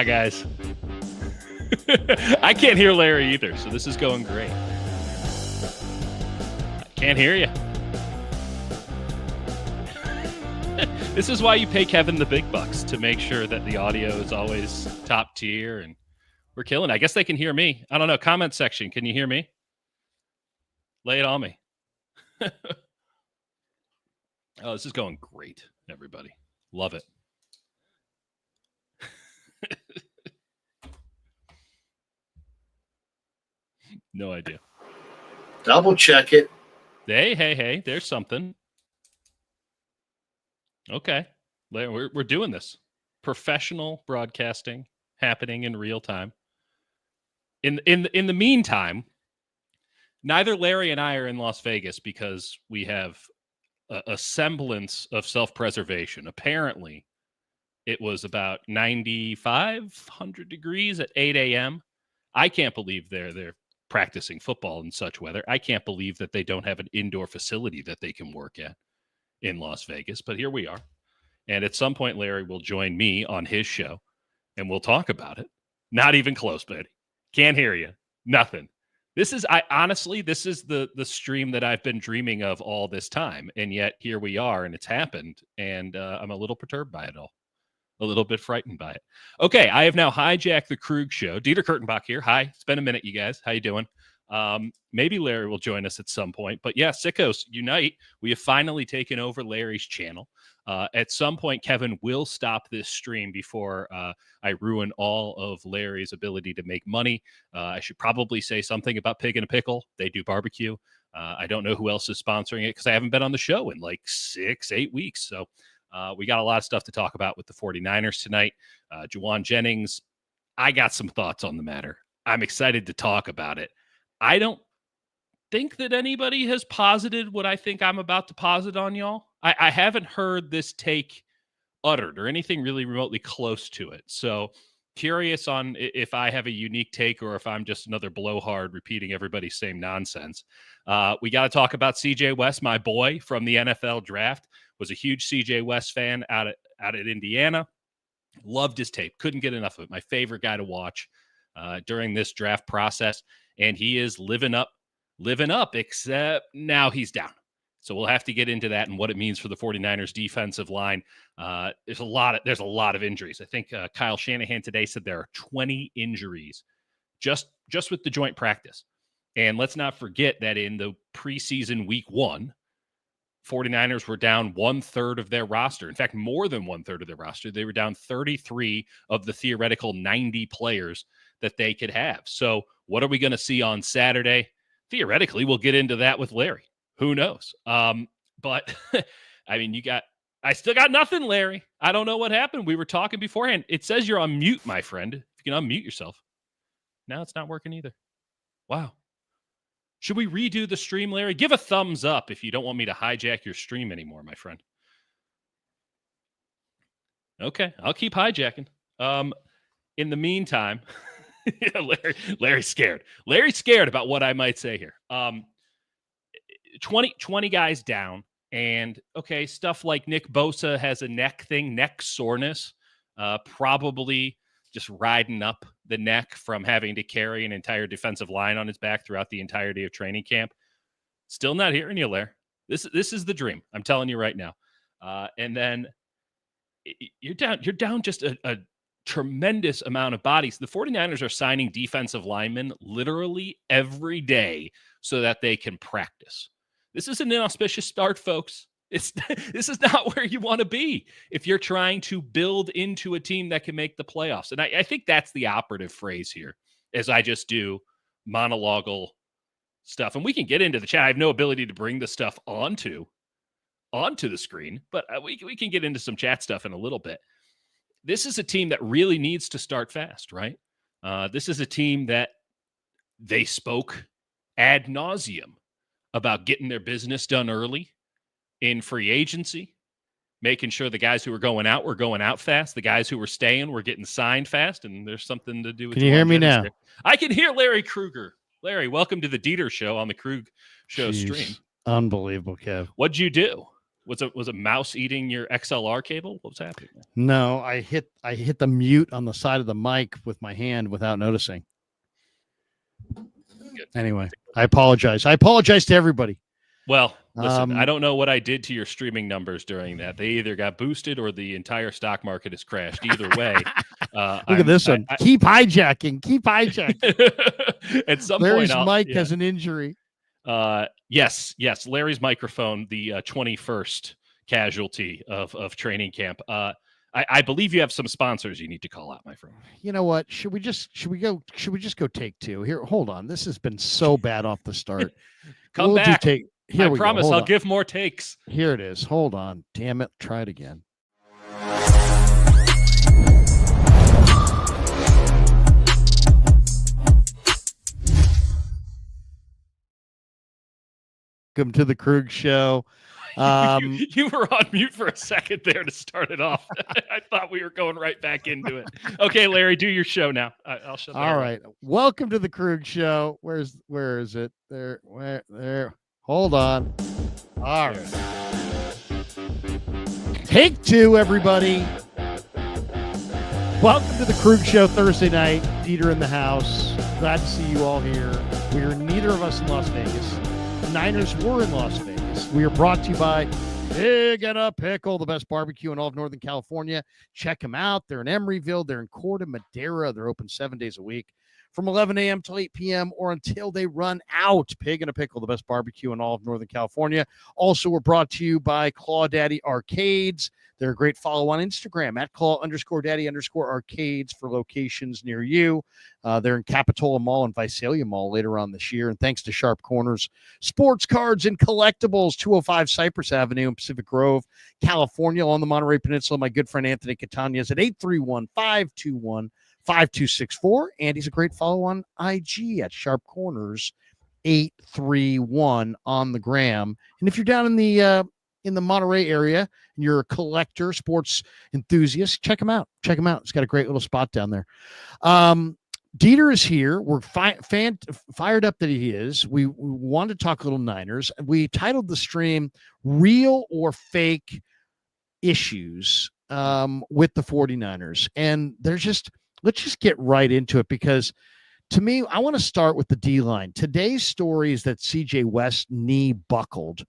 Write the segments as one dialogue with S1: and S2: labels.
S1: Hi, guys. I can't hear Larry either, so this is going great. I can't hear you. This is why you pay Kevin the big bucks, to make sure that the audio is always top tier, and we're killing it. I guess they can hear me. I don't know. Comment section, can you hear me? Lay it on me. Oh, this is going great, everybody. Love it. No idea.
S2: Double check it.
S1: Hey, there's something. Okay. We're doing this. Professional broadcasting happening in real time. In the meantime, neither Larry and I are in Las Vegas because we have a semblance of self-preservation. Apparently, it was about 100 degrees at 8 a.m. I can't believe they're practicing football in such weather. I can't believe that they don't have an indoor facility that they can work at in Las Vegas. But here we are. And at some point, Larry will join me on his show, and we'll talk about it. Not even close, buddy. Can't hear you. Nothing. This is the stream that I've been dreaming of all this time. And yet here we are, and it's happened. And I'm a little perturbed by it all. A little bit frightened by it. Okay, I have now hijacked the Krug show. Dieter Kurtenbach here. Hi, it's been a minute, you guys. How you doing? Maybe Larry will join us at some point. But yeah, Sickos, unite. We have finally taken over Larry's channel. At some point, Kevin will stop this stream before I ruin all of Larry's ability to make money. I should probably say something about Pig and a Pickle. They do barbecue. I don't know who else is sponsoring it because I haven't been on the show in like 6-8 weeks. So we got a lot of stuff to talk about with the 49ers tonight. Jennings, I got some thoughts on the matter. I'm excited to talk about it. I don't think that anybody has posited what I think I'm about to posit on y'all. I haven't heard this take uttered or anything really remotely close to it. So curious on if I have a unique take or if I'm just another blowhard repeating everybody's same nonsense. We got to talk about CJ West, my boy from the NFL draft. Was a huge CJ West fan out at Indiana. Loved his tape. Couldn't get enough of it. My favorite guy to watch during this draft process. And he is living up, except now he's down. So we'll have to get into that and what it means for the 49ers defensive line. There's a lot of injuries. I think Kyle Shanahan today said there are 20 injuries just with the joint practice. And let's not forget that in the preseason week 1, 49ers were down 1/3 of their roster. In fact, more than 1/3 of their roster. They were down 33 of the theoretical 90 players that they could have. So what are we going to see on Saturday? Theoretically, we'll get into that with Larry. Who knows? But I mean, I still got nothing, Larry. I don't know what happened. We were talking beforehand. It says you're on mute, my friend. If you can unmute yourself. Now it's not working either. Wow. Should we redo the stream, Larry? Give a thumbs up if you don't want me to hijack your stream anymore, my friend. Okay, I'll keep hijacking. In the meantime, Larry's scared. Larry's scared about what I might say here. 20 guys down. And, okay, stuff like Nick Bosa has a neck soreness, probably just riding up the neck from having to carry an entire defensive line on his back throughout the entirety of training camp. Still not hearing you, Larry. This is the dream. I'm telling you right now. And then you're down just a tremendous amount of bodies. The 49ers are signing defensive linemen literally every day so that they can practice. This is an inauspicious start, folks. This is not where you want to be if you're trying to build into a team that can make the playoffs. And I think that's the operative phrase here, as I just do monologal stuff. And we can get into the chat. I have no ability to bring the stuff onto the screen, but we can get into some chat stuff in a little bit. This is a team that really needs to start fast, right? This is a team that they spoke ad nauseum about getting their business done early in free agency, making sure the guys who were going out fast. The guys who were staying were getting signed fast, and there's something to do with.
S3: Can you hear me now?
S1: Here. I can hear Larry Kruger. Larry, welcome to the Dieter Show on the Krug Show stream.
S3: Unbelievable, Kev.
S1: What'd you do? Was a mouse eating your XLR cable? What was happening?
S3: No, I hit the mute on the side of the mic with my hand without noticing.
S1: Good.
S3: Anyway, I apologize. I apologize to everybody.
S1: Well, listen, I don't know what I did to your streaming numbers during that. They either got boosted or the entire stock market has crashed. Either way,
S3: look at this one. Keep hijacking. Keep hijacking.
S1: At some
S3: Larry's
S1: point,
S3: mic has an injury.
S1: Yes. Larry's microphone, the 21st casualty of training camp. I believe you have some sponsors you need to call out, my friend.
S3: You know what? Should we just go take two? Here, hold on. This has been so bad off the start.
S1: Come back.
S3: Here
S1: I promise I'll give more takes.
S3: Here it is. Hold on. Damn it. Try it again. Welcome to the Krug Show.
S1: You were on mute for a second there to start it off. I thought we were going right back into it. Okay, Larry, do your show now. I'll shut that.
S3: All right. Welcome to the Krug Show. Where is it? There. Hold on. All right. Take two, everybody. Welcome to the Krug Show Thursday night. Dieter in the house. Glad to see you all here. We are neither of us in Las Vegas. The Niners were in Las Vegas. We are brought to you by Pig and a Pickle, the best barbecue in all of Northern California. Check them out. They're in Emeryville. They're in Corte Madera. They're open 7 days a week from 11 a.m. till 8 p.m. or until they run out. Pig and a Pickle, the best barbecue in all of Northern California. Also, we're brought to you by Claw Daddy Arcades. They're a great follow on Instagram at Claw_Daddy_Arcades for locations near you. They're in Capitola Mall and Visalia Mall later on this year. And thanks to Sharp Corners, Sports Cards and Collectibles, 205 Cypress Avenue in Pacific Grove, California, along the Monterey Peninsula. My good friend Anthony Catania is at 831-521-5264. And he's a great follow on IG at Sharp Corners 831 on the gram. And if you're down in the Monterey area and you're a collector, sports enthusiast, check him out. It's got a great little spot down there. Dieter is here. We're fired up that he is. We wanted to talk a little Niners. We titled the stream Real or Fake Issues with the 49ers. And let's just get right into it, because to me, I want to start with the D-line. Today's story is that CJ West's knee buckled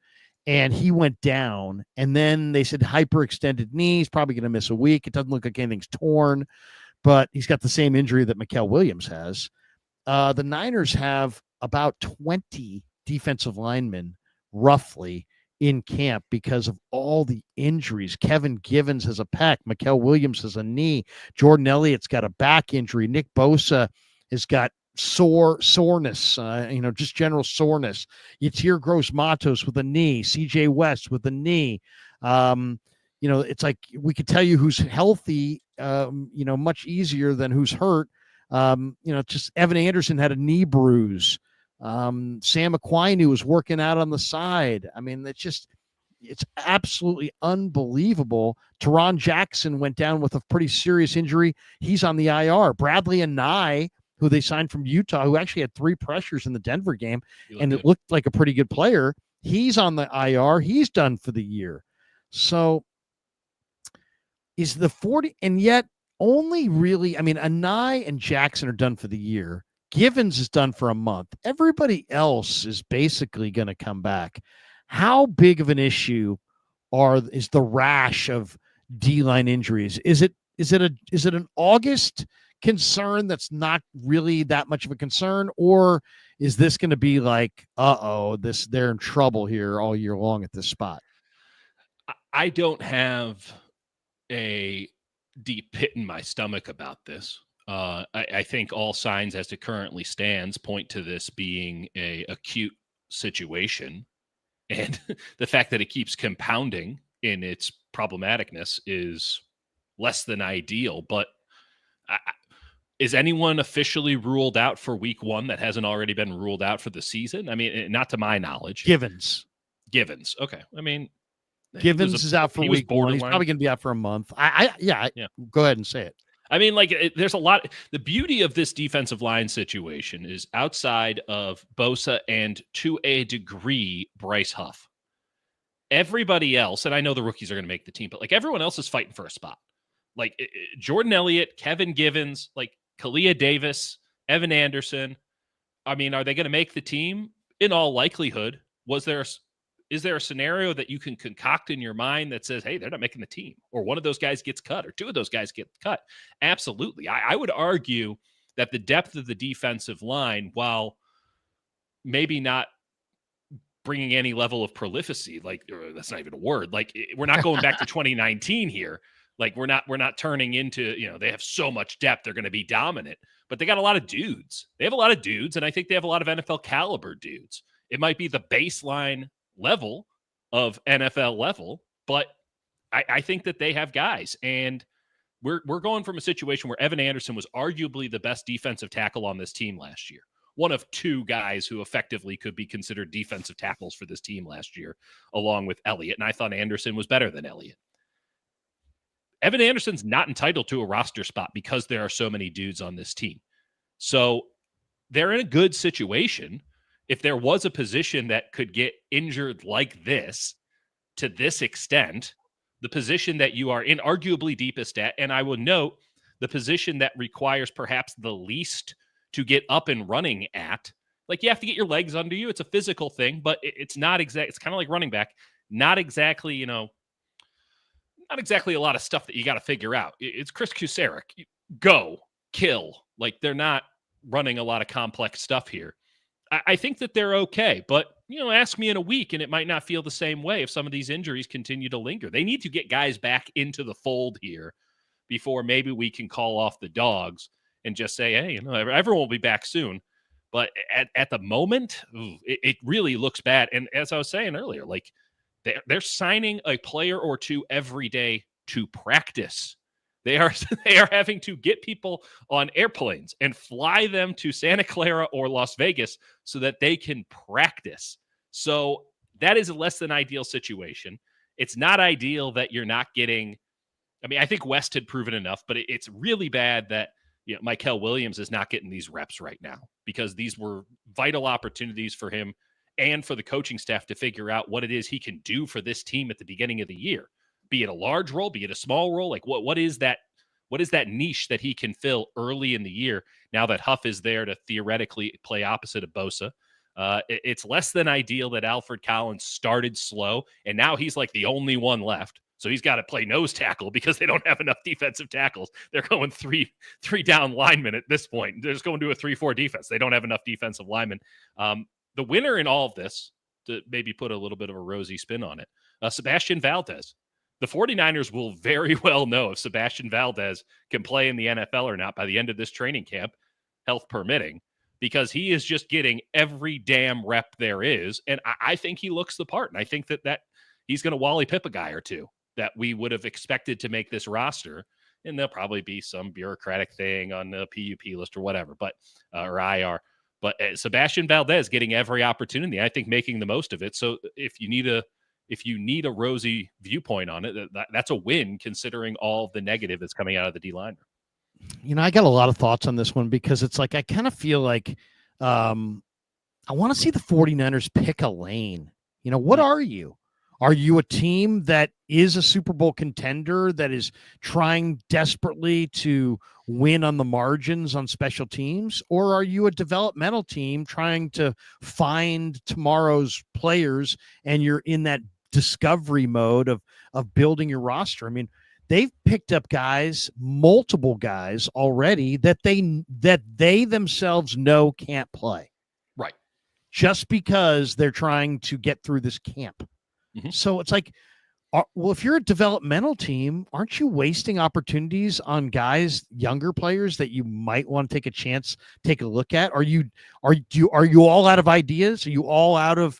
S3: and he went down, and then they said hyperextended knee. He's probably going to miss a week. It doesn't look like anything's torn, but he's got the same injury that Mikael Williams has. The Niners have about 20 defensive linemen, roughly, in camp because of all the injuries. Kevin Givens has a pec. Mikael Williams has a knee. Jordan Elliott's got a back injury. Nick Bosa has got soreness, just general soreness. Yatir Gross-Matos with a knee. CJ West with a knee. It's like we could tell you who's healthy, much easier than who's hurt. Just Evan Anderson had a knee bruise. Sam Aquinu was working out on the side. I mean, it's absolutely unbelievable. Teron Jackson went down with a pretty serious injury. He's on the IR. Bradley Anai, who they signed from Utah, who actually had 3 pressures in the Denver game, and it looked like a pretty good player. He's on the IR. He's done for the year. So is the 40, and yet only really, Anai and Jackson are done for the year. Givens is done for a month. Everybody else is basically going to come back. How big of an issue is the rash of D-line injuries? Is it an August concern that's not really that much of a concern, or is this going to be like, they're in trouble here all year long at this spot?
S1: I don't have a deep pit in my stomach about this. I think all signs as it currently stands point to this being a acute situation, and the fact that it keeps compounding in its problematicness is less than ideal. But is anyone officially ruled out for week 1 that hasn't already been ruled out for the season? Not to my knowledge.
S3: Givens.
S1: Okay.
S3: Givens is out for week 1. He's probably going to be out for a month. Yeah. Go ahead and say it.
S1: There's a lot. The beauty of this defensive line situation is outside of Bosa and, to a degree, Bryce Huff. everybody else, and I know the rookies are going to make the team, but like everyone else is fighting for a spot. Like Jordan Elliott, Kevin Givens, like Kalia Davis, Evan Anderson. I mean, are they going to make the team? In all likelihood. Is there a scenario that you can concoct in your mind that says, hey, they're not making the team, or one of those guys gets cut, or two of those guys get cut? Absolutely. I would argue that the depth of the defensive line, while maybe not bringing any level of prolificy, like that's not even a word. Like we're not going back to 2019 here. Like we're not turning into, they have so much depth, they're going to be dominant, but they got a lot of dudes. They have a lot of dudes, and I think they have a lot of NFL caliber dudes. It might be the baseline level of NFL level, but I think that they have guys, and we're going from a situation where Evan Anderson was arguably the best defensive tackle on this team last year. One of two guys who effectively could be considered defensive tackles for this team last year, along with Elliott. And I thought Anderson was better than Elliott. Evan Anderson's not entitled to a roster spot because there are so many dudes on this team. So they're in a good situation. If there was a position that could get injured like this, to this extent, the position that you are inarguably deepest at, and I will note the position that requires perhaps the least to get up and running at, like you have to get your legs under you. It's a physical thing, but it's not exact. It's kind of like running back, not exactly, not exactly a lot of stuff that you got to figure out. It's Chris Kusarek. Go, kill. Like they're not running a lot of complex stuff here. I think that they're okay, but ask me in a week and it might not feel the same way if some of these injuries continue to linger. They need to get guys back into the fold here before maybe we can call off the dogs and just say, hey, everyone will be back soon. But at the moment, it really looks bad. And as I was saying earlier, like they're signing a player or two every day to practice. They are having to get people on airplanes and fly them to Santa Clara or Las Vegas so that they can practice. So that is a less than ideal situation. It's not ideal that you're not getting. I mean, I think West had proven enough, but it's really bad that Mykel Williams is not getting these reps right now, because these were vital opportunities for him and for the coaching staff to figure out what it is he can do for this team at the beginning of the year. Be it a large role, be it a small role, like what is that niche that he can fill early in the year now that Huff is there to theoretically play opposite of Bosa? It's less than ideal that Alfred Collins started slow, and now he's like the only one left. So he's got to play nose tackle because they don't have enough defensive tackles. They're going three down linemen at this point. They're just going to a 3-4 defense. They don't have enough defensive linemen. The winner in all of this, to maybe put a little bit of a rosy spin on it, Sebastian Valdez. The 49ers will very well know if Sebastian Valdez can play in the NFL or not by the end of this training camp, health permitting, because he is just getting every damn rep there is. And I think he looks the part. And I think that he's going to Wally Pipp a guy or two that we would have expected to make this roster. And there'll probably be some bureaucratic thing on the PUP list or whatever, but or IR. But Sebastian Valdez getting every opportunity, I think making the most of it. So if you need a rosy viewpoint on it, that's a win considering all the negative that's coming out of the D-line.
S3: I got a lot of thoughts on this one because it's like I kind of feel like I want to see the 49ers pick a lane. What are you? Are you a team that is a Super Bowl contender that is trying desperately to win on the margins on special teams? Or are you a developmental team trying to find tomorrow's players and you're in that discovery mode of building your roster? I mean, they've picked up guys, multiple guys already that they themselves know can't play.
S1: Right.
S3: Just because they're trying to get through this camp. Mm-hmm. So it's like, well, if you're a developmental team, aren't you wasting opportunities on guys, younger players that you might want to take a chance, take a look at? Are you all out of ideas? Are you all out of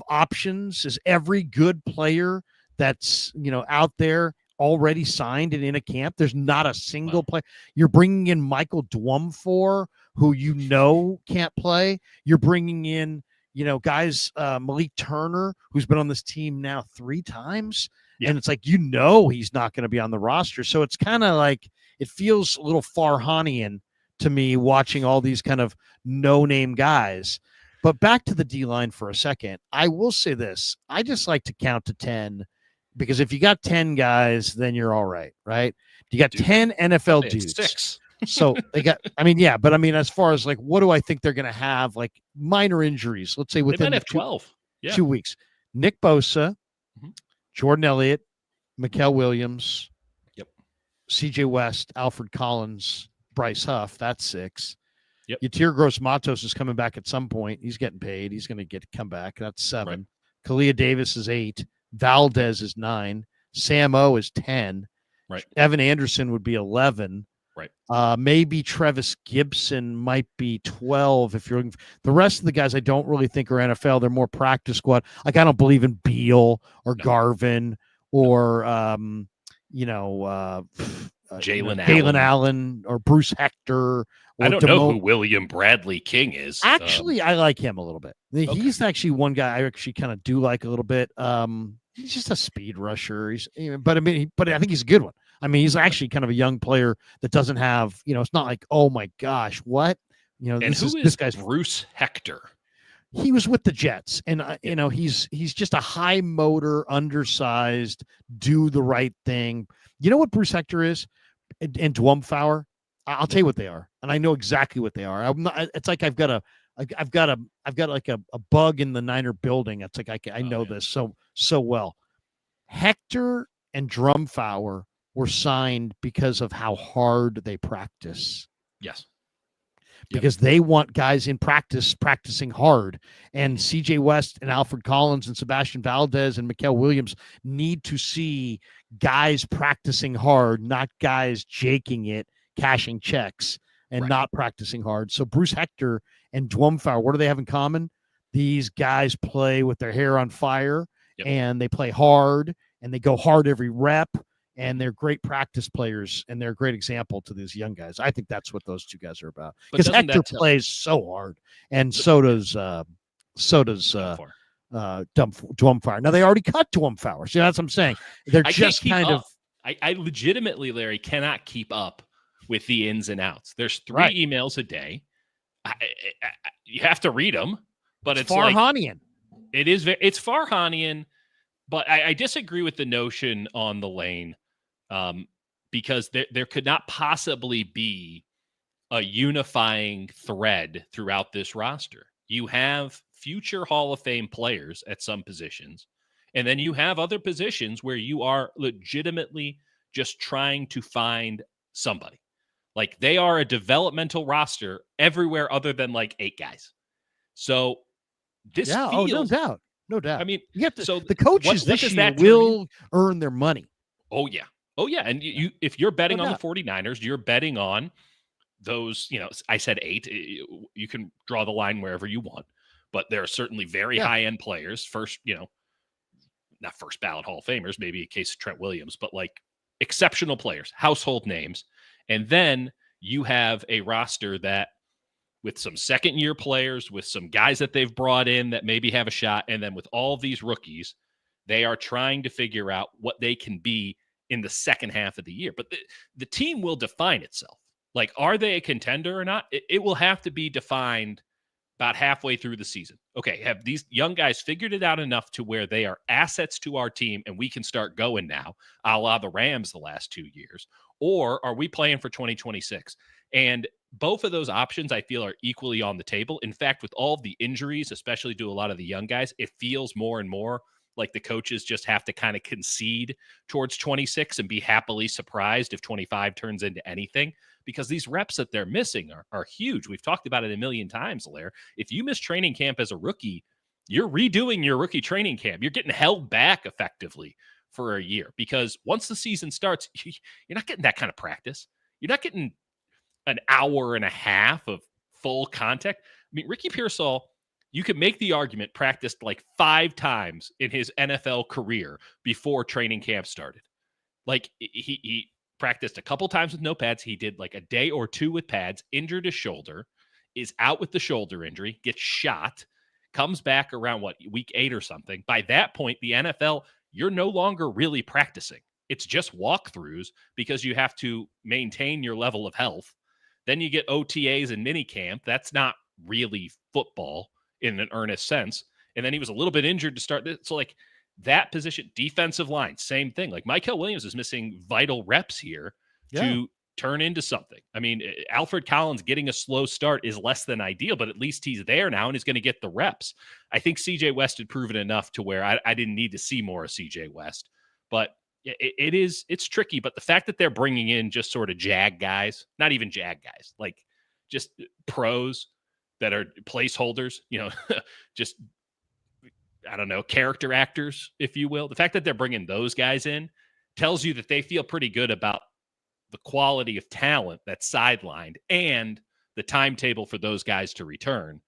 S3: options? Is every good player that's out there already signed and in a camp? There's not a single player. You're bringing in Michael Dwumfor, who can't play. You're bringing in guys, Malik Turner, who's been on this team now 3 times. Yeah. And it's like, he's not going to be on the roster. So it's kind of like, it feels a little Farhanian to me watching all these kind of no-name guys. But back to the D line for a second. I will say this. I just like to count to 10 because if you got 10 guys, then you're all right, right? You got
S1: Dude,
S3: 10 NFL
S1: It's
S3: dudes.
S1: 6.
S3: So they got, but as far as like, what do I think they're going to have? Like minor injuries, let's say
S1: They
S3: within
S1: might
S3: the
S1: have 12. Yeah.
S3: 2 weeks. Nick Bosa,
S1: Mhm.
S3: Jordan Elliott, Mikael Williams,
S1: Yep.
S3: CJ West, Alfred Collins, Bryce Huff. That's 6.
S1: Yep.
S3: Yatir Gross-Matos is coming back at some point. He's getting paid. He's going to come back. That's 7.
S1: Right.
S3: Kalia Davis is 8. Valdez is 9. Sam O is 10.
S1: Right.
S3: Evan Anderson would be 11.
S1: Right.
S3: Maybe Trevis Gibson might be 12. If you're the rest of the guys, I don't really think are NFL. They're more practice squad. Like I don't believe in Beal or Garvin or
S1: Jalen
S3: Allen or Bruce Hector.
S1: I don't know who William Bradley King is.
S3: Actually, I like him a little bit. He's actually one guy I actually kind of do like a little bit. He's just a speed rusher. But I think he's a good one. I mean, he's actually kind of a young player that doesn't have, it's not like, oh my gosh, what?
S1: And this guy's Bruce Hector.
S3: He was with the Jets, and he's just a high motor, undersized, do the right thing. You know what Bruce Hector is, and Dwumfower. I'll tell you what they are, and I know exactly what they are. I'm not. It's like I've got like a bug in the Niner building. It's like I know this so well. Hector and Drumfower were signed because of how hard they practice.
S1: Yes.
S3: Because they want guys in practicing hard. And CJ West and Alfred Collins and Sebastian Valdez and Mikael Williams need to see guys practicing hard, not guys jaking it, cashing checks, and not practicing hard. So Bruce Hector and Dwumfower, what do they have in common? These guys play with their hair on fire, and they play hard, and they go hard every rep. And they're great practice players, and they're a great example to these young guys. I think that's what those two guys are about. Because Hector plays so hard, and so does Dwumfower. Now they already cut Dwumfower. So that's what I'm saying. They're just kind of.
S1: I legitimately, Larry, cannot keep up with the ins and outs. There's 3 emails a day. You have to read them, but it's
S3: Farhanian.
S1: It's Farhanian, but I disagree with the notion on the lane. Because there could not possibly be a unifying thread throughout this roster. You have future Hall of Fame players at some positions, and then you have other positions where you are legitimately just trying to find somebody. Like they are a developmental roster everywhere other than like 8 guys. So this feels...
S3: no doubt. No doubt.
S1: I mean,
S3: you have to, so the coaches this year will earn their money.
S1: Oh, yeah. And you if you're betting on the 49ers, you're betting on those, I said 8. You can draw the line wherever you want, but there are certainly very high-end players. First, not first ballot Hall of Famers, maybe a case of Trent Williams, but like exceptional players, household names. And then you have a roster that with some second-year players, with some guys that they've brought in that maybe have a shot, and then with all of these rookies, they are trying to figure out what they can be in the second half of the year. But the team will define itself. Like, are they a contender or not? It will have to be defined about halfway through the season. Okay, have these young guys figured it out enough to where they are assets to our team and we can start going now, a la the Rams the last 2 years? Or are we playing for 2026? And both of those options, I feel, are equally on the table. In fact, with all of the injuries, especially to a lot of the young guys, it feels more and more like the coaches just have to kind of concede towards 26 and be happily surprised if 25 turns into anything, because these reps that they're missing are huge. We've talked about it a million times, Lair. If you miss training camp as a rookie, you're redoing your rookie training camp. You're getting held back effectively for a year, because once the season starts, you're not getting that kind of practice. You're not getting an hour and a half of full contact. I mean, Ricky Pearsall, you could make the argument, practiced like 5 times in his NFL career before training camp started. Like he practiced a couple times with no pads. He did like a day or 2 with pads, injured his shoulder, is out with the shoulder injury, gets shot, comes back around week 8 or something. By that point, the NFL, you're no longer really practicing. It's just walkthroughs because you have to maintain your level of health. Then you get OTAs and mini camp. That's not really football in an earnest sense. And then he was a little bit injured to start this. So like that position, defensive line, same thing. Like Mykel Williams is missing vital reps here to turn into something. I mean, Alfred Collins getting a slow start is less than ideal, but at least he's there now and he's going to get the reps. I think CJ West had proven enough to where I didn't need to see more of CJ West, but it's tricky. But the fact that they're bringing in just sort of jag guys, not even jag guys, like just pros that are placeholders, just, I don't know, character actors, if you will. The fact that they're bringing those guys in tells you that they feel pretty good about the quality of talent that's sidelined, and the timetable for those guys to return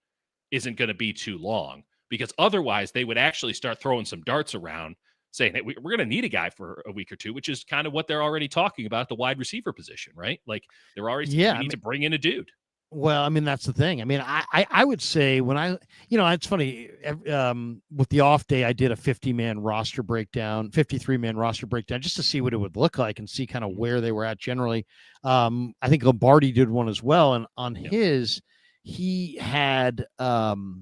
S1: isn't going to be too long, because otherwise they would actually start throwing some darts around saying, hey, we're going to need a guy for a week or two, which is kind of what they're already talking about at the wide receiver position, right? Like they're already, we need to bring in a dude.
S3: Well, I mean, that's the thing. I mean, I would say when it's funny, with the off day, I did a 50-man roster breakdown, 53-man roster breakdown, just to see what it would look like and see kind of where they were at generally. I think Lombardi did one as well. And on his, he had the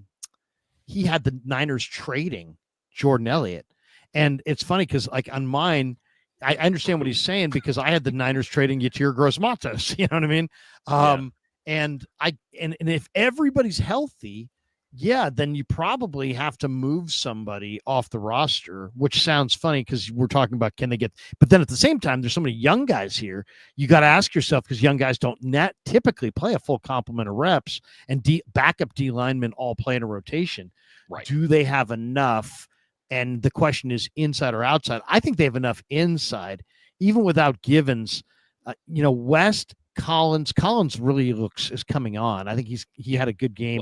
S3: Niners trading Jordan Elliott. And it's funny because like on mine, I understand what he's saying, because I had the Niners trading Yatir Gross-Matos. You know what I mean? And if everybody's healthy, then you probably have to move somebody off the roster, which sounds funny because we're talking about can they get, but then at the same time, there's so many young guys here. You got to ask yourself, because young guys don't typically play a full complement of reps, and backup D linemen all play in a rotation.
S1: Right.
S3: Do they have enough? And the question is inside or outside. I think they have enough inside, even without Givens. West, Collins really is coming on. I think he had a good game.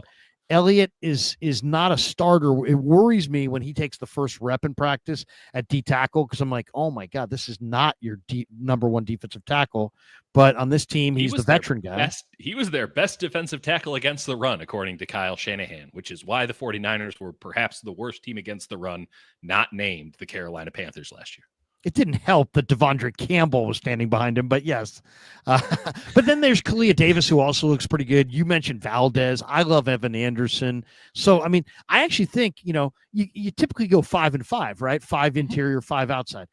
S3: Elliott is not a starter. It worries me when he takes the first rep in practice at D tackle, because I'm like, oh my God, this is not your number one defensive tackle. But on this team, he's the veteran guy.
S1: He was their best defensive tackle against the run, according to Kyle Shanahan, which is why the 49ers were perhaps the worst team against the run, not named the Carolina Panthers last year.
S3: It didn't help that Devondre Campbell was standing behind him, but yes. But then there's Kalia Davis, who also looks pretty good. You mentioned Valdez. I love Evan Anderson. So, I mean, I actually think, you typically go 5 and 5, right? 5 interior, 5 outside.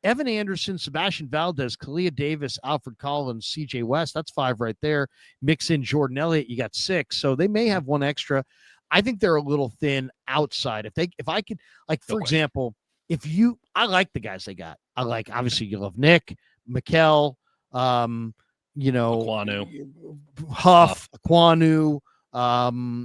S3: Evan Anderson, Sebastian Valdez, Kalia Davis, Alfred Collins, CJ West. That's 5 right there. Mix in Jordan Elliott, you got 6. So they may have one extra. I think they're a little thin outside. If I could, like, for example, I like the guys they got. I like, obviously you love Nick, Mykel,
S1: Ekwonu.
S3: Huff, Ekwonu.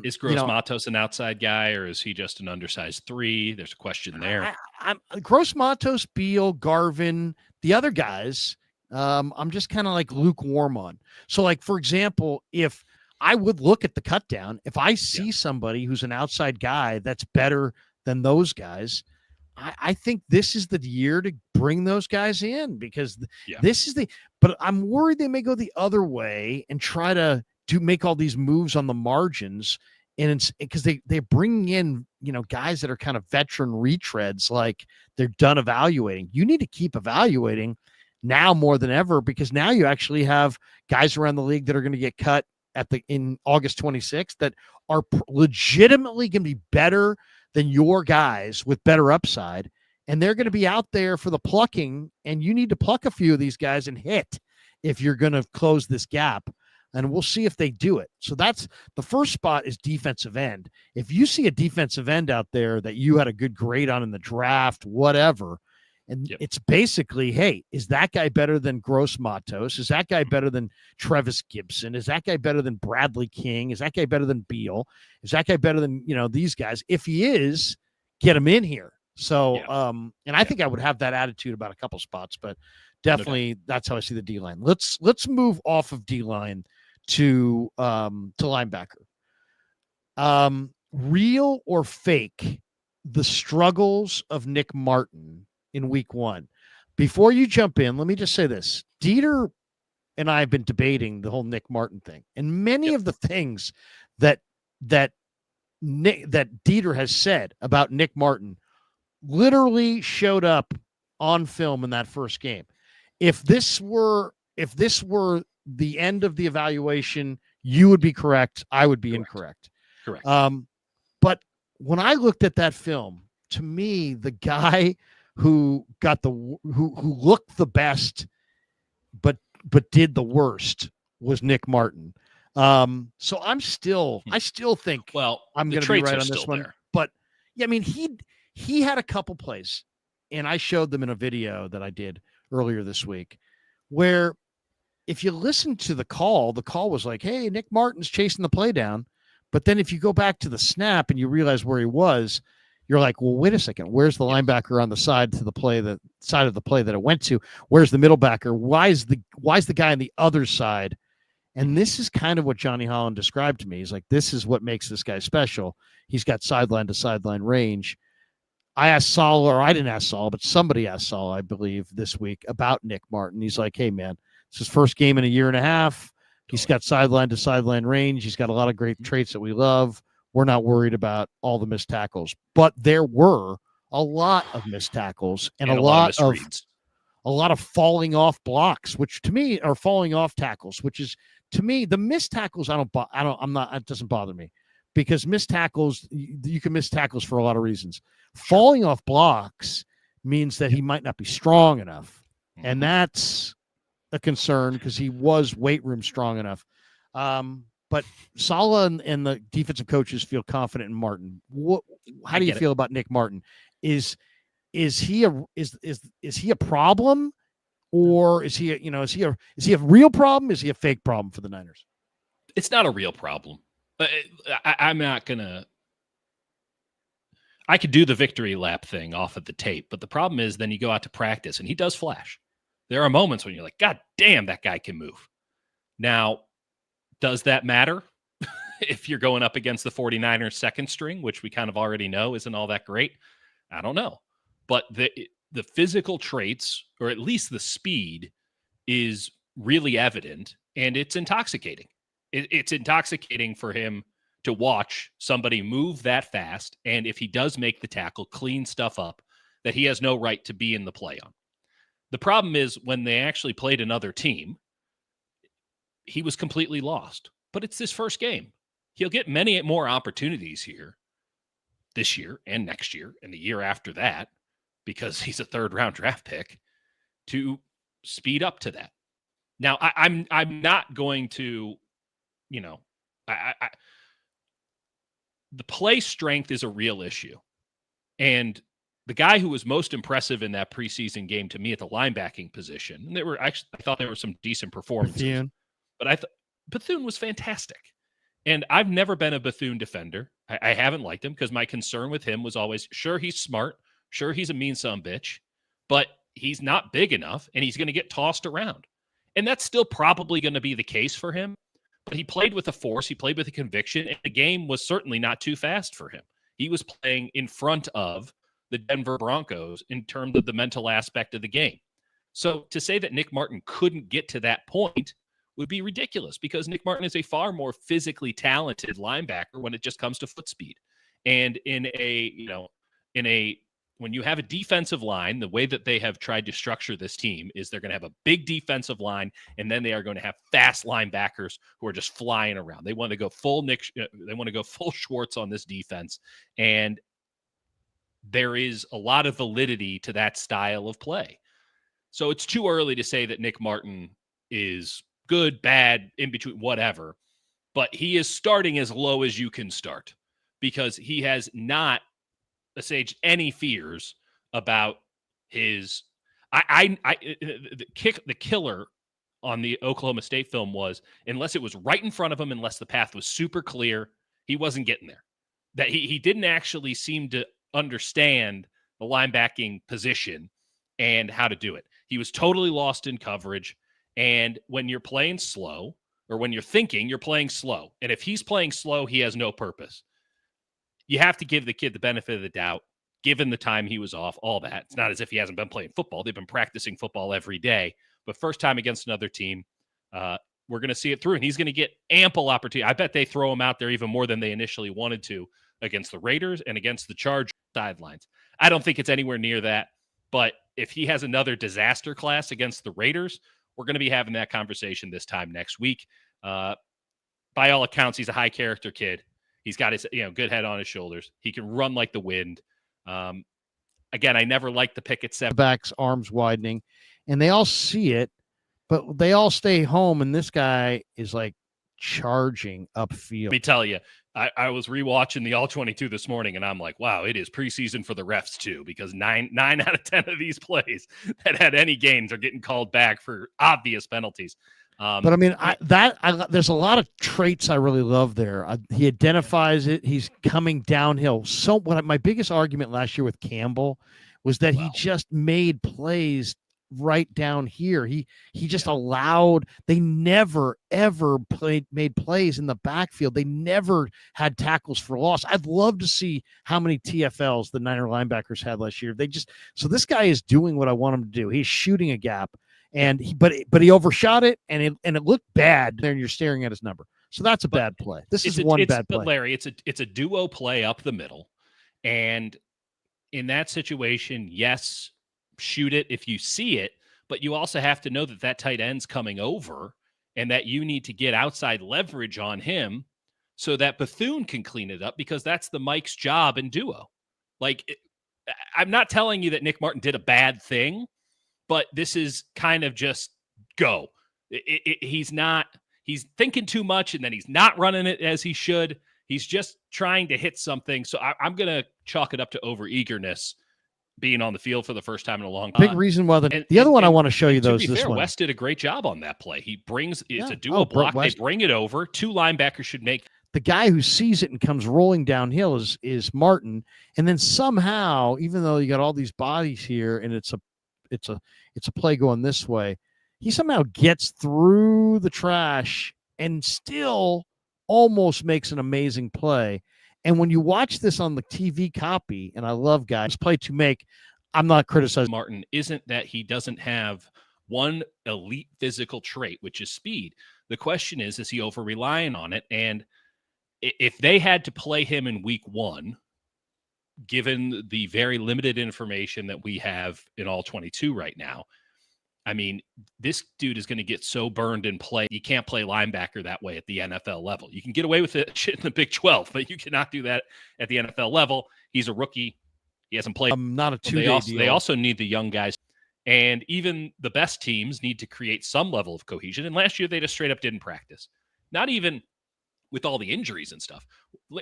S1: Is Gross-Matos an outside guy, or is he just an undersized 3? There's a question there.
S3: I'm Gross-Matos, Beal, Garvin, the other guys, I'm just kind of like lukewarm on. So, like, for example, if I would look at the cut down, if I see somebody who's an outside guy that's better than those guys, I think this is the year to bring those guys in, because this is but I'm worried they may go the other way and try to make all these moves on the margins. And it's because they're bringing in, guys that are kind of veteran retreads, like they're done evaluating. You need to keep evaluating now more than ever, because now you actually have guys around the league that are going to get cut in August 26th that are legitimately going to be better than your guys with better upside, and they're going to be out there for the plucking, and you need to pluck a few of these guys and hit if you're going to close this gap, and we'll see if they do it. So that's the first spot, is defensive end. If you see a defensive end out there that you had a good grade on in the draft, whatever, and it's basically, hey, is that guy better than Gross-Matos? Is that guy better than Trevis Gibson? Is that guy better than Bradley King? Is that guy better than Beal? Is that guy better than, these guys? If he is, get him in here. So, and I think I would have that attitude about a couple spots, but definitely that's how I see the D-line. Let's move off of D-line to linebacker. Real or fake, the struggles of Nick Martin in week 1. Before you jump in, let me just say this. Dieter and I have been debating the whole Nick Martin thing, and many of the things that Dieter has said about Nick Martin literally showed up on film in that first game. If this were the end of the evaluation, you would be correct. I would be incorrect.
S1: Correct.
S3: But when I looked at that film, to me, the guy who got who looked the best, but did the worst was Nick Martin. So I still think
S1: Well,
S3: I'm
S1: the
S3: going to be
S1: traits
S3: right
S1: are
S3: on this
S1: still
S3: one.
S1: there.
S3: But yeah, I mean, he had a couple plays, and I showed them in a video that I did earlier this week, where if you listen to the call was like, hey, Nick Martin's chasing the play down. But then if you go back to the snap and you realize where he was, you're like, well, wait a second. Where's the linebacker on the side of the play that it went to? Where's the middle backer? Why is the guy on the other side? And this is kind of what Johnny Holland described to me. He's like, this is what makes this guy special. He's got sideline to sideline range. I asked Saul, or I didn't ask Saul, but somebody asked Saul, I believe, this week about Nick Martin. He's like, hey, man, it's his first game in a year and a half. He's got sideline to sideline range. He's got a lot of great traits that we love. We're not worried about all the missed tackles. But there were a lot of missed tackles and a lot of falling off blocks, which to me are falling off tackles, which is, to me, the missed tackles, it doesn't bother me, because missed tackles, you can miss tackles for a lot of reasons. Falling off blocks means that he might not be strong enough. And that's a concern, because he was weight room strong enough. But Saleh and the defensive coaches feel confident in Martin. How do you feel about Nick Martin? Is he a problem, or is he a real problem? Is he a fake problem for the Niners?
S1: It's not a real problem. I'm not gonna. I could do the victory lap thing off of the tape, but the problem is then you go out to practice and he does flash. There are moments when you're like, God damn, that guy can move. Now, does that matter if you're going up against the 49ers second string, which we kind of already know isn't all that great? I don't know. But the physical traits, or at least the speed, is really evident, and it's intoxicating. It's intoxicating for him to watch somebody move that fast, and if he does make the tackle, clean stuff up that he has no right to be in the play on. The problem is when they actually played another team, he was completely lost. But it's his first game. He'll get many more opportunities here this year and next year and the year after that, because he's a third-round draft pick, to speed up to that. Now, I'm not going to, the play strength is a real issue. And the guy who was most impressive in that preseason game to me at the linebacking position, and I thought there were some decent performances,
S3: Bethune.
S1: but I thought Bethune was fantastic. And I've never been a Bethune defender. I haven't liked him, because my concern with him was always, sure, he's smart. Sure, he's a mean son bitch, but he's not big enough, and he's going to get tossed around. And that's still probably going to be the case for him. But he played with a force. He played with a conviction. And the game was certainly not too fast for him. He was playing in front of the Denver Broncos in terms of the mental aspect of the game. So to say that Nick Martin couldn't get to that point would be ridiculous, because Nick Martin is a far more physically talented linebacker when it just comes to foot speed. And when you have a defensive line, the way that they have tried to structure this team is they're going to have a big defensive line, and then they are going to have fast linebackers who are just flying around. They want to go full Schwartz on this defense, and there is a lot of validity to that style of play. So it's too early to say that Nick Martin is good, bad, in between, whatever, but he is starting as low as you can start, because he has not assuaged any fears about his. The killer on the Oklahoma State film was, unless it was right in front of him, unless the path was super clear, he wasn't getting there. That he didn't actually seem to understand the linebacking position and how to do it. He was totally lost in coverage. And when you're playing slow, or when you're thinking you're playing slow, and if he's playing slow, he has no purpose. You have to give the kid the benefit of the doubt, given the time he was off, all that. It's not as if he hasn't been playing football. They've been practicing football every day. But first time against another team, we're going to see it through, and he's going to get ample opportunity. I bet they throw him out there even more than they initially wanted to against the Raiders and against the Chargers sidelines. I don't think it's anywhere near that. But if he has another disaster class against the Raiders, we're going to be having that conversation this time next week. By all accounts, he's a high-character kid. He's got his, good head on his shoulders. He can run like the wind. Again, I never liked the pick at 7.
S3: Back's arms widening, and they all see it, but they all stay home, and this guy is like charging upfield.
S1: Let me tell you, I was rewatching the All-22 this morning, and I'm like, wow, it is preseason for the refs too, because 9 out of 10 of these plays that had any gains are getting called back for obvious penalties.
S3: But I mean, there's a lot of traits I really love there. He identifies it. He's coming downhill. So my biggest argument last year with Campbell was that he just made plays right down here. He just allowed. They never ever made plays in the backfield. They never had tackles for loss. I'd love to see how many TFLs the Niner linebackers had last year. So this guy is doing what I want him to do. He's shooting a gap. But he overshot it, and it looked bad there, and you're staring at his number. So that's a bad play. This is one bad play.
S1: But Larry, it's a duo play up the middle. And in that situation, yes, shoot it if you see it, but you also have to know that tight end's coming over and that you need to get outside leverage on him so that Bethune can clean it up, because that's the Mike's job in duo. I'm not telling you that Nick Martin did a bad thing, but this is kind of just go. He's thinking too much, and then he's not running it as he should. He's just trying to hit something. So I'm going to chalk it up to over-eagerness being on the field for the first time in a long time.
S3: Big reason why the other one I want to show you, though, is this one.
S1: West did a great job on that play. It's a duo block. They bring it over. 2 linebackers should make.
S3: The guy who sees it and comes rolling downhill is Martin. And then somehow, even though you got all these bodies here and it's a play going this way, he somehow gets through the trash and still almost makes an amazing play. And when you watch this on the TV copy, and I love guys play to make, I'm not criticizing
S1: Martin, isn't that he doesn't have one elite physical trait, which is speed. The question is he over relying on it? And if they had to play him in week 1, given the very limited information that we have in all 22 right now, I mean, this dude is going to get so burned in play. You can't play linebacker that way at the NFL level. You can get away with it shit in the Big 12, but you cannot do that at the NFL level. He's a rookie. He hasn't played.
S3: Not a 2-day deal.
S1: They also need the young guys. And even the best teams need to create some level of cohesion. And last year, they just straight up didn't practice. Not even with all the injuries and stuff.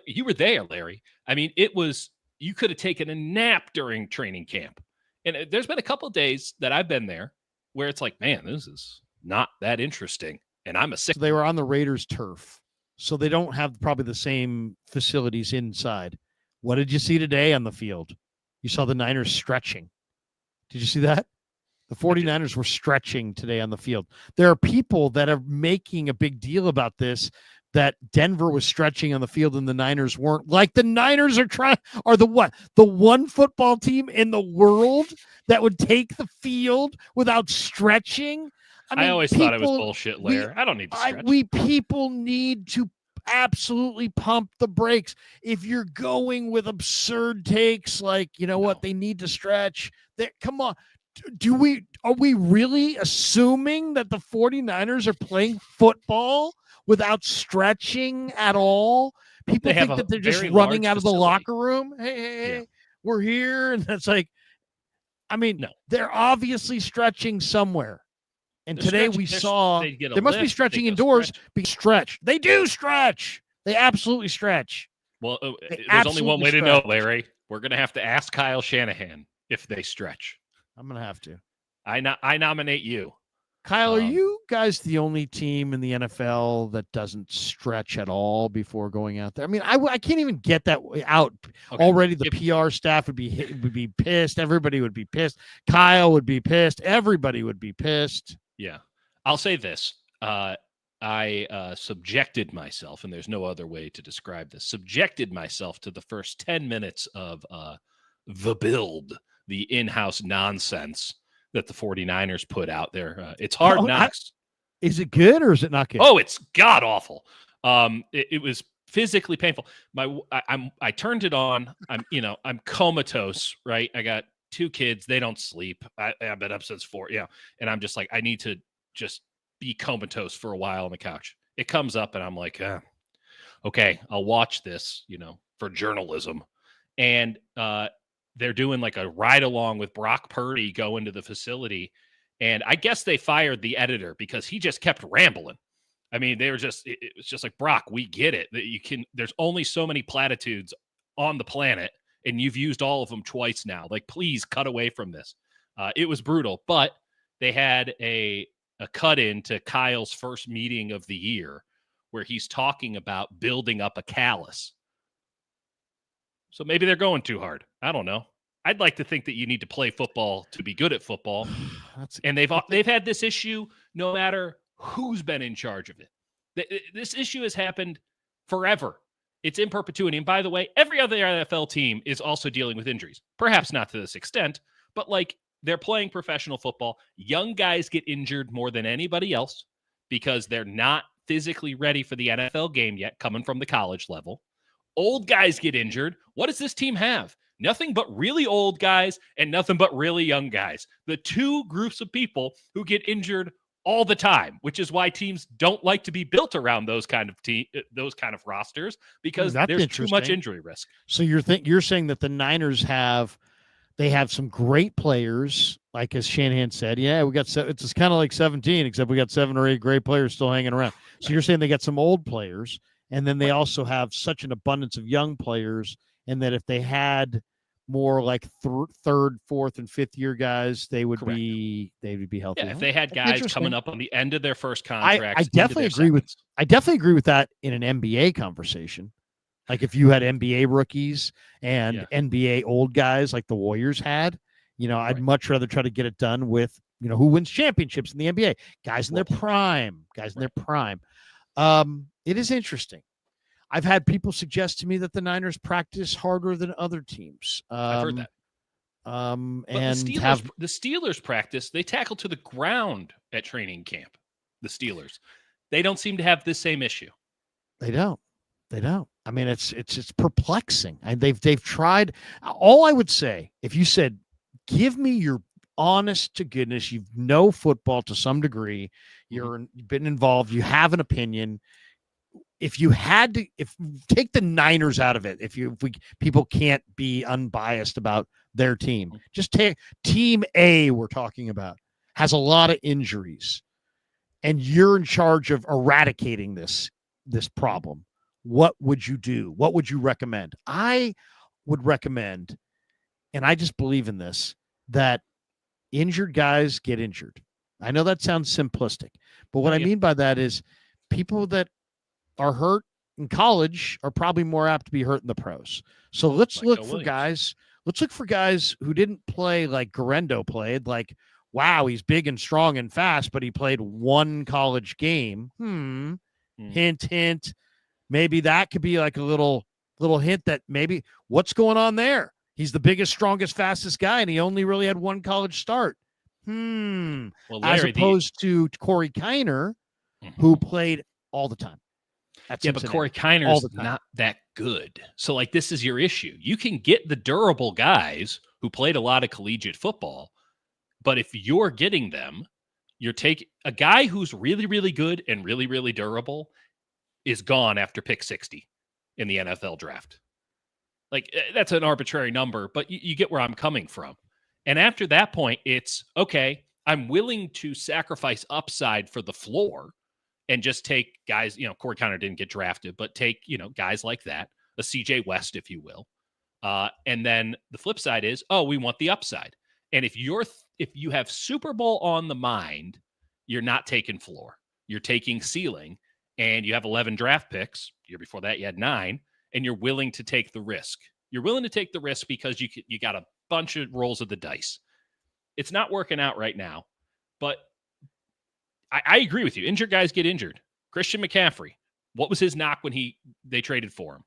S1: You were there, Larry. I mean, you could have taken a nap during training camp. And there's been a couple of days that I've been there where it's like, man, this is not that interesting. And I'm
S3: So they were on the Raiders turf, so they don't have probably the same facilities inside. What did you see today on the field? You saw the Niners stretching. Did you see that? The 49ers were stretching today on the field. There are people that are making a big deal about this, that Denver was stretching on the field and the Niners weren't. Like, the Niners are the one football team in the world that would take the field without stretching.
S1: I always thought it was bullshit, Larry. I don't need to stretch.
S3: People need to absolutely pump the brakes. If you're going with absurd takes like, what, they need to stretch. Come on. Are we really assuming that the 49ers are playing football without stretching at all? People think that they're just running out of the locker room. Hey, we're here. And that's like, I mean, no, they're obviously stretching somewhere. And today we saw they must be stretching indoors. They do stretch. They absolutely stretch.
S1: Well, there's only one way to know, Larry. We're going to have to ask Kyle Shanahan if they stretch.
S3: I'm going to have to.
S1: I nominate you.
S3: Kyle, are you guys the only team in the NFL that doesn't stretch at all before going out there? I mean, I can't even get that out. Okay. Already the PR staff would be pissed. Everybody would be pissed. Kyle would be pissed. Everybody would be pissed.
S1: Yeah. I'll say this. I subjected myself, and there's no other way to describe this, subjected myself to the first 10 minutes of The Build, the in-house nonsense that the 49ers put out there. It's hard knocks.
S3: Is it good or is it not good?
S1: Oh, it's god awful. It was physically painful. I turned it on. I'm comatose, right? I got 2 kids. They don't sleep. I've been up since 4. Yeah. And I'm just like, I need to just be comatose for a while on the couch. It comes up and I'm like, okay, I'll watch this, for journalism. And they're doing like a ride along with Brock Purdy going to the facility. And I guess they fired the editor because he just kept rambling. I mean, they were just, it was just like, Brock, we get it that there's only so many platitudes on the planet and you've used all of them twice now. Like, please cut away from this. It was brutal, but they had a cut in to Kyle's first meeting of the year where he's talking about building up a callus. So maybe they're going too hard. I don't know. I'd like to think that you need to play football to be good at football. And they've had this issue no matter who's been in charge of it. This issue has happened forever. It's in perpetuity. And by the way, every other NFL team is also dealing with injuries. Perhaps not to this extent, but like they're playing professional football. Young guys get injured more than anybody else because they're not physically ready for the NFL game yet, coming from the college level. Old guys get injured. What does this team have? Nothing but really old guys and nothing but really young guys. The two groups of people who get injured all the time, which is why teams don't like to be built around those kind of rosters, because there's too much injury risk.
S3: So you're saying that the Niners have some great players, like as Shanahan said. Yeah, we got it's kind of like 17, except we got 7 or 8 great players still hanging around. So you're saying they got some old players, and then they also have such an abundance of young players, and that if they had more like third, fourth, and fifth year guys, they would be healthy.
S1: Yeah, if they had guys coming up on the end of their first contracts,
S3: I definitely agree with that in an NBA conversation. Like if you had NBA rookies and NBA old guys like the Warriors had, I'd much rather try to get it done with, who wins championships in the NBA, guys in their prime. It is interesting. I've had people suggest to me that the Niners practice harder than other teams.
S1: I've heard that.
S3: And
S1: the Steelers practice, they tackle to the ground at training camp. The Steelers, they don't seem to have this same issue.
S3: They don't. I mean, it's perplexing. And they've tried. All I would say, if you said, give me your honest to goodness, you know football to some degree, you've been involved, you have an opinion. If take the Niners out of it, people can't be unbiased about their team. Just take Team A, we're talking about, has a lot of injuries, and you're in charge of eradicating this problem. What would you do? What would you recommend? I would recommend, and I just believe in this, that injured guys get injured. I know that sounds simplistic, but what I mean by that is people that are hurt in college are probably more apt to be hurt in the pros. So let's look for guys. Let's look for guys who didn't play like Garendo played. Like, wow, he's big and strong and fast, but he played one college game. Hint, hint. Maybe that could be like a little hint that maybe what's going on there. He's the biggest, strongest, fastest guy, and he only really had one college start. Well, Larry, as opposed to Corey Kiner, who played all the time.
S1: Yeah, but Corey Kiner's not that good. So, like, this is your issue. You can get the durable guys who played a lot of collegiate football, but if you're getting them, you're taking a guy who's really, really good and really, really durable is gone after pick 60 in the NFL draft. Like, that's an arbitrary number, but you get where I'm coming from. And after that point, it's, okay, I'm willing to sacrifice upside for the floor and just take guys, Corey Kiner didn't get drafted, but take, guys like that, a CJ West, if you will. And then the flip side is, we want the upside. And if you have Super Bowl on the mind, you're not taking floor. You're taking ceiling, and you have 11 draft picks. Year before that, you had 9, and you're willing to take the risk. You're willing to take the risk because you got a bunch of rolls of the dice. It's not working out right now, but I agree with you. Injured guys get injured. Christian McCaffrey, what was his knock when they traded for him?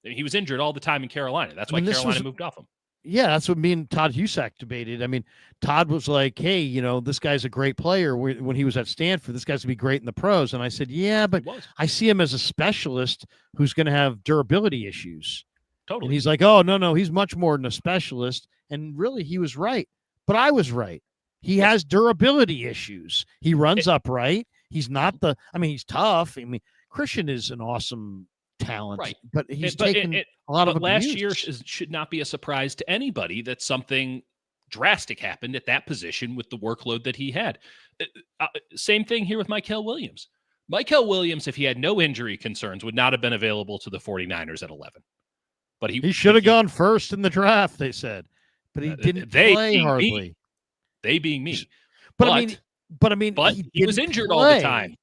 S1: He was injured all the time in Carolina. That's why Carolina moved off him.
S3: Yeah, that's what me and Todd Husak debated. I mean, Todd was like, hey, this guy's a great player. When he was at Stanford, this guy's going to be great in the pros. And I said, yeah, but I see him as a specialist who's going to have durability issues.
S1: Totally.
S3: And he's like, oh, no, he's much more than a specialist. And really, he was right. But I was right. He has durability issues. He runs upright. He's not he's tough. I mean, Christian is an awesome talent,
S1: Right.
S3: but he's
S1: But
S3: taken a lot of abuse.
S1: last year should not be a surprise to anybody that something drastic happened at that position with the workload that he had. Same thing here with Mykel Williams. Mykel Williams, if he had no injury concerns, would not have been available to the 49ers at 11. But
S3: he should have gone first in the draft, they said, but he didn't play hardly.
S1: They being me.
S3: But I mean,
S1: he was injured all the time.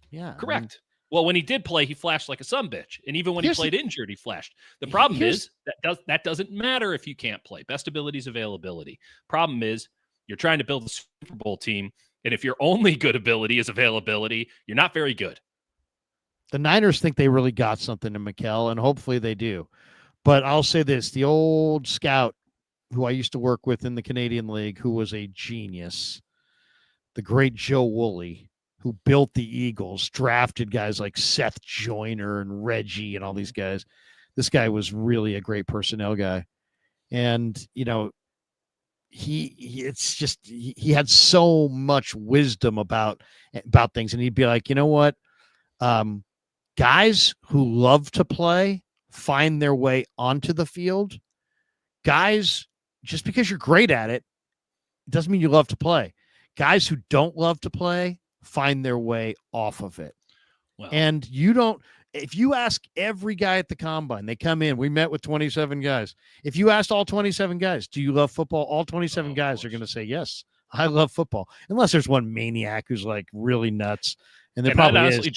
S3: Yeah,
S1: correct. Well, when he did play, he flashed like a sumbitch, and even when he played injured, he flashed. The problem is that doesn't matter if you can't play. Best ability is availability. Problem is you're trying to build a Super Bowl team, and if your only good ability is availability, you're not very good.
S3: The Niners think they really got something in Mykel, and hopefully they do. But I'll say this: the old scout who I used to work with in the Canadian League, who was a genius, the great Joe Woolley, who built the Eagles, drafted guys like Seth Joyner and Reggie and all these guys. This guy was really a great personnel guy. And, you know, he had so much wisdom about things. And he'd be like, you know what? Guys who love to play find their way onto the field. Guys, just because you're great at it, doesn't mean you love to play. Guys who don't love to play find their way off of it.
S1: Well,
S3: and you don't, if you ask every guy at the combine, they come in, we met with 27 guys. If you asked all 27 guys, do you love football? All 27 guys are going to say, yes, I love football. Unless there's one maniac who's like really nuts. And there probably
S1: honestly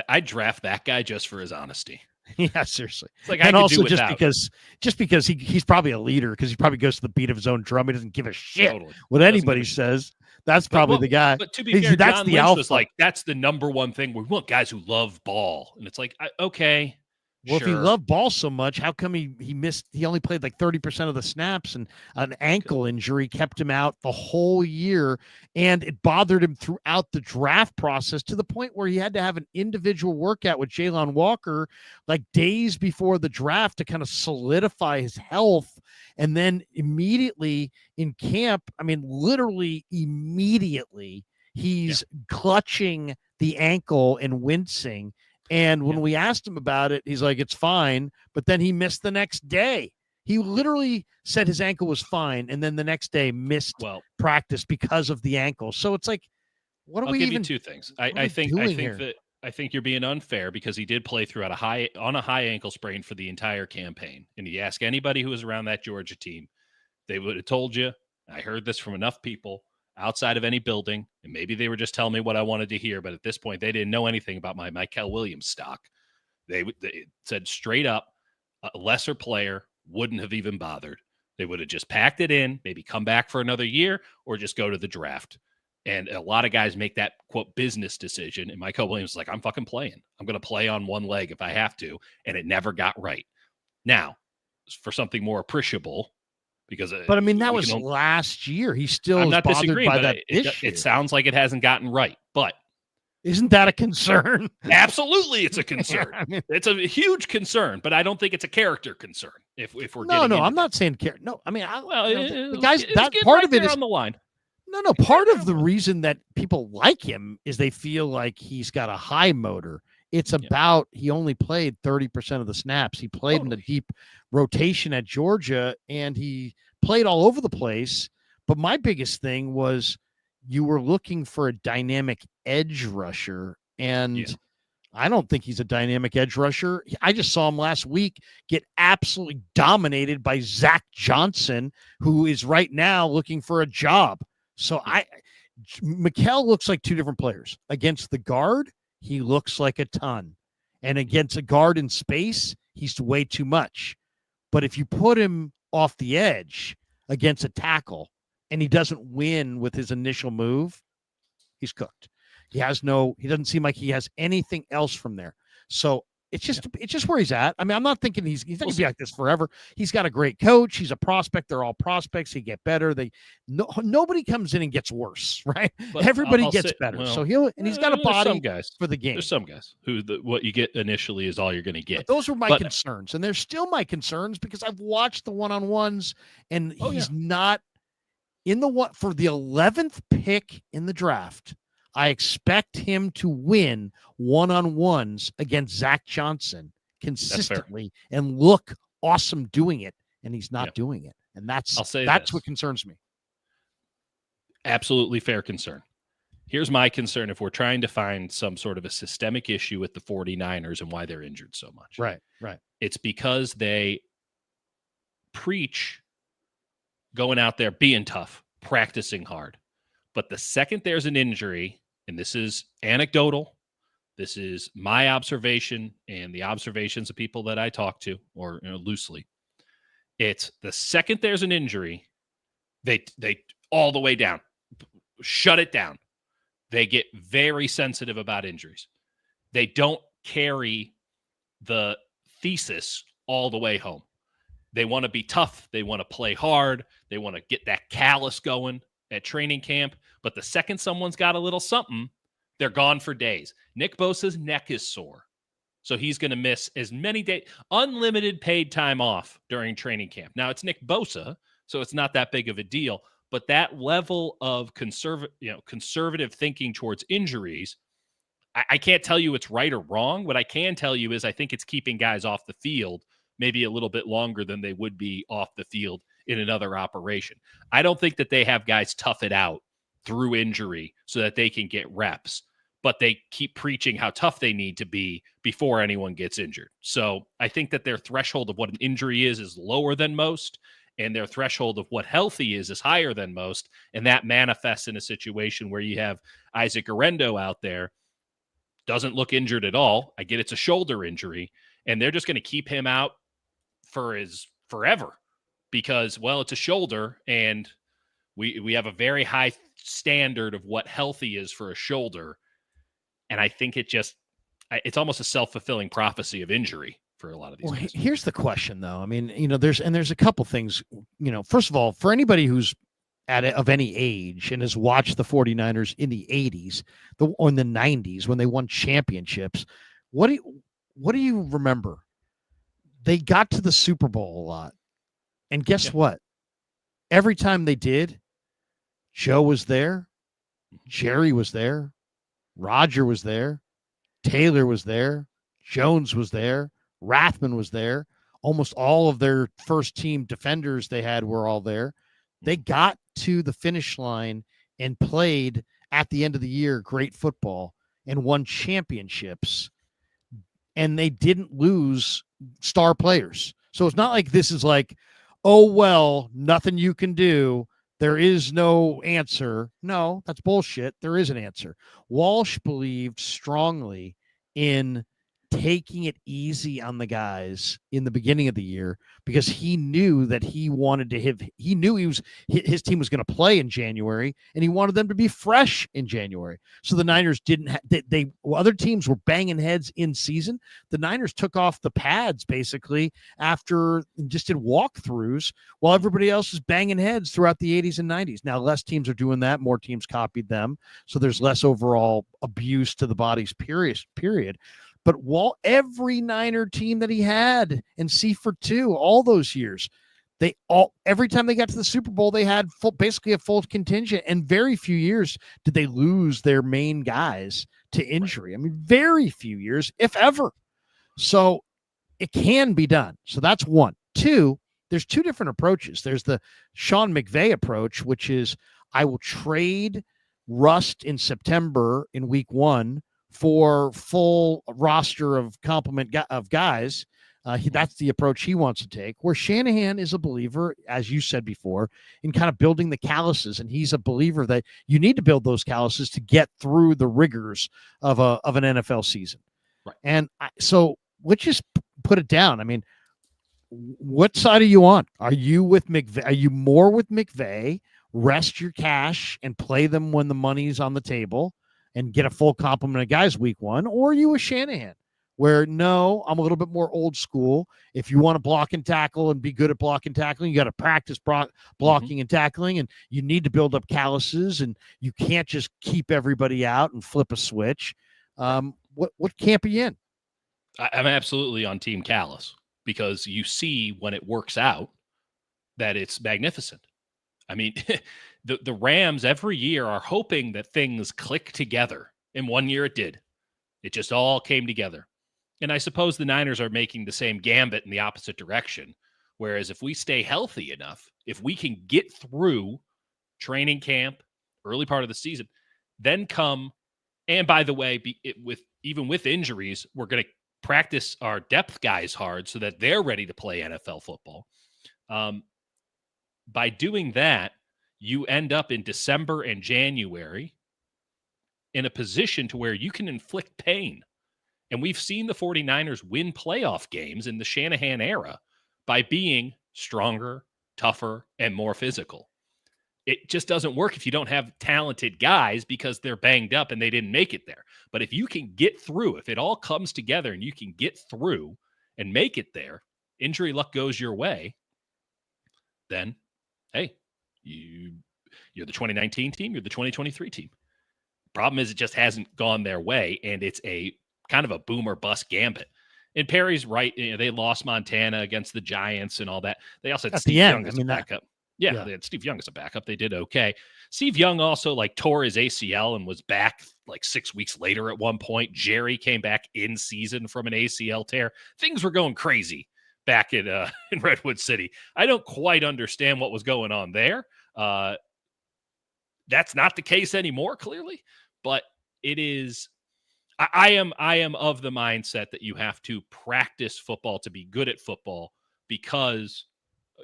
S1: I'd draft that guy just for his honesty.
S3: Yeah, seriously.
S1: It's like,
S3: and also just because he's probably a leader, because he probably goes to the beat of his own drum. He doesn't give a shit what anybody says. That's probably the guy.
S1: But to be fair, that's John Lynch was like, that's the number one thing. We want guys who love ball. And it's like, okay.
S3: Well,
S1: sure.
S3: If he loved ball so much, how come he missed? He only played like 30% of the snaps, and an ankle injury kept him out the whole year. And it bothered him throughout the draft process, to the point where he had to have an individual workout with Jalen Walker like days before the draft to kind of solidify his health. And then immediately in camp, I mean, literally immediately, he's clutching the ankle and wincing. And when we asked him about it, he's like, it's fine. But then he missed the next day. He literally said his ankle was fine, and then the next day missed practice because of the ankle. So it's like, what are we even?
S1: I'll give you two things. I think you're being unfair, because he did play throughout a high ankle sprain for the entire campaign. And you ask anybody who was around that Georgia team, they would have told you. I heard this from enough people outside of any building, and maybe they were just telling me what I wanted to hear, but at this point, they didn't know anything about my Mykel Williams stock. They said straight up, a lesser player wouldn't have even bothered. They would have just packed it in, maybe come back for another year, or just go to the draft. And a lot of guys make that, quote, business decision, and Mykel Williams is like, I'm fucking playing. I'm going to play on one leg if I have to, and it never got right. Now, for something more appreciable, but
S3: I mean, that was last year. He still
S1: I'm
S3: is
S1: not
S3: bothered
S1: disagreeing,
S3: by
S1: but
S3: that issue.
S1: It sounds like it hasn't gotten right. But
S3: isn't that a concern?
S1: Absolutely, it's a concern. I mean, it's a huge concern, but I don't think it's a character concern. If we're
S3: I'm not saying character. No, I mean, the guys, that
S1: right
S3: part of it is
S1: on the line.
S3: No. Part of the reason that people like him is they feel like he's got a high motor. It's about he only played 30% of the snaps. He played in the deep rotation at Georgia, and he played all over the place. But my biggest thing was you were looking for a dynamic edge rusher, and I don't think he's a dynamic edge rusher. I just saw him last week get absolutely dominated by Zach Johnson, who is right now looking for a job. So Mykel looks like two different players. Against the guard, he looks like a ton. And against a guard in space, he's way too much. But if you put him off the edge against a tackle and he doesn't win with his initial move, he's cooked. He doesn't seem like he has anything else from there. So it's just where he's at. I mean, I'm not thinking he's not going to be like this forever. He's got a great coach. He's a prospect. They're all prospects. They get better. Nobody comes in and gets worse, right? But everybody gets better. So he's got a body for the game.
S1: There's some guys who what you get initially is all you're going to get.
S3: But those were my concerns, and they're still my concerns, because I've watched the one-on-ones, and he's not in for the 11th pick in the draft. I expect him to win one-on-ones against Zach Johnson, consistently and look awesome doing it, and he's not doing it. And
S1: I'll say
S3: that's
S1: this.
S3: what concerns me.
S1: Absolutely fair concern. Here's my concern if we're trying to find some sort of a systemic issue with the 49ers and why they're injured so much.
S3: Right.
S1: It's because they preach going out there, being tough, practicing hard. But the second there's an injury, and this is anecdotal, this is my observation and the observations of people that I talk to, or loosely, it's the second there's an injury, they all the way down, shut it down. They get very sensitive about injuries. They don't carry the thesis all the way home. They want to be tough. They want to play hard. They want to get that callus going at training camp. But the second someone's got a little something, they're gone for days. Nick Bosa's neck is sore. So he's going to miss as many days, unlimited paid time off during training camp. Now, it's Nick Bosa, so it's not that big of a deal. But that level of conservative thinking towards injuries, I can't tell you it's right or wrong. What I can tell you is I think it's keeping guys off the field maybe a little bit longer than they would be off the field in another operation. I don't think that they have guys tough it out through injury so that they can get reps, but they keep preaching how tough they need to be before anyone gets injured. So I think that their threshold of what an injury is lower than most, and their threshold of what healthy is higher than most. And that manifests in a situation where you have Isaac Arendo out there, doesn't look injured at all. I get it's a shoulder injury, and they're just going to keep him out for forever because, well, it's a shoulder, and we have a very high standard of what healthy is for a shoulder. And I think it's almost a self-fulfilling prophecy of injury for a lot of these guys.
S3: Here's the question, though. I mean, there's a couple things. First of all, for anybody who's of any age and has watched the 49ers in the 80s or in the 90s when they won championships, what do you remember? They got to the Super Bowl a lot. And guess what? Every time they did, Joe was there, Jerry was there, Roger was there, Taylor was there, Jones was there, Rathman was there. Almost all of their first team defenders they had were all there. They got to the finish line and played at the end of the year great football and won championships. And they didn't lose star players. So it's not like this is like, oh, well, nothing you can do. There is no answer. No, that's bullshit. There is an answer. Walsh believed strongly in taking it easy on the guys in the beginning of the year because he knew that he wanted to he knew his team was going to play in January and he wanted them to be fresh in January. So the Niners didn't other teams were banging heads in season. The Niners took off the pads basically after just did walkthroughs while everybody else is banging heads throughout the 80s and 90s. Now less teams are doing that. More teams copied them. So there's less overall abuse to the bodies period. But every Niner team that he had in Seifert too, all those years, every time they got to the Super Bowl, they had basically a full contingent, and very few years did they lose their main guys to injury. I mean, very few years, if ever. So it can be done. So that's one. Two, there's two different approaches. There's the Sean McVay approach, which is I will trade Rust in September in week 1 for full roster of complement of guys. That's the approach he wants to take, where Shanahan is a believer, as you said before, in kind of building the calluses. And he's a believer that you need to build those calluses to get through the rigors of an NFL season.
S1: Right.
S3: And so let's just put it down. I mean, what side are you on? Are you with McVay? Are you more with McVay? Rest your cash and play them when the money's on the table and get a full complement of guys week 1, or are you a Shanahan where no, I'm a little bit more old school. If you want to block and tackle and be good at block and tackling, you got to practice blocking and tackling, and you need to build up calluses, and you can't just keep everybody out and flip a switch. What camp are you in?
S1: I'm absolutely on Team Callus because you see when it works out that it's magnificent. I mean, the Rams every year are hoping that things click together. And one year it did. It just all came together. And I suppose the Niners are making the same gambit in the opposite direction. Whereas if we stay healthy enough, if we can get through training camp, early part of the season, then come. And by the way, even with injuries, we're going to practice our depth guys hard so that they're ready to play NFL football. By doing that, you end up in December and January in a position to where you can inflict pain. And we've seen the 49ers win playoff games in the Shanahan era by being stronger, tougher, and more physical. It just doesn't work if you don't have talented guys because they're banged up and they didn't make it there. But if you can get through, if it all comes together and you can get through and make it there, injury luck goes your way, then, hey, you're the 2019 team, you're the 2023 team. Problem is it just hasn't gone their way, and it's a kind of a boom or bust gambit. And Perry's right. They lost Montana against the Giants and all that. They also had
S3: At
S1: Steve
S3: the end,
S1: Young as a backup. Yeah, they had Steve Young as a backup. They did okay. Steve Young also tore his ACL and was back 6 weeks later at one point. Jerry came back in season from an ACL tear. Things were going crazy back in Redwood City. I don't quite understand what was going on there. That's not the case anymore, clearly, but it is. I am of the mindset that you have to practice football to be good at football, because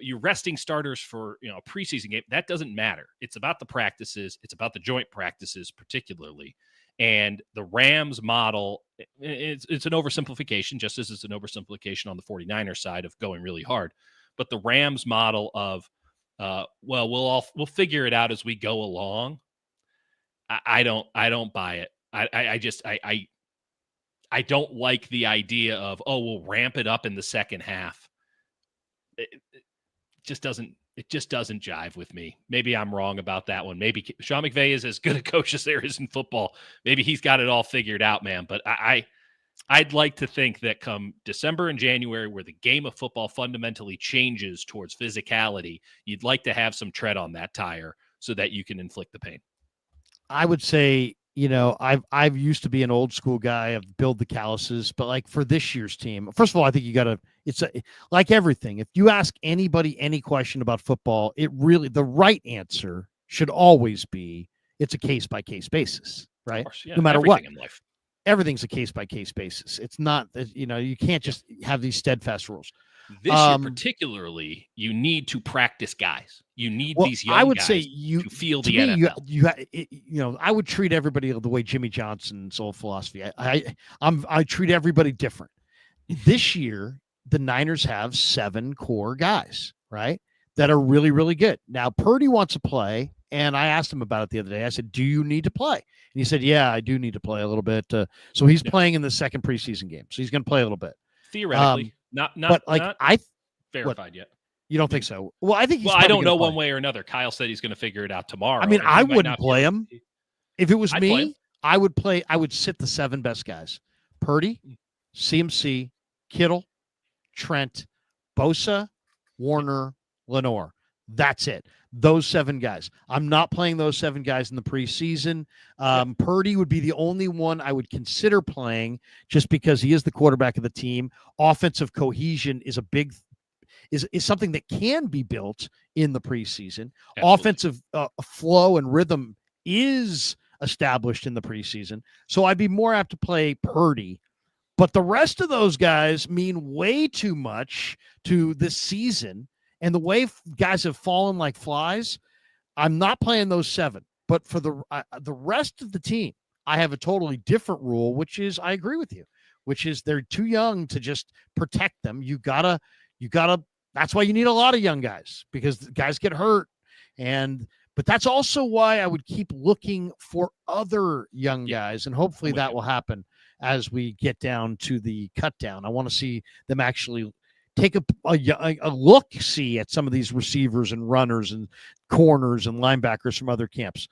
S1: you're resting starters for a preseason game. That doesn't matter. It's about the practices. It's about the joint practices particularly. And the Rams model, it's an oversimplification, just as it's an oversimplification on the 49ers side of going really hard. But the Rams model of, we'll figure it out as we go along. I don't buy it. I don't like the idea of, we'll ramp it up in the second half. It just doesn't jive with me. Maybe I'm wrong about that one. Maybe Sean McVay is as good a coach as there is in football. Maybe he's got it all figured out, man. But I'd like to think that come December and January, where the game of football fundamentally changes towards physicality, you'd like to have some tread on that tire so that you can inflict the pain.
S3: I would say, I've used to be an old school guy. I've built the calluses, but for this year's team, first of all, I think you got to, like everything. If you ask anybody any question about football, the right answer should always be, it's a case by case basis, right?
S1: Course, yeah,
S3: no matter what
S1: in life.
S3: Everything's a case by case basis. It's not that, you can't just have these steadfast rules.
S1: This year particularly, you need to practice guys. You need these young guys to feel the NFL.
S3: I would treat everybody the way Jimmy Johnson's old philosophy. I treat everybody different. This year, the Niners have 7 core guys, right, that are really, really good. Now, Purdy wants to play, and I asked him about it the other day. I said, do you need to play? And he said, yeah, I do need to play a little bit. So he's playing in the second preseason game. So he's going to play a little bit.
S1: Theoretically. Not verified yet.
S3: You don't think so? Well, I think he's
S1: I don't know one way or another. Kyle said he's going to figure it out tomorrow.
S3: I mean, I wouldn't play him. If it was
S1: I'd
S3: me, I would sit the 7 best guys. Purdy, CMC, Kittle, Trent, Bosa, Warner, Lenore. That's it. Those 7 guys. I'm not playing those 7 guys in the preseason. Purdy would be the only one I would consider playing, just because he is the quarterback of the team. Offensive cohesion is is something that can be built in the preseason. Absolutely. Offensive flow and rhythm is established in the preseason. So I'd be more apt to play Purdy. But the rest of those guys mean way too much to this season. And the way guys have fallen like flies, I'm not playing those 7. But for the rest of the team, I have a totally different rule, which is, I agree with you, which is they're too young to just protect them. You gotta. That's why you need a lot of young guys, because guys get hurt. But that's also why I would keep looking for other young guys, and hopefully that will happen as we get down to the cut down. I want to see them actually take a look-see at some of these receivers and runners and corners and linebackers from other camps.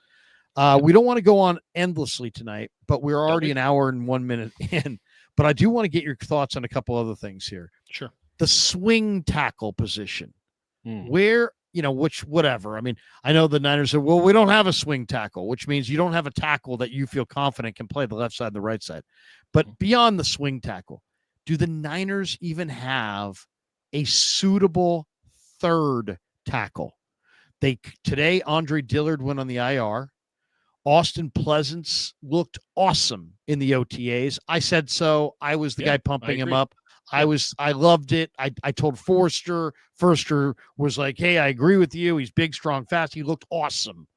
S3: We don't want to go on endlessly tonight, but we're already an hour and 1 minute in. But I do want to get your thoughts on a couple other things here.
S1: Sure.
S3: The swing tackle position, where, whatever. I mean, I know the Niners said, well, we don't have a swing tackle, which means you don't have a tackle that you feel confident can play the left side and the right side. But beyond the swing tackle, Do the Niners even have a suitable third tackle? Today, Andre Dillard went on the IR. Austin Pleasance looked awesome in the OTAs. I said so. I was the guy pumping him up. I loved it. I told Forster. Forster was like, hey, I agree with you. He's big, strong, fast. He looked awesome.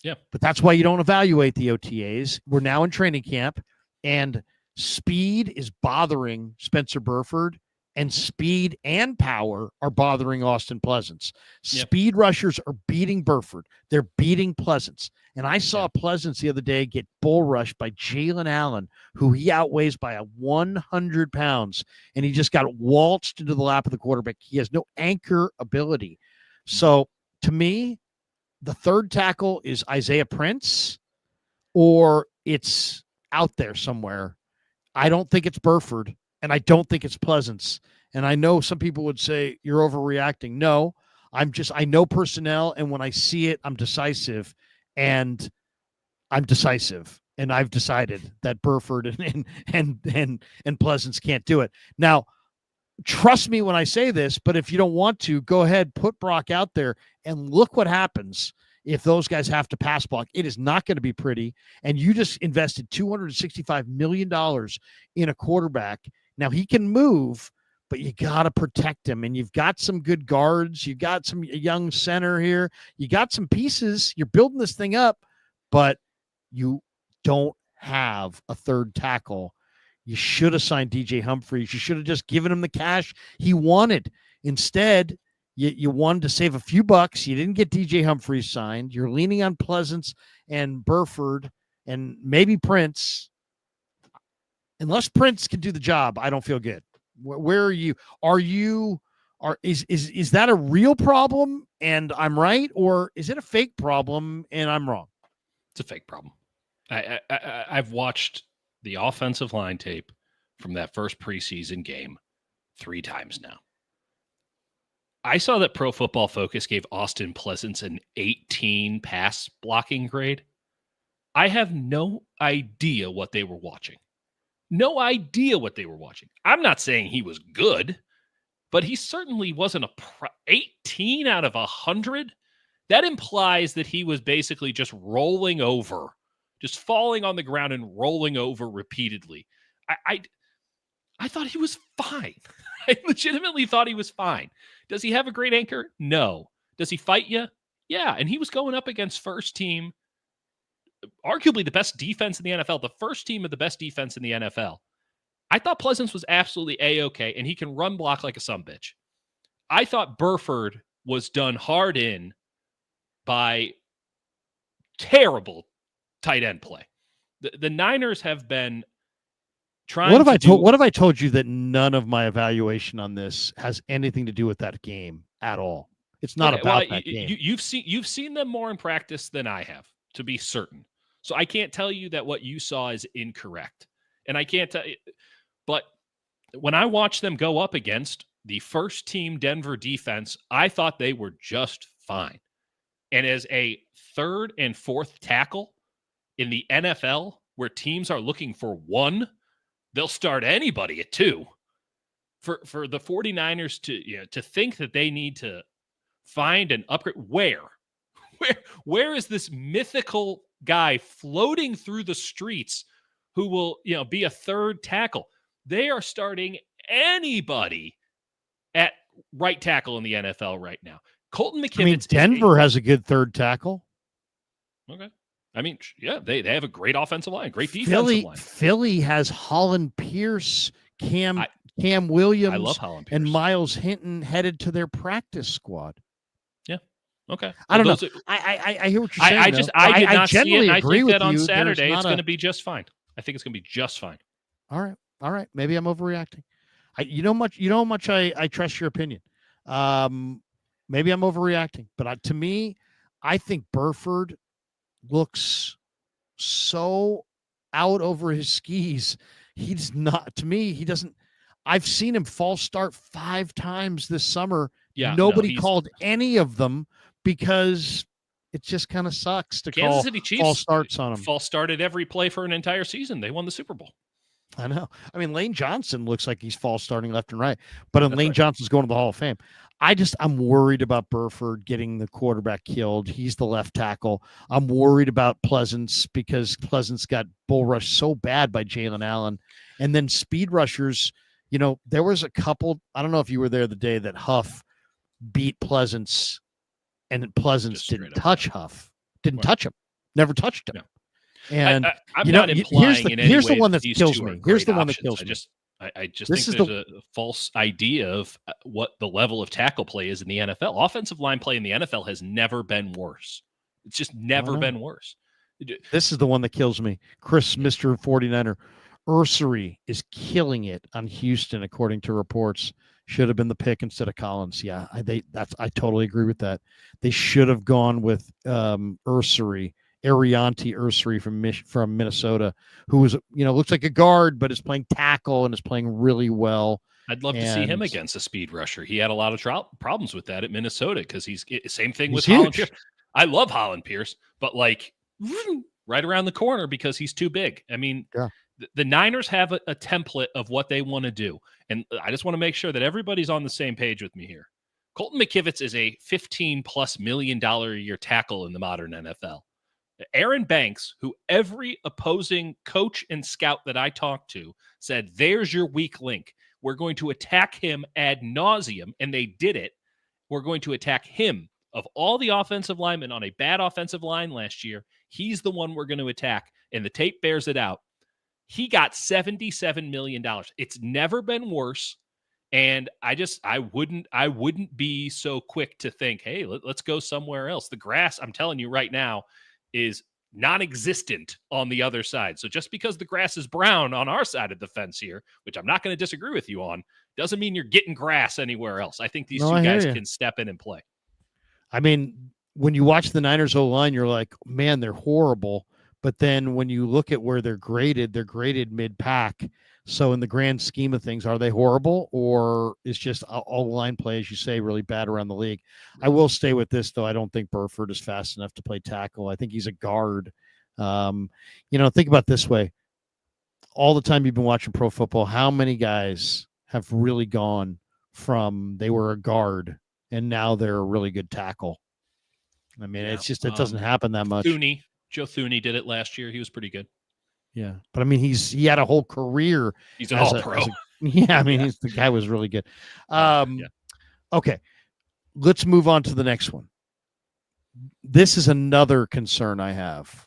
S1: Yeah.
S3: But that's why you don't evaluate the OTAs. We're now in training camp, and speed is bothering Spencer Burford, and speed and power are bothering Austin Pleasance. Speed rushers are beating Burford. They're beating Pleasance. And I saw Pleasance the other day get bull rushed by Jalen Allen, who he outweighs by 100 pounds, and he just got waltzed into the lap of the quarterback. He has no anchor ability. So to me, the third tackle is Isaiah Prince, or it's out there somewhere. I don't think it's Burford, and I don't think it's Pleasance. And I know some people would say you're overreacting. No, I know personnel, and when I see it, I'm decisive, and I've decided that Burford and Pleasance can't do it. Now, trust me when I say this, but if you don't want to, go ahead, put Brock out there and look what happens if those guys have to pass block. It is not going to be pretty. And you just invested $265 million in a quarterback. Now he can move, but you got to protect him. And you've got some good guards. You've got some young center here. You got some pieces. You're building this thing up, but you don't have a third tackle. You should have signed DJ Humphries. You should have just given him the cash he wanted. Instead, you wanted to save a few bucks. You didn't get DJ Humphries signed. You're leaning on Pleasance and Burford and maybe Prince. Unless Prince can do the job, I don't feel good. Where are you? Is that a real problem and I'm right, or is it a fake problem and I'm wrong?
S1: It's a fake problem. I've watched the offensive line tape from that first preseason game 3 times now. I saw that Pro Football Focus gave Austin Pleasance an 18 pass blocking grade. I have no idea what they were watching. No idea what they were watching. I'm not saying he was good, but he certainly wasn't 18 out of 100. That implies that he was basically just rolling over, just falling on the ground and rolling over repeatedly. I thought he was fine. I legitimately thought he was fine. Does he have a great anchor? No. Does he fight you? Yeah. And he was going up against first team, arguably the best defense in the NFL, the first team of the best defense in the NFL. I thought Pleasance was absolutely A-okay, and he can run block like a sumbitch. I thought Burford was done hard in by terrible tight end play. The Niners have been trying
S3: What have I told you that none of my evaluation on this has anything to do with that game at all? It's not about that game.
S1: You've seen them more in practice than I have, to be certain. So I can't tell you that what you saw is incorrect. And I can't tell you, but when I watched them go up against the first team Denver defense, I thought they were just fine. And as a third and fourth tackle in the NFL, where teams are looking for 1, they'll start anybody at 2. For the 49ers to think that they need to find an upgrade, where is this mythical guy floating through the streets who will be a third tackle? They are starting anybody at right tackle in the NFL right now. Colton McKivitz.
S3: Denver has a good third tackle.
S1: Okay. I mean, yeah, they have a great offensive line, great defensive line.
S3: Philly has Holland Pierce, Cam Williams,
S1: I love Holland Pierce,
S3: and Miles Hinton headed to their practice squad.
S1: Yeah. Okay.
S3: I don't know. I hear what you're saying.
S1: I did not see it. And I think that on
S3: you.
S1: Saturday it's going to be just fine. I think it's going to be just fine.
S3: All right. Maybe I'm overreacting. You know how much I trust your opinion. Maybe I'm overreacting, but to me, I think Burford looks so out over his skis. He's not, to me, he doesn't. I've seen him false start 5 times this summer.
S1: Yeah,
S3: Nobody called any of them because it just kind of sucks to
S1: Kansas
S3: call
S1: City Chiefs
S3: false starts on him.
S1: False started every play for an entire season. They won the Super Bowl.
S3: I know. I mean, Lane Johnson looks like he's false starting left and right, but
S1: That's
S3: Lane
S1: right.
S3: Johnson's going to the Hall of Fame. I'm worried about Burford getting the quarterback killed. He's the left tackle. I'm worried about Pleasance because Pleasance got bull rushed so bad by Jalen Allen. And then speed rushers, there was a couple, I don't know if you were there the day that Huff beat Pleasance and Pleasance
S1: Just
S3: didn't
S1: straight up,
S3: touch
S1: yeah.
S3: Huff, didn't
S1: Right.
S3: touch him, never touched him.
S1: No.
S3: And
S1: I'm not implying in any
S3: here's the
S1: way
S3: one
S1: that
S3: that
S1: these
S3: kills
S1: two are
S3: me. Here's
S1: great
S3: the one that
S1: options.
S3: kills me.
S1: I just
S3: This
S1: think
S3: is
S1: there's a false idea of what the level of tackle play is in the NFL. Offensive line play in the NFL has never been worse. It's just never been worse.
S3: This is the one that kills me. Chris, Mr. 49er. Ursery is killing it on Houston, according to reports. Should have been the pick instead of Collins. Yeah, I totally agree with that. They should have gone with Ursery, Arianti Ursery from Minnesota, who was looks like a guard, but is playing tackle and is playing really well.
S1: I'd love to see him against a speed rusher. He had a lot of problems with that at Minnesota because he's same thing with Holland Pierce. I love Holland Pierce, but like right around the corner because he's too big. I mean, the Niners have a template of what they want to do. And I just want to make sure that everybody's on the same page with me here. Colton McKivitz is a $15+ million a year tackle in the modern NFL. Aaron Banks, who every opposing coach and scout that I talked to said, there's your weak link. We're going to attack him ad nauseum, and they did it. We're going to attack him. Of all the offensive linemen on a bad offensive line last year, he's the one we're going to attack, and the tape bears it out. He got $77 million. It's never been worse. And I wouldn't be so quick to think, hey, let's go somewhere else. The grass, I'm telling you right now, is non-existent on the other side. So just because the grass is brown on our side of the fence here, which I'm not going to disagree with you on, doesn't mean you're getting grass anywhere else. I think these two guys can step in and play.
S3: I mean, when you watch the Niners O-line, you're like, man, they're horrible. But then when you look at where they're graded mid-pack. So in the grand scheme of things, are they horrible, or is just all line play, as you say, really bad around the league? I will stay with this, though. I don't think Burford is fast enough to play tackle. I think he's a guard. Think about it this way. All the time you've been watching pro football, how many guys have really gone from they were a guard and now they're a really good tackle? I mean, it's just, it doesn't happen that much.
S1: Joe Thuney did it last year. He was pretty good.
S3: Yeah. But I mean, he had a whole career.
S1: He's an all-pro.
S3: The guy was really good. Okay. Let's move on to the next one. This is another concern I have.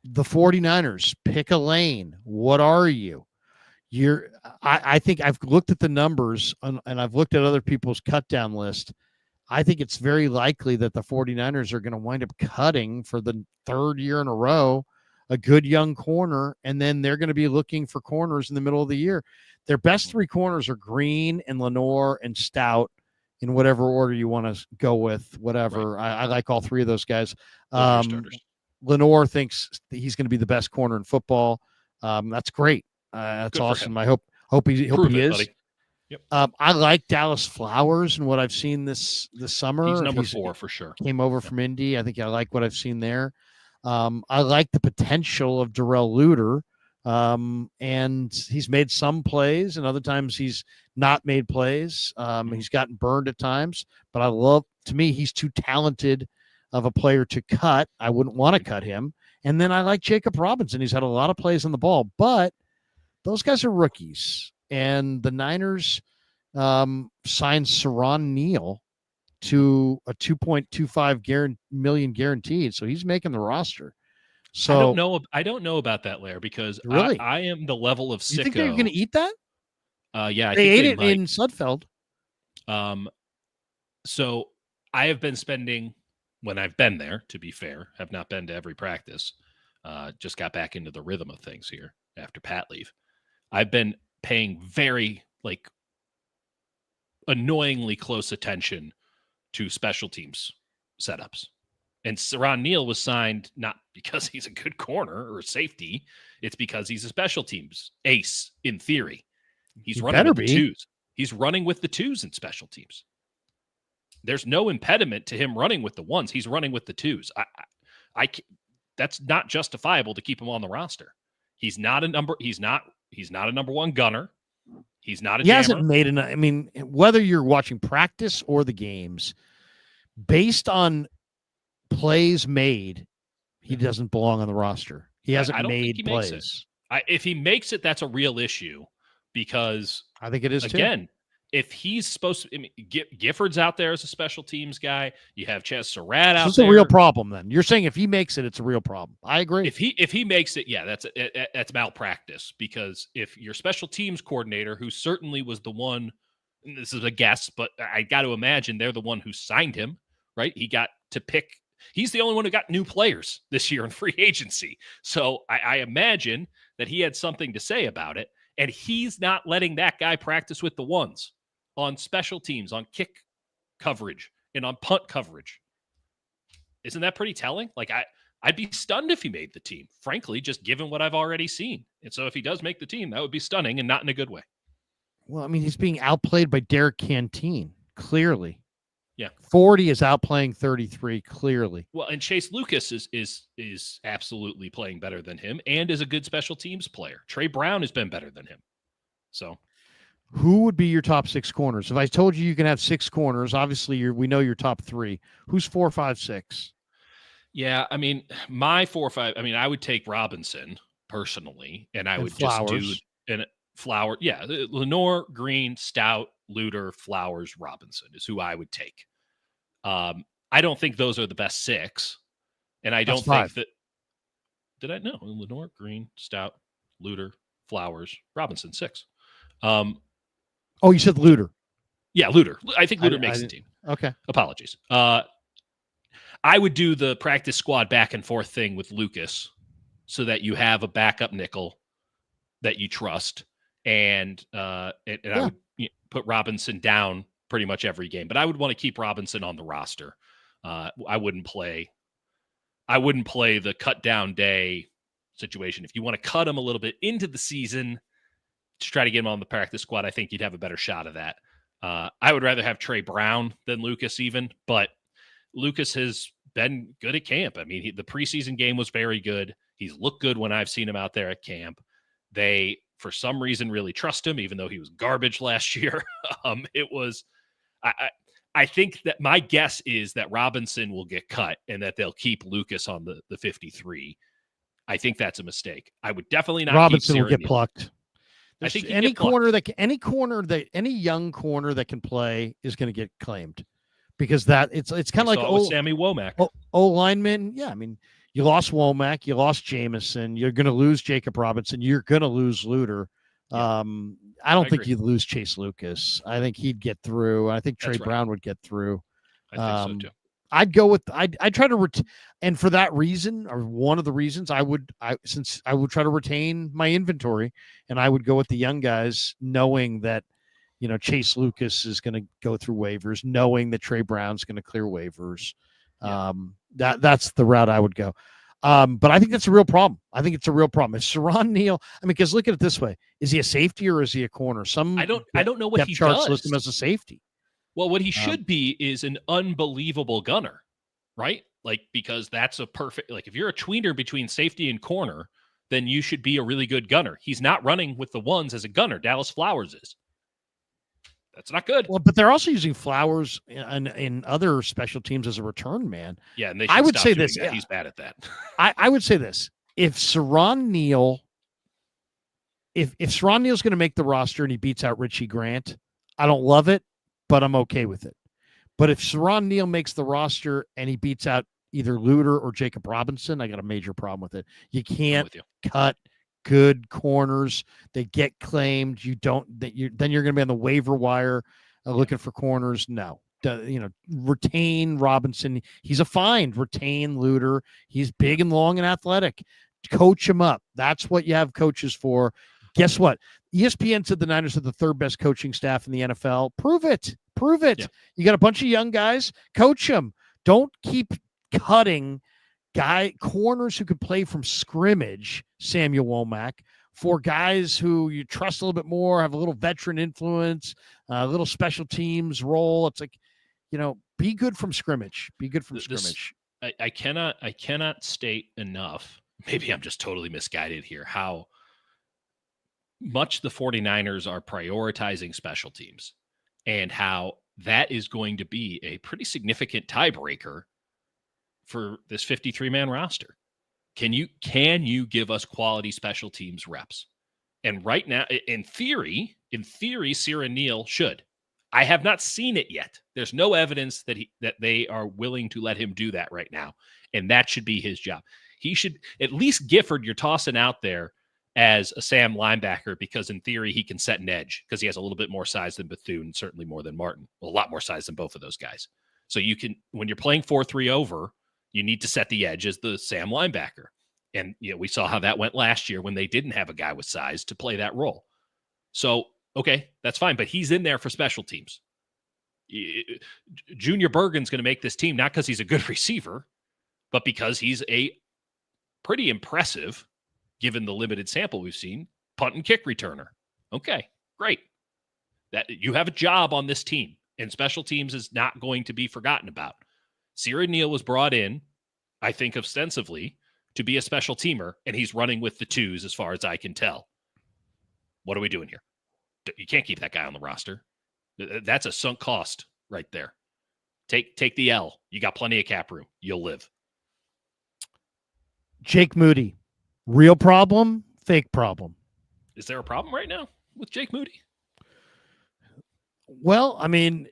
S3: The 49ers, pick a lane. What are you? I think I've looked at the numbers and I've looked at other people's cut down list. I think it's very likely that the 49ers are going to wind up cutting for the third year in a row a good young corner, and then they're going to be looking for corners in the middle of the year. Their best three corners are Green and Lenore and Stout, in whatever order you want to go with, whatever. Right. I like all three of those guys. Lenore thinks he's going to be the best corner in football. That's great. That's awesome. I hope he is. Buddy.
S1: Yep.
S3: I like Dallas Flowers and what I've seen this summer.
S1: He's number 4 for sure.
S3: Came over from Indy. I think I like what I've seen there. I like the potential of Darrell Luter, and he's made some plays, and other times he's not made plays. He's gotten burned at times, but to me, he's too talented of a player to cut. I wouldn't want to cut him. And then I like Jacob Robinson. He's had a lot of plays on the ball, but those guys are rookies. And the Niners signed Saron Neal to a $2.25 million guaranteed, so he's making the roster. So
S1: I don't know about that, Lair, because
S3: really?
S1: I am the level of sicko.
S3: You think they're going to eat that?
S1: Yeah,
S3: they ate it in Sudfeld.
S1: So I have been spending, when I've been there, to be fair, have not been to every practice. Just got back into the rhythm of things here after Pat leave. I've been paying very annoyingly close attention to special teams setups. And Saron Neal was signed not because he's a good corner or safety. It's because he's a special teams ace in theory. He's running with the twos. He's running with the twos in special teams. There's no impediment to him running with the ones. He's running with the twos. That's not justifiable to keep him on the roster. He's not He's not a number one gunner. He's not a
S3: He hasn't
S1: jammer.
S3: made enough. I mean, whether you're watching practice or the games, based on plays made, he doesn't belong on the roster. He hasn't
S1: I don't think
S3: made
S1: he makes it.
S3: plays.
S1: If he makes it, that's a real issue because
S3: I think it is
S1: again, if he's supposed to, I mean, Gifford's out there as a special teams guy. You have Chaz Surratt out
S3: So it's
S1: there.
S3: a real problem. Then you're saying if he makes it, it's a real problem. I agree.
S1: If he makes it, yeah, that's malpractice because if your special teams coordinator, who certainly was the one, and this is a guess, but I got to imagine they're the one who signed him, right? He got to pick. He's the only one who got new players this year in free agency. So I imagine that he had something to say about it. And he's not letting that guy practice with the ones on special teams, on kick coverage, and on punt coverage. Isn't that pretty telling? Like, I'd be stunned if he made the team, frankly, just given what I've already seen. And so if he does make the team, that would be stunning and not in a good way.
S3: Well, I mean, he's being outplayed by Derek Canteen, clearly.
S1: Yeah.
S3: 40 is outplaying 33, clearly.
S1: Well, and Chase Lucas is absolutely playing better than him and is a good special teams player. Trey Brown has been better than him. So
S3: who would be your top 6 corners? If I told you can have 6 corners, obviously we know your top 3. Who's 4, 5, 6?
S1: Yeah, I mean, my 4 or 5. I mean, I would take Robinson personally, and I would
S3: Flowers.
S1: just do and Flower. Yeah, Lenore, Green, Stout, Luter, Flowers, Robinson is who I would take. I don't think those are the best 6, and I don't think that. Did I know Lenore, Green, Stout, Luter, Flowers, Robinson 6?
S3: Oh, you said Luter.
S1: Yeah, Luter. I think Luter makes the team.
S3: Okay.
S1: Apologies. I would do the practice squad back and forth thing with Lucas so that you have a backup nickel that you trust. And I would put Robinson down pretty much every game. But I would want to keep Robinson on the roster. I wouldn't play the cut down day situation. If you want to cut him a little bit into the season to try to get him on the practice squad, I think you'd have a better shot of that. I would rather have Trey Brown than Lucas even, but Lucas has been good at camp. I mean, the preseason game was very good. He's looked good when I've seen him out there at camp. They, for some reason, really trust him, even though he was garbage last year. I think that my guess is that Robinson will get cut and that they'll keep Lucas on the 53. I think that's a mistake. I would definitely not.
S3: Robinson will get plucked.
S1: I think
S3: any young corner that can play is going to get claimed because that it's kind of like
S1: Sammy Womack.
S3: Lineman. Yeah, I mean, you lost Womack, you lost Jamison, you're going to lose Jacob Robinson, you're going to lose Luter. Yeah. I don't think you'd lose Chase Lucas. I think he'd get through. I think Trey Brown would get through.
S1: I think so too.
S3: I'd go with I'd try to and for that reason, or one of the reasons, I would try to retain my inventory, and I would go with the young guys, knowing that Chase Lucas is going to go through waivers, knowing that Trey Brown's going to clear waivers. Yeah. That's the route I would go. But I think that's a real problem. I think it's a real problem. If Saron Neal, because look at it this way: is he a safety or is he a corner? I
S1: don't know what he
S3: charts
S1: does.
S3: List him as a safety.
S1: Well, what he should be is an unbelievable gunner, right? Like, because that's a perfect, like, if you're a tweener between safety and corner, then you should be a really good gunner. He's not running with the ones as a gunner. Dallas Flowers is. That's not good.
S3: Well, but they're also using Flowers in other special teams as a return man.
S1: Yeah, and
S3: I would say this.
S1: Yeah. He's bad at that.
S3: I would say this. If Saron Neal, if Saron Neal's going to make the roster and he beats out Richie Grant, I don't love it, but I'm okay with it. But if Saron Neal makes the roster and he beats out either Luter or Jacob Robinson, I got a major problem with it. You can't cut good corners. They get claimed. Then you're going to be on the waiver wire looking for corners. No, retain Robinson. He's a find. Retain Luter. He's big and long and athletic. Coach him up. That's what you have coaches for. Guess what? ESPN said the Niners are the 3rd best coaching staff in the NFL. Prove it. Yeah. You got a bunch of young guys. Coach them. Don't keep cutting corners who could play from scrimmage, Samuel Womack, for guys who you trust a little bit more, have a little veteran influence, a little special teams role. It's like, be good from scrimmage. Be good from scrimmage.
S1: I cannot state enough. Maybe I'm just totally misguided here. How much the 49ers are prioritizing special teams and how that is going to be a pretty significant tiebreaker for this 53-man roster. Can you give us quality special teams reps? And right now, in theory, Sierra Neal should. I have not seen it yet. There's no evidence that they are willing to let him do that right now. And that should be his job. He should, at least Gifford, you're tossing out there as a Sam linebacker because in theory he can set an edge because he has a little bit more size than Bethune, certainly more than Martin. Well, a lot more size than both of those guys. So you can, when you're playing 4-3 over, you need to set the edge as the Sam linebacker. And we saw how that went last year when they didn't have a guy with size to play that role. So, okay, that's fine. But he's in there for special teams. Junior Bergen's going to make this team not because he's a good receiver, but because he's a pretty impressive, given the limited sample we've seen, punt and kick returner. Okay, great. That you have a job on this team, and special teams is not going to be forgotten about. Sierra Neal was brought in, I think, ostensibly to be a special teamer, and he's running with the twos as far as I can tell. What are we doing here? You can't keep that guy on the roster. That's a sunk cost right there. Take the L. You got plenty of cap room. You'll live.
S3: Jake Moody, real problem, fake problem?
S1: Is there a problem right now with Jake Moody?
S3: Well, I mean,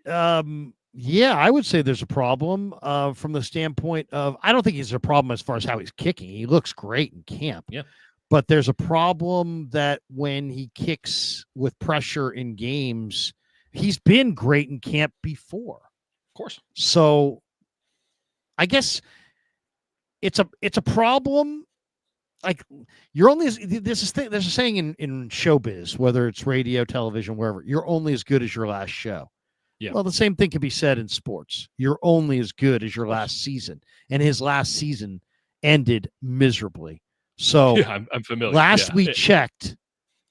S3: yeah, I would say there's a problem from the standpoint of, I don't think he's a problem as far as how he's kicking. He looks great in camp.
S1: Yeah.
S3: But there's a problem that when he kicks with pressure in games, he's been great in camp before.
S1: Of course.
S3: So I guess it's a problem. Like, you're only there's a saying in showbiz, whether it's radio, television, wherever, you're only as good as your last show.
S1: Yeah.
S3: Well, the same thing can be said in sports. You're only as good as your last season. And his last season ended miserably. So
S1: yeah, I'm familiar.
S3: Last we checked,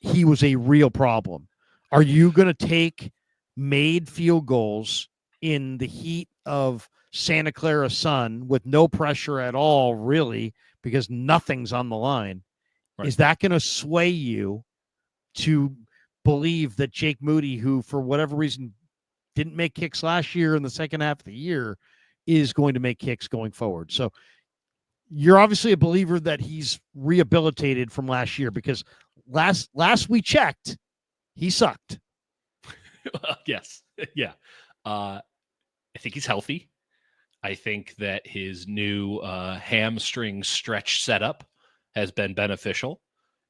S3: he was a real problem. Are you going to take made field goals in the heat of Santa Clara sun with no pressure at all, really, because nothing's on the line? Right. Is that going to sway you to believe that Jake Moody, who for whatever reason didn't make kicks last year in the second half of the year, is going to make kicks going forward? So you're obviously a believer that he's rehabilitated from last year, because last we checked, he sucked.
S1: Yes. Yeah. I think he's healthy. I think that his new hamstring stretch setup has been beneficial.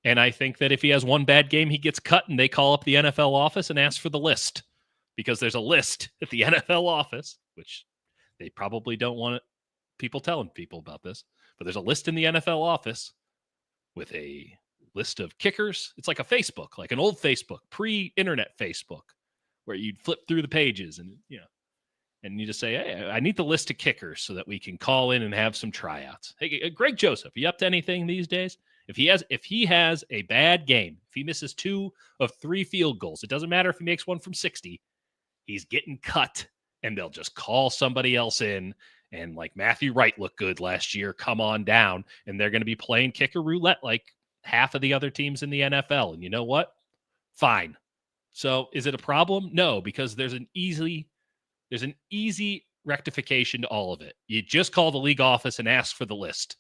S1: And I think that if he has one bad game, he gets cut and they call up the NFL office and ask for the list, because there's a list at the NFL office, which they probably don't want people telling people about this. But there's a list in the NFL office with a list of kickers. It's like a Facebook, like an old Facebook, pre-internet Facebook, where you'd flip through the pages and, and you just say, hey, I need the list of kickers so that we can call in and have some tryouts. Hey, Greg Joseph, are you up to anything these days? If he has a bad game, if he misses 2 of 3 field goals, it doesn't matter if he makes one from 60, he's getting cut, and they'll just call somebody else in. And like Matthew Wright looked good last year, come on down, and they're going to be playing kicker roulette like half of the other teams in the NFL. And you know what? Fine. So is it a problem? No, because there's an easy rectification to all of it. You just call the league office and ask for the list.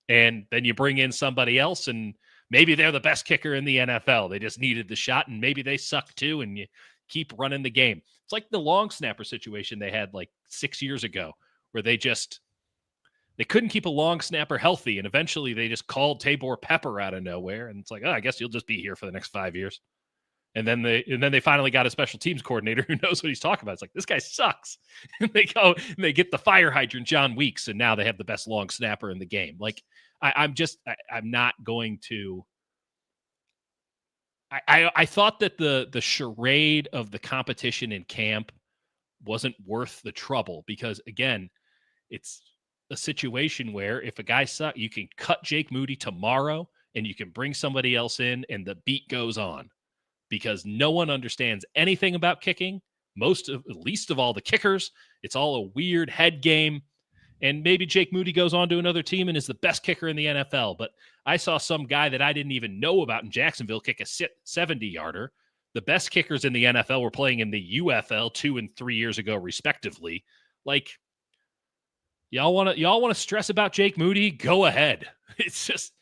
S1: And then you bring in somebody else, and maybe they're the best kicker in the NFL. They just needed the shot, and maybe they suck too, and you keep running the game. It's like the long snapper situation they had like 6 years ago, where they couldn't keep a long snapper healthy, and eventually they just called Tabor Pepper out of nowhere, and it's like, oh, I guess you'll just be here for the next 5 years. And then they finally got a special teams coordinator who knows what he's talking about. It's like, this guy sucks. And they go and they get the fire hydrant John Weeks, and now they have the best long snapper in the game. Like, I'm not going to. I thought that the charade of the competition in camp wasn't worth the trouble, because again, it's a situation where if a guy sucks, you can cut Jake Moody tomorrow and you can bring somebody else in and the beat goes on, because no one understands anything about kicking. Least of all the kickers. It's all a weird head game. And maybe Jake Moody goes on to another team and is the best kicker in the NFL. But I saw some guy that I didn't even know about in Jacksonville kick a 70-yarder. The best kickers in the NFL were playing in the UFL 2 and 3 years ago, respectively. Like, y'all want to stress about Jake Moody? Go ahead. It's just,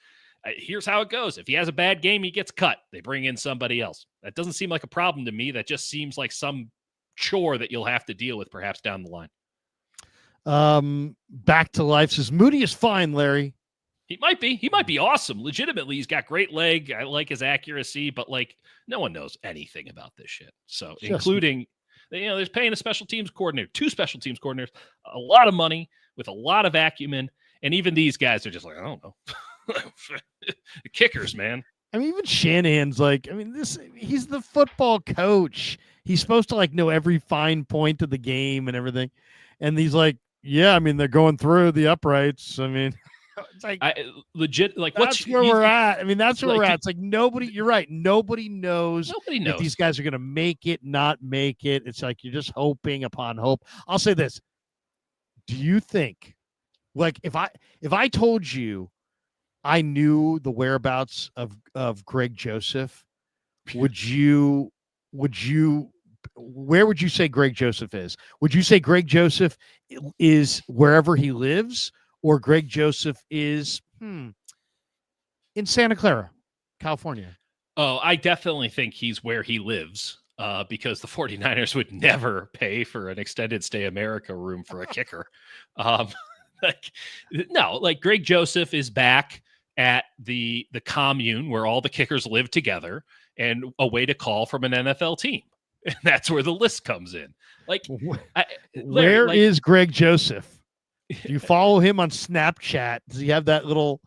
S1: here's how it goes. If he has a bad game, he gets cut. They bring in somebody else. That doesn't seem like a problem to me. That just seems like some chore that you'll have to deal with perhaps down the line.
S3: Back to life says Moody is fine, Larry.
S1: He might be awesome. Legitimately, he's got great leg. I like his accuracy, but like no one knows anything about this shit. So including, they're paying a special teams coordinator, 2 special teams coordinators, a lot of money with a lot of acumen. And even these guys are just like, I don't know. Kickers, man.
S3: I mean, even Shanahan's like, he's the football coach. He's supposed to like know every fine point of the game and everything. And he's like, yeah, they're going through the uprights. It's like
S1: legit. Like
S3: that's where we're at. That's where we're at. It's like nobody. You're right. Nobody knows.
S1: Nobody knows
S3: if these guys are going to make it, not make it. It's like you're just hoping upon hope. I'll say this: do you think, like, if I told you I knew the whereabouts of Greg Joseph, would you? Where would you say Greg Joseph is? Would you say Greg Joseph is wherever he lives? Or Greg Joseph is in Santa Clara, California?
S1: Oh, I definitely think he's where he lives because the 49ers would never pay for an extended stay America room for a kicker. Greg Joseph is back at the commune where all the kickers live together and away to call from an NFL team. And that's where the list comes in. Like,
S3: where is Greg Joseph? Do you follow him on Snapchat? Does he have that little?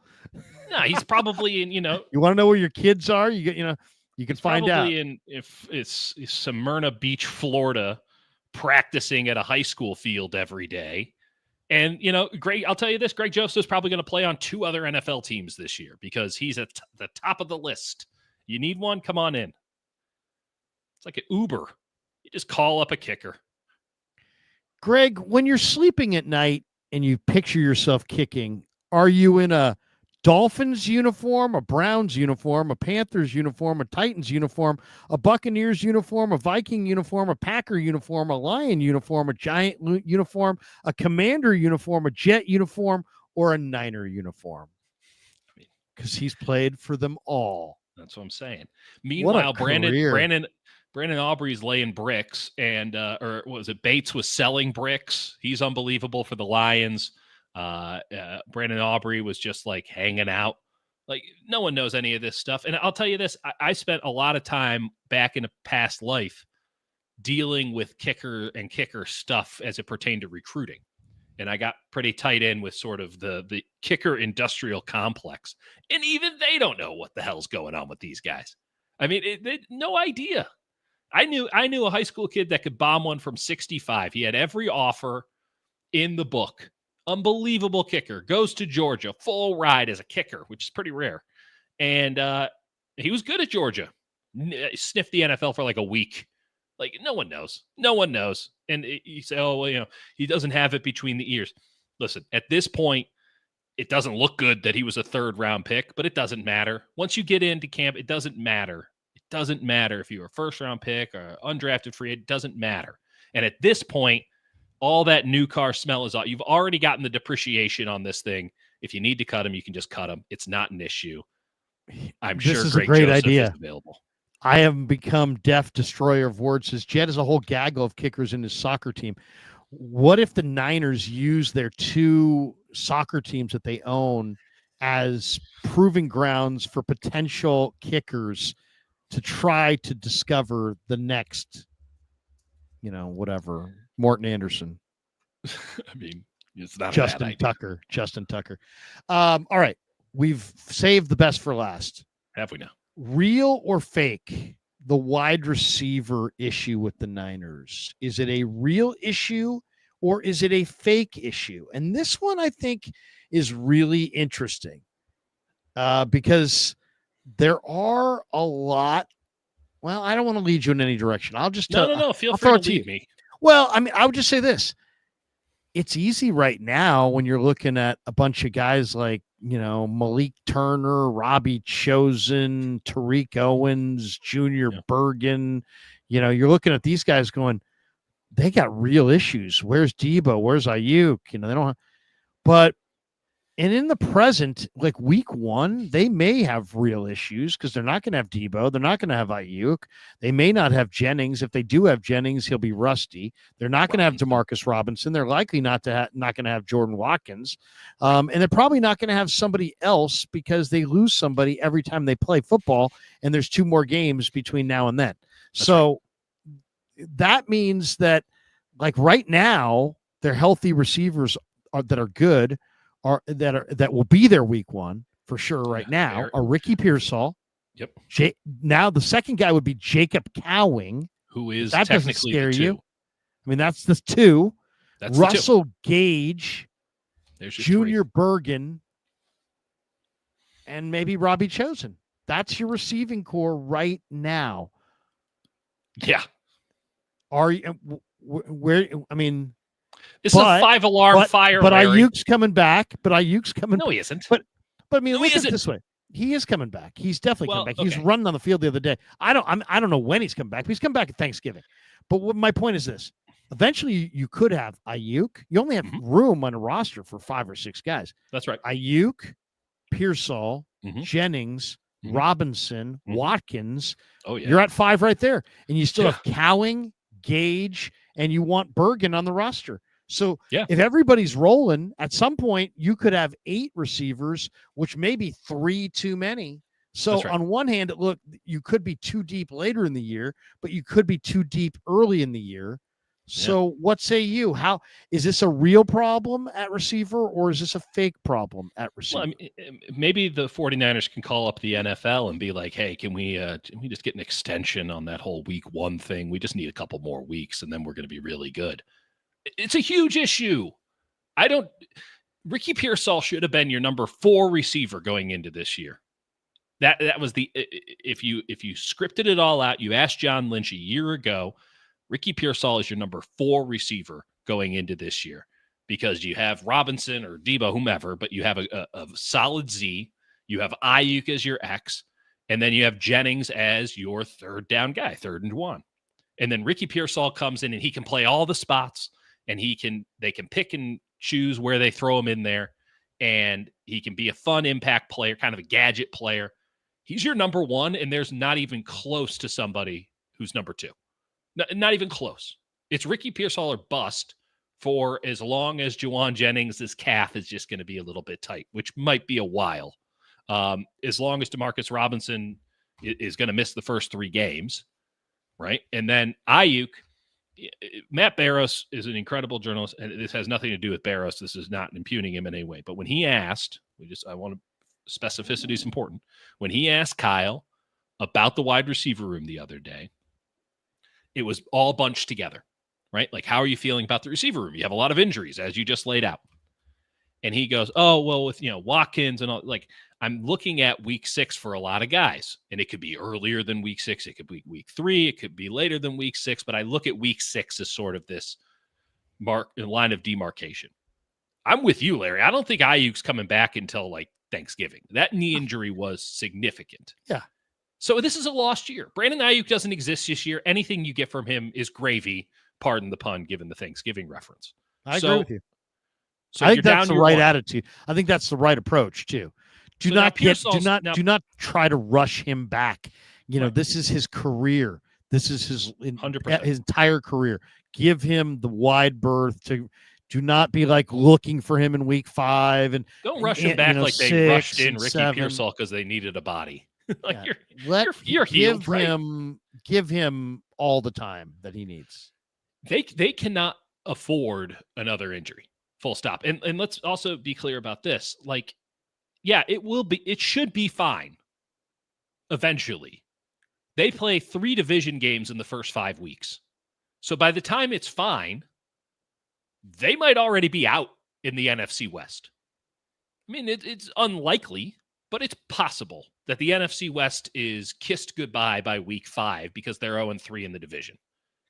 S1: No, he's probably in. You
S3: want to know where your kids are? You can find out.
S1: Probably if it's Smyrna Beach, Florida, practicing at a high school field every day. And Greg, I'll tell you this: Greg Joseph's probably going to play on 2 other NFL teams this year because he's at the top of the list. You need one? Come on in. It's like an Uber. You just call up a kicker.
S3: Greg, when you're sleeping at night and you picture yourself kicking, are you in a Dolphins uniform, a Browns uniform, a Panthers uniform, a Titans uniform, a Buccaneers uniform, a Viking uniform, a Packer uniform, a Lion uniform, a Giant uniform, a Commander uniform, a Jet uniform, or a Niner uniform? Because he's played for them all.
S1: That's what I'm saying. Meanwhile, Brandon Aubrey's laying bricks, and or was it Bates was selling bricks? He's unbelievable for the Lions. Brandon Aubrey was just like hanging out. Like no one knows any of this stuff. And I'll tell you this: I spent a lot of time back in a past life dealing with kicker stuff as it pertained to recruiting, and I got pretty tight in with sort of the kicker industrial complex. And even they don't know what the hell's going on with these guys. No idea. I knew a high school kid that could bomb one from 65. He had every offer in the book. Unbelievable kicker. Goes to Georgia. Full ride as a kicker, which is pretty rare. And he was good at Georgia. Sniffed the NFL for like a week. Like, no one knows. No one knows. And you say, oh, well, he doesn't have it between the ears. Listen, at this point, it doesn't look good that he was a 3rd-round pick, but it doesn't matter. Once you get into camp, it doesn't matter. Doesn't matter if you're a 1st-round pick or undrafted free. It doesn't matter. And at this point, all that new car smell is out. You've already gotten the depreciation on this thing. If you need to cut him, you can just cut him. It's not an issue. I'm sure
S3: this is
S1: Greg
S3: a great
S1: Joseph
S3: idea.
S1: is available.
S3: I have become deaf destroyer of words. Says Jed has a whole gaggle of kickers in his soccer team. What if the Niners use their 2 soccer teams that they own as proving grounds for potential kickers to try to discover the next, whatever, Morton Anderson.
S1: It's not
S3: Justin Tucker. All right. We've saved the best for last.
S1: Have we now?
S3: Real or fake, the wide receiver issue with the Niners? Is it a real issue or is it a fake issue? And this one I think is really interesting because there are a lot. Well, I don't want to lead you in any direction. I'll just tell
S1: no. Feel
S3: I'll
S1: free
S3: throw
S1: to lead me.
S3: Well, I would just say this. it's easy right now when you're looking at a bunch of guys like, Malik Turner, Robbie Chosen, Tariq Owens, Junior Bergen. You're looking at these guys going, they got real issues. Where's Debo? Where's Ayuk? They don't but and in the present, like week 1, they may have real issues because they're not going to have Debo. They're not going to have Ayuk. They may not have Jennings. If they do have Jennings, he'll be rusty. They're not going to have Demarcus Robinson. They're likely not going to have Jordan Watkins. And they're probably not going to have somebody else because they lose somebody every time they play football. And there's 2 more games between now and then. That means that, like right now, their healthy receivers that are good that will be there week 1 for sure right now are Ricky Pearsall.
S1: Yep.
S3: Now the second guy would be Jacob Cowing,
S1: who is
S3: that doesn't
S1: technically
S3: scare
S1: the 2.
S3: you. I mean, that's the 2.
S1: That's
S3: Russell Gage,
S1: there's your
S3: Junior
S1: 3.
S3: Bergen, and maybe Robbie Chosen. That's your receiving core right now.
S1: Yeah.
S3: Are you where? I mean,
S1: this is a 5-alarm fire.
S3: But
S1: Larry.
S3: Ayuk's coming back. No,
S1: he isn't.
S3: But I mean, look at it this way. He is coming back. He's definitely coming back. He was running on the field the other day. I don't know when he's coming back. But he's coming back at Thanksgiving. But my point is this: eventually, you could have Ayuk. You only have room on a roster for 5 or 6 guys.
S1: That's right.
S3: Ayuk, Pearsall, Jennings, Robinson, Watkins.
S1: Oh yeah,
S3: you're at 5 right there, and you still have Cowing, Gage, and you want Bergen on the roster. So if everybody's rolling, at some point you could have 8 receivers, which may be 3 too many. So on one hand, you could be too deep later in the year, but you could be too deep early in the year. So what say you? How is this a real problem at receiver, or is this a fake problem at receiver?
S1: Well, I mean, maybe the 49ers can call up the NFL and be like, hey, can we just get an extension on that whole week 1 thing? We just need a couple more weeks and then we're going to be really good. It's a huge issue. Ricky Pearsall should have been your number 4 receiver going into this year. That was if you scripted it all out, you asked John Lynch a year ago, Ricky Pearsall is your number 4 receiver going into this year because you have Robinson or Debo, whomever, but you have a solid Z. You have Ayuk as your X, and then you have Jennings as your 3rd down guy, 3rd and 1. And then Ricky Pearsall comes in and he can play all the spots, and they can pick and choose where they throw him in there, and he can be a fun impact player, kind of a gadget player. He's your number 1, and there's not even close to somebody who's number 2. Not even close. It's Ricky Pearsall or bust for as long as Juwan Jennings' calf is just going to be a little bit tight, which might be a while. As long as Demarcus Robinson is going to miss the first 3 games, right? And then Ayuk, Matt Barros is an incredible journalist, and this has nothing to do with Barros. This is not impugning him in any way. But when he asked, specificity is important. When he asked Kyle about the wide receiver room the other day, it was all bunched together, right? Like, how are you feeling about the receiver room? You have a lot of injuries, as you just laid out. And he goes, oh, well, with, Watkins and all, like, I'm looking at week 6 for a lot of guys, and it could be earlier than week 6. It could be week 3. It could be later than week 6, but I look at week 6 as sort of this line of demarcation. I'm with you, Larry. I don't think Ayuk's coming back until like Thanksgiving. That knee injury was significant.
S3: Yeah.
S1: So this is a lost year. Brandon Ayuk doesn't exist this year. Anything you get from him is gravy, pardon the pun, given the Thanksgiving reference.
S3: I agree with you.
S1: So
S3: I think that's the right attitude. I think that's the right approach too. Do not try to rush him back. This is his career. This is his
S1: 100%.
S3: His entire career. Give him the wide berth to. Do not be like looking for him in week 5 and
S1: don't rush him back like they rushed in Ricky Pearsall because they needed a body. Like you're healed,
S3: give him all the time that he needs.
S1: They cannot afford another injury. Full stop. And let's also be clear about this. Like, yeah, it should be fine. Eventually. They play 3 division games in the first 5 weeks. So by the time it's fine, they might already be out in the NFC West. I mean, it's unlikely, but it's possible that the NFC West is kissed goodbye by week 5 because they're 0-3 in the division.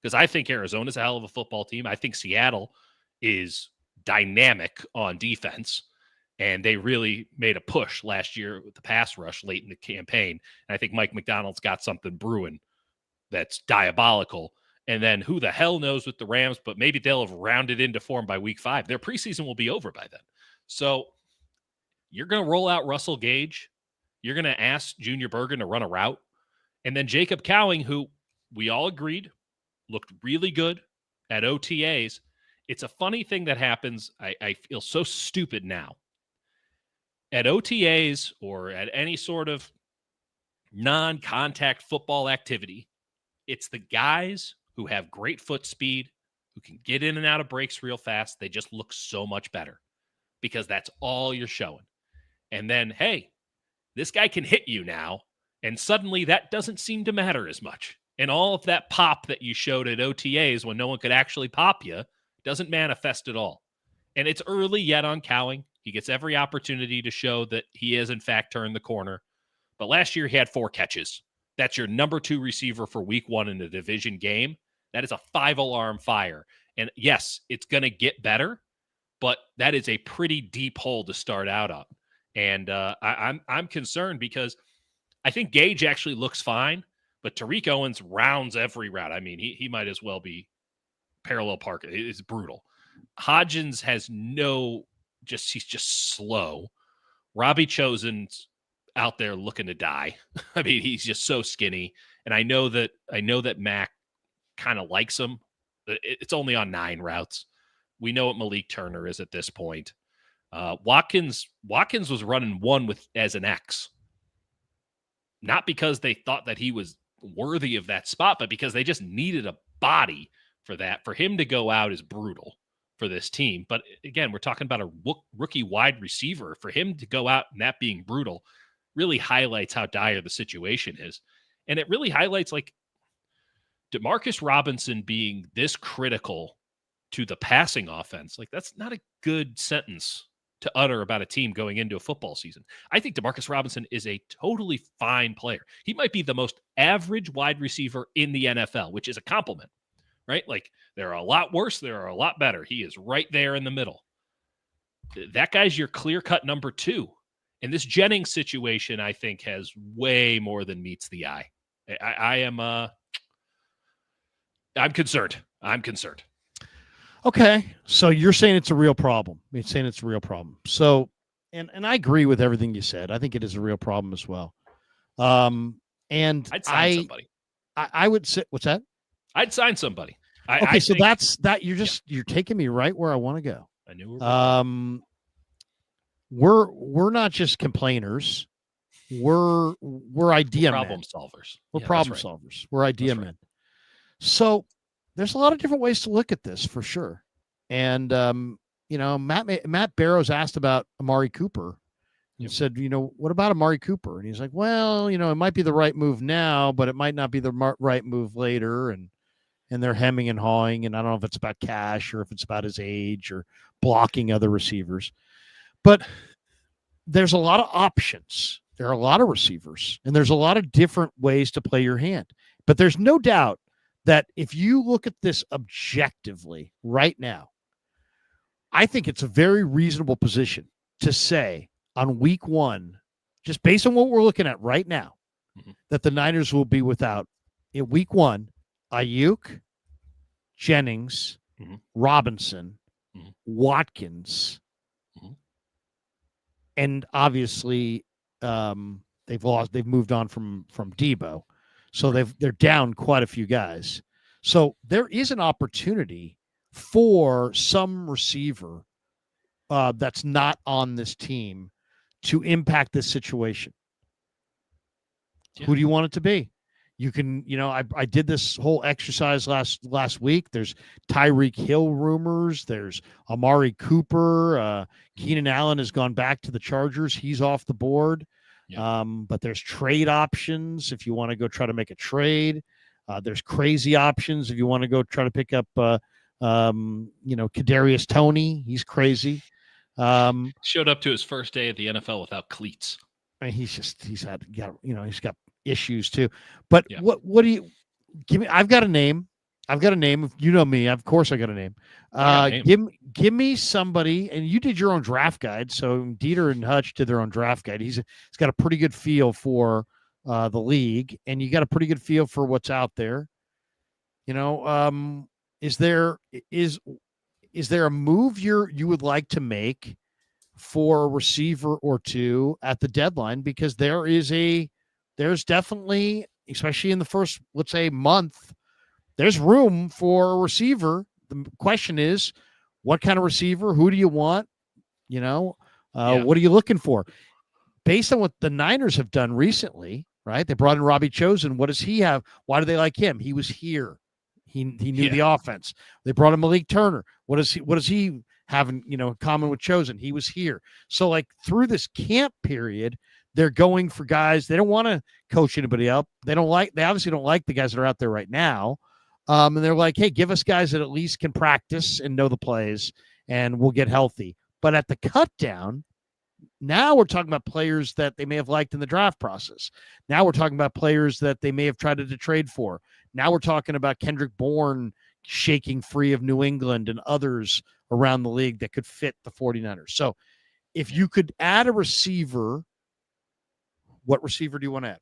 S1: Because I think Arizona's a hell of a football team. I think Seattle is dynamic on defense. And they really made a push last year with the pass rush late in the campaign. And I think Mike McDonald's got something brewing that's diabolical. And then who the hell knows with the Rams, but maybe they'll have rounded into form by week 5. Their preseason will be over by then. So you're going to roll out Russell Gage. You're going to ask Junior Bergen to run a route. And then Jacob Cowing, who we all agreed looked really good at OTAs. It's a funny thing that happens. I feel so stupid now. At OTAs or at any sort of non-contact football activity, it's the guys who have great foot speed, who can get in and out of breaks real fast. They just look so much better because that's all you're showing. And then, hey, this guy can hit you now. And suddenly that doesn't seem to matter as much. And all of that pop that you showed at OTAs when no one could actually pop you doesn't manifest at all. And it's early yet on Cowing. He gets every opportunity to show that he is, in fact, turned the corner. But last year he had 4 catches. That's your number 2 receiver for week 1 in a division game. That is a 5-alarm fire. And yes, it's going to get better, but that is a pretty deep hole to start out on. And I'm concerned because I think Gage actually looks fine, but Tariq Owens rounds every route. I mean, he might as well be parallel park. It's brutal. Hodgins has he's just slow. Robbie Chosen's out there looking to die. I mean, he's just so skinny. And I know that Mac kind of likes him. It's only on 9 routes. We know what Malik Turner is at this point. Watkins was running 1 as an X. Not because they thought that he was worthy of that spot, but because they just needed a body for that. For him to go out is brutal for this team. But again, we're talking about a rookie wide receiver. For him to go out and that being brutal really highlights how dire the situation is. And it really highlights like DeMarcus Robinson being this critical to the passing offense. Like that's not a good sentence to utter about a team going into a football season. I think DeMarcus Robinson is a totally fine player. He might be the most average wide receiver in the NFL, which is a compliment, right? Like there are a lot worse, there are a lot better. He is right there in the middle. That guy's your clear-cut number 2. And this Jennings situation, I think, has way more than meets the eye. I'm concerned.
S3: Okay, so you're saying it's a real problem. You're saying it's a real problem. So, and I agree with everything you said. I think it is a real problem as well. And
S1: I'd sign somebody.
S3: I would say, what's that?
S1: I'd sign somebody.
S3: So that's that. You're taking me right where I want to go.
S1: I knew.
S3: We're not just complainers. We're idea
S1: problem
S3: men.
S1: Solvers.
S3: We're problem solvers. We're idea men. So there's a lot of different ways to look at this for sure. And Matt Barrows asked about Amari Cooper and said, what about Amari Cooper? And he's like, well, it might be the right move now, but it might not be the right move later. And they're hemming and hawing. And I don't know if it's about cash or if it's about his age or blocking other receivers. But there's a lot of options. There are a lot of receivers, and there's a lot of different ways to play your hand. But there's no doubt that if you look at this objectively right now, I think it's a very reasonable position to say on week 1, just based on what we're looking at right now, that the Niners will be without, in week 1, Ayuk, Jennings, Robinson, Watkins, and obviously they've moved on from Debo. So they're down quite a few guys. So there is an opportunity for some receiver that's not on this team to impact this situation. Yeah. Who do you want it to be? You can, I did this whole exercise last week. There's Tyreek Hill rumors. There's Amari Cooper. Keenan Allen has gone back to the Chargers. He's off the board. Yeah. But there's trade options if you want to go try to make a trade. There's crazy options if you want to go try to pick up, Kadarius Toney. He's crazy.
S1: Showed up to his first day at the NFL without cleats.
S3: I mean, he's got issues too. But what do you give me? I've got a name. I've got a name. You know me. Of course I got a name.
S1: I got a name.
S3: Give me somebody, and you did your own draft guide. So Dieter and Hutch did their own draft guide. He's got a pretty good feel for the league, and you got a pretty good feel for what's out there. You know, is there a move you would like to make for a receiver or two at the deadline? Because there's definitely, especially in the first, let's say, month, there's room for a receiver. The question is, what kind of receiver? Who do you want? You know, what are you looking for? Based on what the Niners have done recently, right? They brought in Robbie Chosen. What does he have? Why do they like him? He was here. He knew the offense. They brought in Malik Turner. What does he have in common with Chosen? He was here. So like through this camp period, they're going for guys. They don't want to coach anybody up. They obviously don't like the guys that are out there right now. And they're like, hey, give us guys that at least can practice and know the plays, and we'll get healthy. But at the cut down, now we're talking about players that they may have liked in the draft process. Now we're talking about players that they may have tried to trade for. Now we're talking about Kendrick Bourne shaking free of New England and others around the league that could fit the 49ers. So if you could add a receiver, what receiver do you want to add?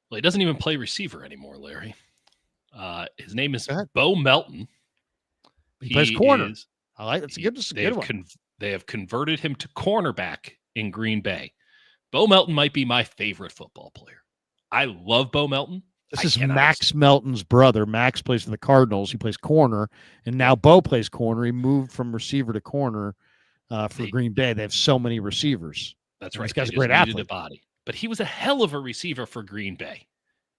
S1: Well, he doesn't even play receiver anymore, Larry. His name is Bo Melton.
S3: He plays corner. I like that's a good one.
S1: They have converted him to cornerback in Green Bay. Bo Melton might be my favorite football player. I love Bo Melton.
S3: This is Max Melton's brother. Max plays for the Cardinals. He plays corner, and now Bo plays corner. He moved from receiver to corner for Green Bay. They have so many receivers.
S1: That's right.
S3: This guy's a great athlete.
S1: But he was a hell of a receiver for Green Bay.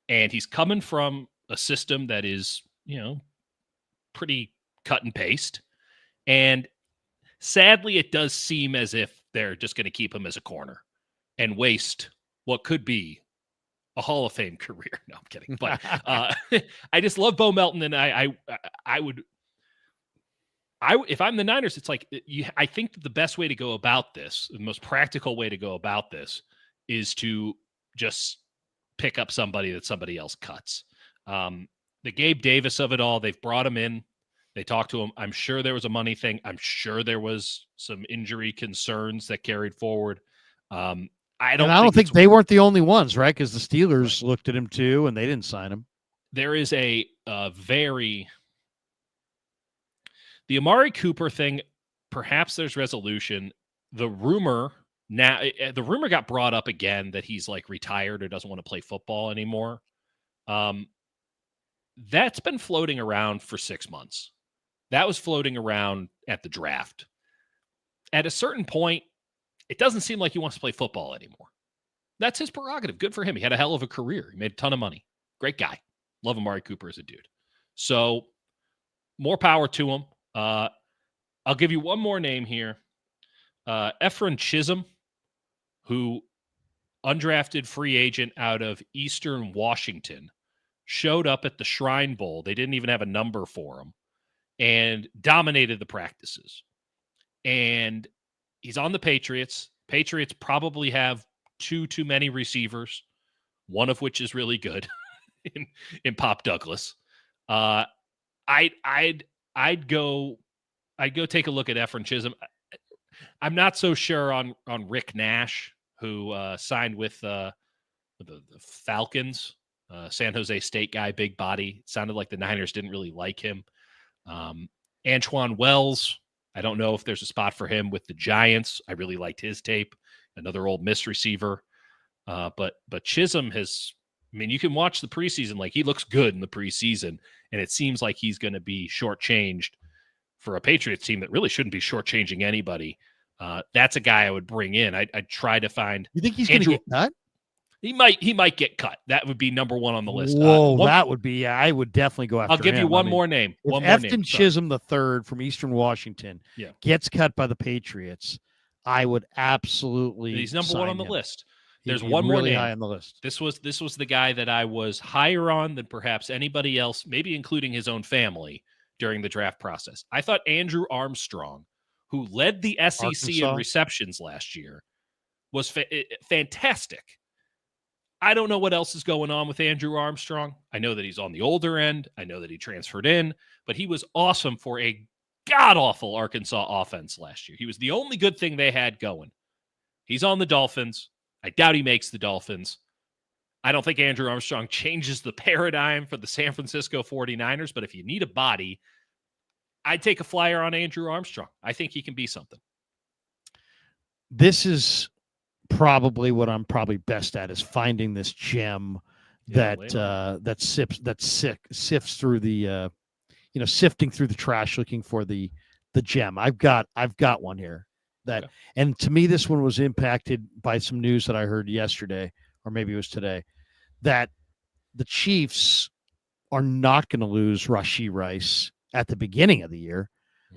S1: And he's coming from a system that is, pretty cut and paste. And sadly, it does seem as if they're just going to keep him as a corner and waste what could be a Hall of Fame career. No, I'm kidding. But I just love Bo Melton, and I would, if I'm the Niners, it's like I think that the best way to go about this, the most practical way to go about this, is to just pick up somebody that somebody else cuts. The Gabe Davis of it all, they've brought him in. They talked to him. I'm sure there was a money thing. I'm sure there was some injury concerns that carried forward. I don't think
S3: they weren't the only ones, right? Because the Steelers looked at him too, and they didn't sign him.
S1: There is the Amari Cooper thing. Perhaps there's resolution. The rumor got brought up again that he's like retired or doesn't want to play football anymore. That's been floating around for 6 months. That was floating around at the draft. At a certain point, it doesn't seem like he wants to play football anymore. That's his prerogative. Good for him. He had a hell of a career. He made a ton of money. Great guy. Love Amari Cooper as a dude. So more power to him. I'll give you one more name here. Efren Chisholm, who undrafted free agent out of Eastern Washington, showed up at the Shrine Bowl. They didn't even have a number for him and dominated the practices. And he's on the Patriots. Patriots probably have too many receivers, one of which is really good in Pop Douglas. I'd go take a look at Efren Chisholm. I'm not so sure on Rick Nash, who signed with the Falcons. San Jose State guy, big body. It sounded like the Niners didn't really like him. Antoine Wells, I don't know if there's a spot for him with the Giants. I really liked his tape. Another Ole Miss receiver. But Chisholm you can watch the preseason. Like, he looks good in the preseason, and it seems like he's going to be shortchanged for a Patriots team that really shouldn't be shortchanging anybody. That's a guy I would bring in. I'd try to find.
S3: You think he's going to get cut?
S1: He might get cut. That would be number one on the list.
S3: Whoa, that would be. I would definitely go after him.
S1: I'll give you one more name.
S3: If Efton Chisholm III from Eastern Washington gets cut by the Patriots, I would absolutely.
S1: He's number one on the list. There's
S3: He'd
S1: one more
S3: really
S1: name
S3: high on the list.
S1: This was the guy that I was higher on than perhaps anybody else, maybe including his own family, during the draft process. I thought Andrew Armstrong, who led the SEC in receptions last year, was fantastic. I don't know what else is going on with Andrew Armstrong. I know that he's on the older end. I know that he transferred in, but he was awesome for a god-awful Arkansas offense last year. He was the only good thing they had going. He's on the Dolphins. I doubt he makes the Dolphins. I don't think Andrew Armstrong changes the paradigm for the San Francisco 49ers, but if you need a body, I'd take a flyer on Andrew Armstrong. I think he can be something.
S3: This is probably what I'm probably best at, is finding this gem that sifts through the sifting through the trash, looking for the gem. I've got one here that, and to me, this one was impacted by some news that I heard yesterday, or maybe it was today, that the Chiefs are not going to lose Rashee Rice at the beginning of the year.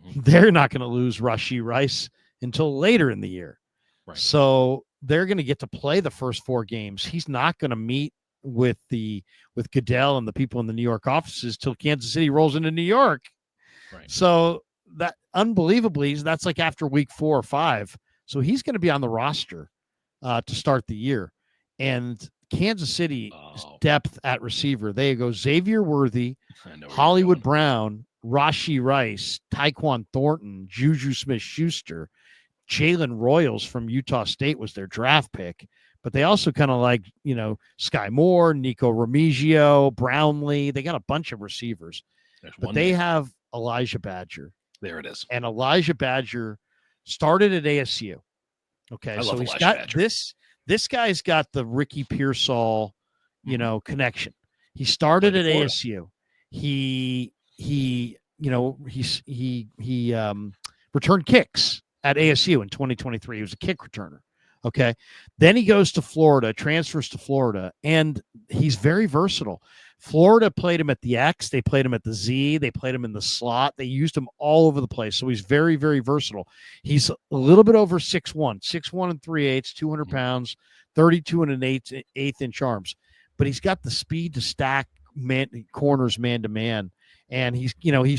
S3: Mm-hmm. They're not going to lose Rashee Rice until later in the year.
S1: Right.
S3: So they're going to get to play the first 4 games. He's not going to meet with Goodell and the people in the New York offices till Kansas City rolls into New York.
S1: Right.
S3: So that, unbelievably, that's like after week 4 or 5. So he's going to be on the roster to start the year. And Kansas City's depth at receiver, they go Xavier Worthy, Hollywood Brown, Rashee Rice, Tyquan Thornton, Juju Smith-Schuster, Jalen Royals from Utah State was their draft pick, but they also kind of like, Sky Moore, Nico Remigio, Brownlee. They got a bunch of receivers, but they have Elijah Badger.
S1: There it is.
S3: And Elijah Badger started at ASU. Okay. So he's got Badger. This guy's got the Ricky Pearsall, connection. He started at ASU. He returned kicks at ASU in 2023. He was a kick returner. Okay. Then he goes to Florida, transfers to Florida, and he's very versatile. Florida played him at the X. They played him at the Z. They played him in the slot. They used him all over the place. So he's very, very versatile. He's a little bit over 6'1", 6'1 and 3/8, 200 pounds, 32 and an eighth inch arms. But he's got the speed to stack corners man to man. And he's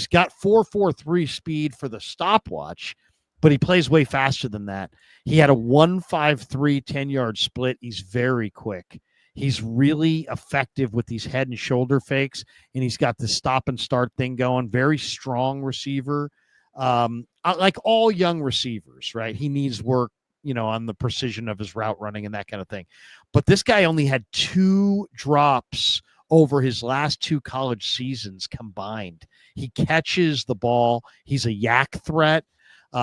S3: got 4.43 speed for the stopwatch, but he plays way faster than that. He had a 1.53 10-yard split. He's very quick. He's really effective with these head and shoulder fakes, and he's got the stop and start thing going. Very strong receiver. Like all young receivers, right? He needs work, on the precision of his route running and that kind of thing. But this guy only had 2 drops over his last 2 college seasons combined. He catches the ball. He's a yak threat.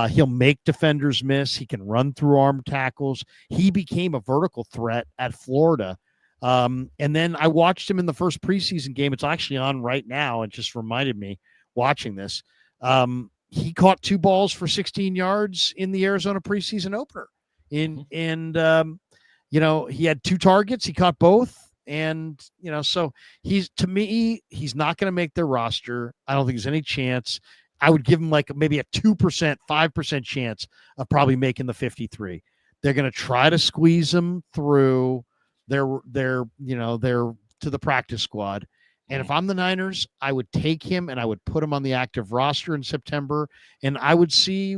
S3: He'll make defenders miss. He can run through arm tackles. He became a vertical threat at Florida. And then I watched him in the first preseason game. It's actually on right now. It just reminded me watching this. He caught 2 balls for 16 yards in the Arizona preseason opener. He had 2 targets. He caught both. And, so he's not going to make their roster. I don't think there's any chance. I would give him like maybe a 2%, 5% chance of probably making the 53. They're going to try to squeeze him through their to the practice squad. And if I'm the Niners, I would take him and I would put him on the active roster in September, and I would see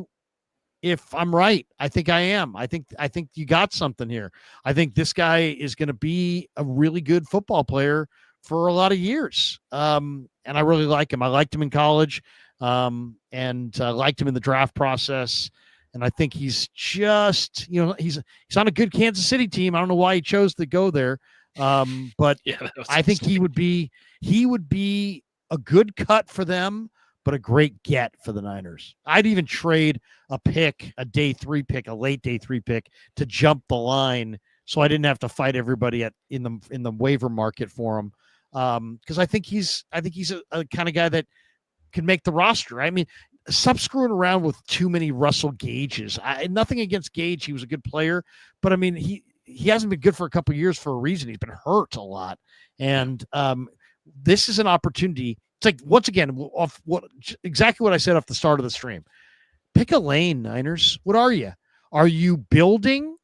S3: if I'm right. I think I am. I think you got something here. I think this guy is going to be a really good football player for a lot of years. And I really like him. I liked him in college, and liked him in the draft process. And I think he's just, he's on a good Kansas City team. I don't know why he chose to go there. But yeah, I think he would be a good cut for them, but a great get for the Niners. I'd even trade a pick, a day 3 pick, a late day 3 pick to jump the line, so I didn't have to fight everybody in the waiver market for him. Because I think he's a kind of guy that can make the roster. I mean, stop screwing around with too many Russell Gages. Nothing against Gage. He was a good player, but I mean, he hasn't been good for a couple of years for a reason. He's been hurt a lot. And this is an opportunity. It's like, once again, exactly what I said off the start of the stream. Pick a lane, Niners. What are you? Are you building?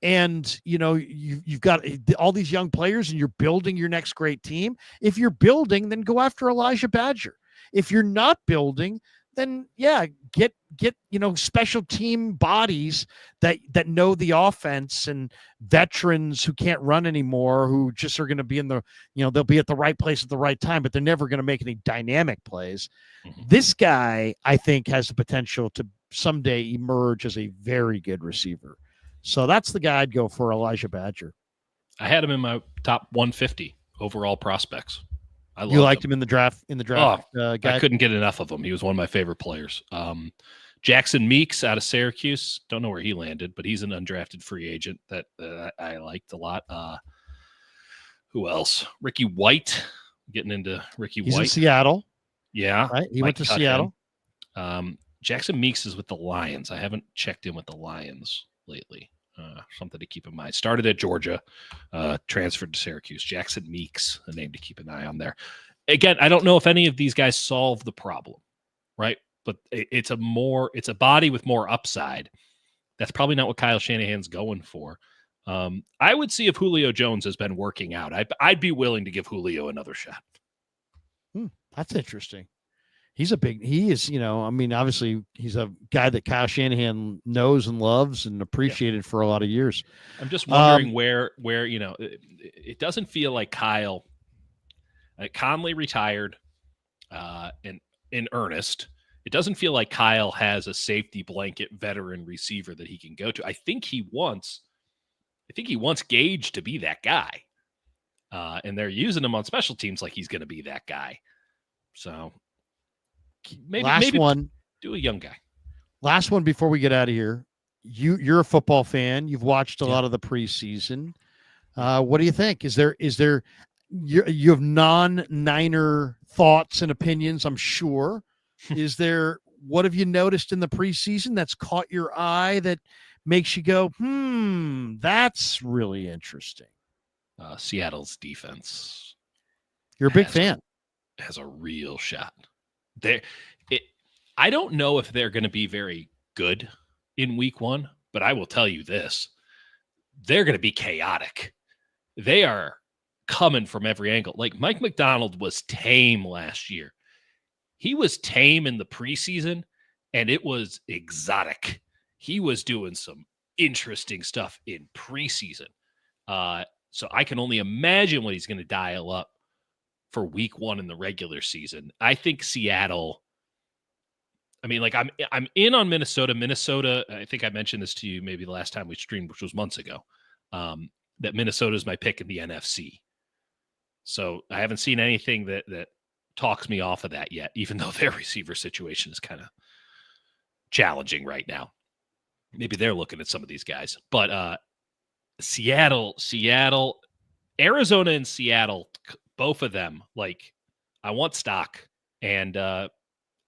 S3: And, you've got all these young players and you're building your next great team. If you're building, then go after Elijah Badger. If you're not building, then yeah, get special team bodies that know the offense, and veterans who can't run anymore, who just are going to be in the they'll be at the right place at the right time, but they're never going to make any dynamic plays.
S1: Mhm.
S3: This guy, I think, has the potential to someday emerge as a very good receiver. So that's the guy I'd go for, Elijah Badger.
S1: I had him in my top 150 overall prospects. I
S3: You liked
S1: him.
S3: him in the draft.
S1: I
S3: guy.
S1: couldn't get enough of him. He was one of my favorite players. Jackson Meeks out of Syracuse. Don't know where he landed, but he's an undrafted free agent that I liked a lot. Who else? Ricky White. Getting into Ricky
S3: He's
S1: White.
S3: in Seattle.
S1: Yeah.
S3: Right. He went to Seattle.
S1: Jackson Meeks is with the Lions. I haven't checked in with the Lions lately. Something to keep in mind. Started at Georgia, transferred to Syracuse. Jackson Meeks, a name to keep an eye on there. Again, I don't know if any of these guys solve the problem, right? But it's a body with more upside. That's probably not what Kyle Shanahan's going for. I would see if Julio Jones has been working out. I'd be willing to give Julio another shot.
S3: That's interesting. He is, obviously he's a guy that Kyle Shanahan knows and loves and appreciated for a lot of years.
S1: I'm just wondering where it doesn't feel like Kyle. Conley retired, and in earnest, it doesn't feel like Kyle has a safety blanket veteran receiver that he can go to. I think he wants Gage to be that guy, and they're using him on special teams like he's going to be that guy. So maybe
S3: one,
S1: do a young guy.
S3: Last one before we get out of here. You're a football fan. You've watched a lot of the preseason. What do you think? Is there you have non-Niner thoughts and opinions, I'm sure. What have you noticed in the preseason that's caught your eye that makes you go, that's really interesting?
S1: Seattle's defense.
S3: You're a big fan.
S1: Has a real shot. I don't know if they're going to be very good in week one, but I will tell you this. They're going to be chaotic. They are coming from every angle. Like Mike McDonald was tame last year. He was tame in the preseason, and it was exotic. He was doing some interesting stuff in preseason. So I can only imagine what he's going to dial up for week one in the regular season. I think Seattle, I'm in on Minnesota. Minnesota, I think I mentioned this to you maybe the last time we streamed, which was months ago, that Minnesota is my pick in the NFC. So I haven't seen anything that talks me off of that yet, even though their receiver situation is kind of challenging right now. Maybe they're looking at some of these guys. But Seattle, Arizona and Seattle, both of them, I want stock. And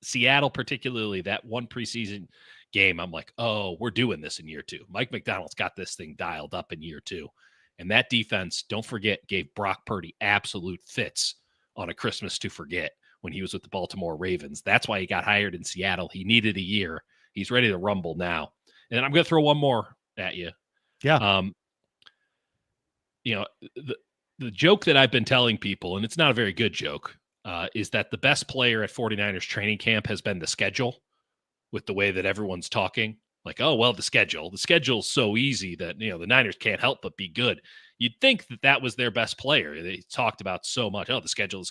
S1: Seattle, particularly that one preseason game, I'm like, oh, we're doing this in year two. Mike McDonald's got this thing dialed up in year two. And that defense, don't forget, gave Brock Purdy absolute fits on a Christmas to forget when he was with the Baltimore Ravens. That's why he got hired in Seattle. He needed a year. He's ready to rumble now. And then I'm going to throw one more at you.
S3: Yeah.
S1: The joke that I've been telling people, and it's not a very good joke, is that the best player at 49ers training camp has been the schedule, with the way that everyone's talking. Like, oh, well, the schedule's so easy that, the Niners can't help but be good. You'd think that was their best player. They talked about so much. Oh, the schedule.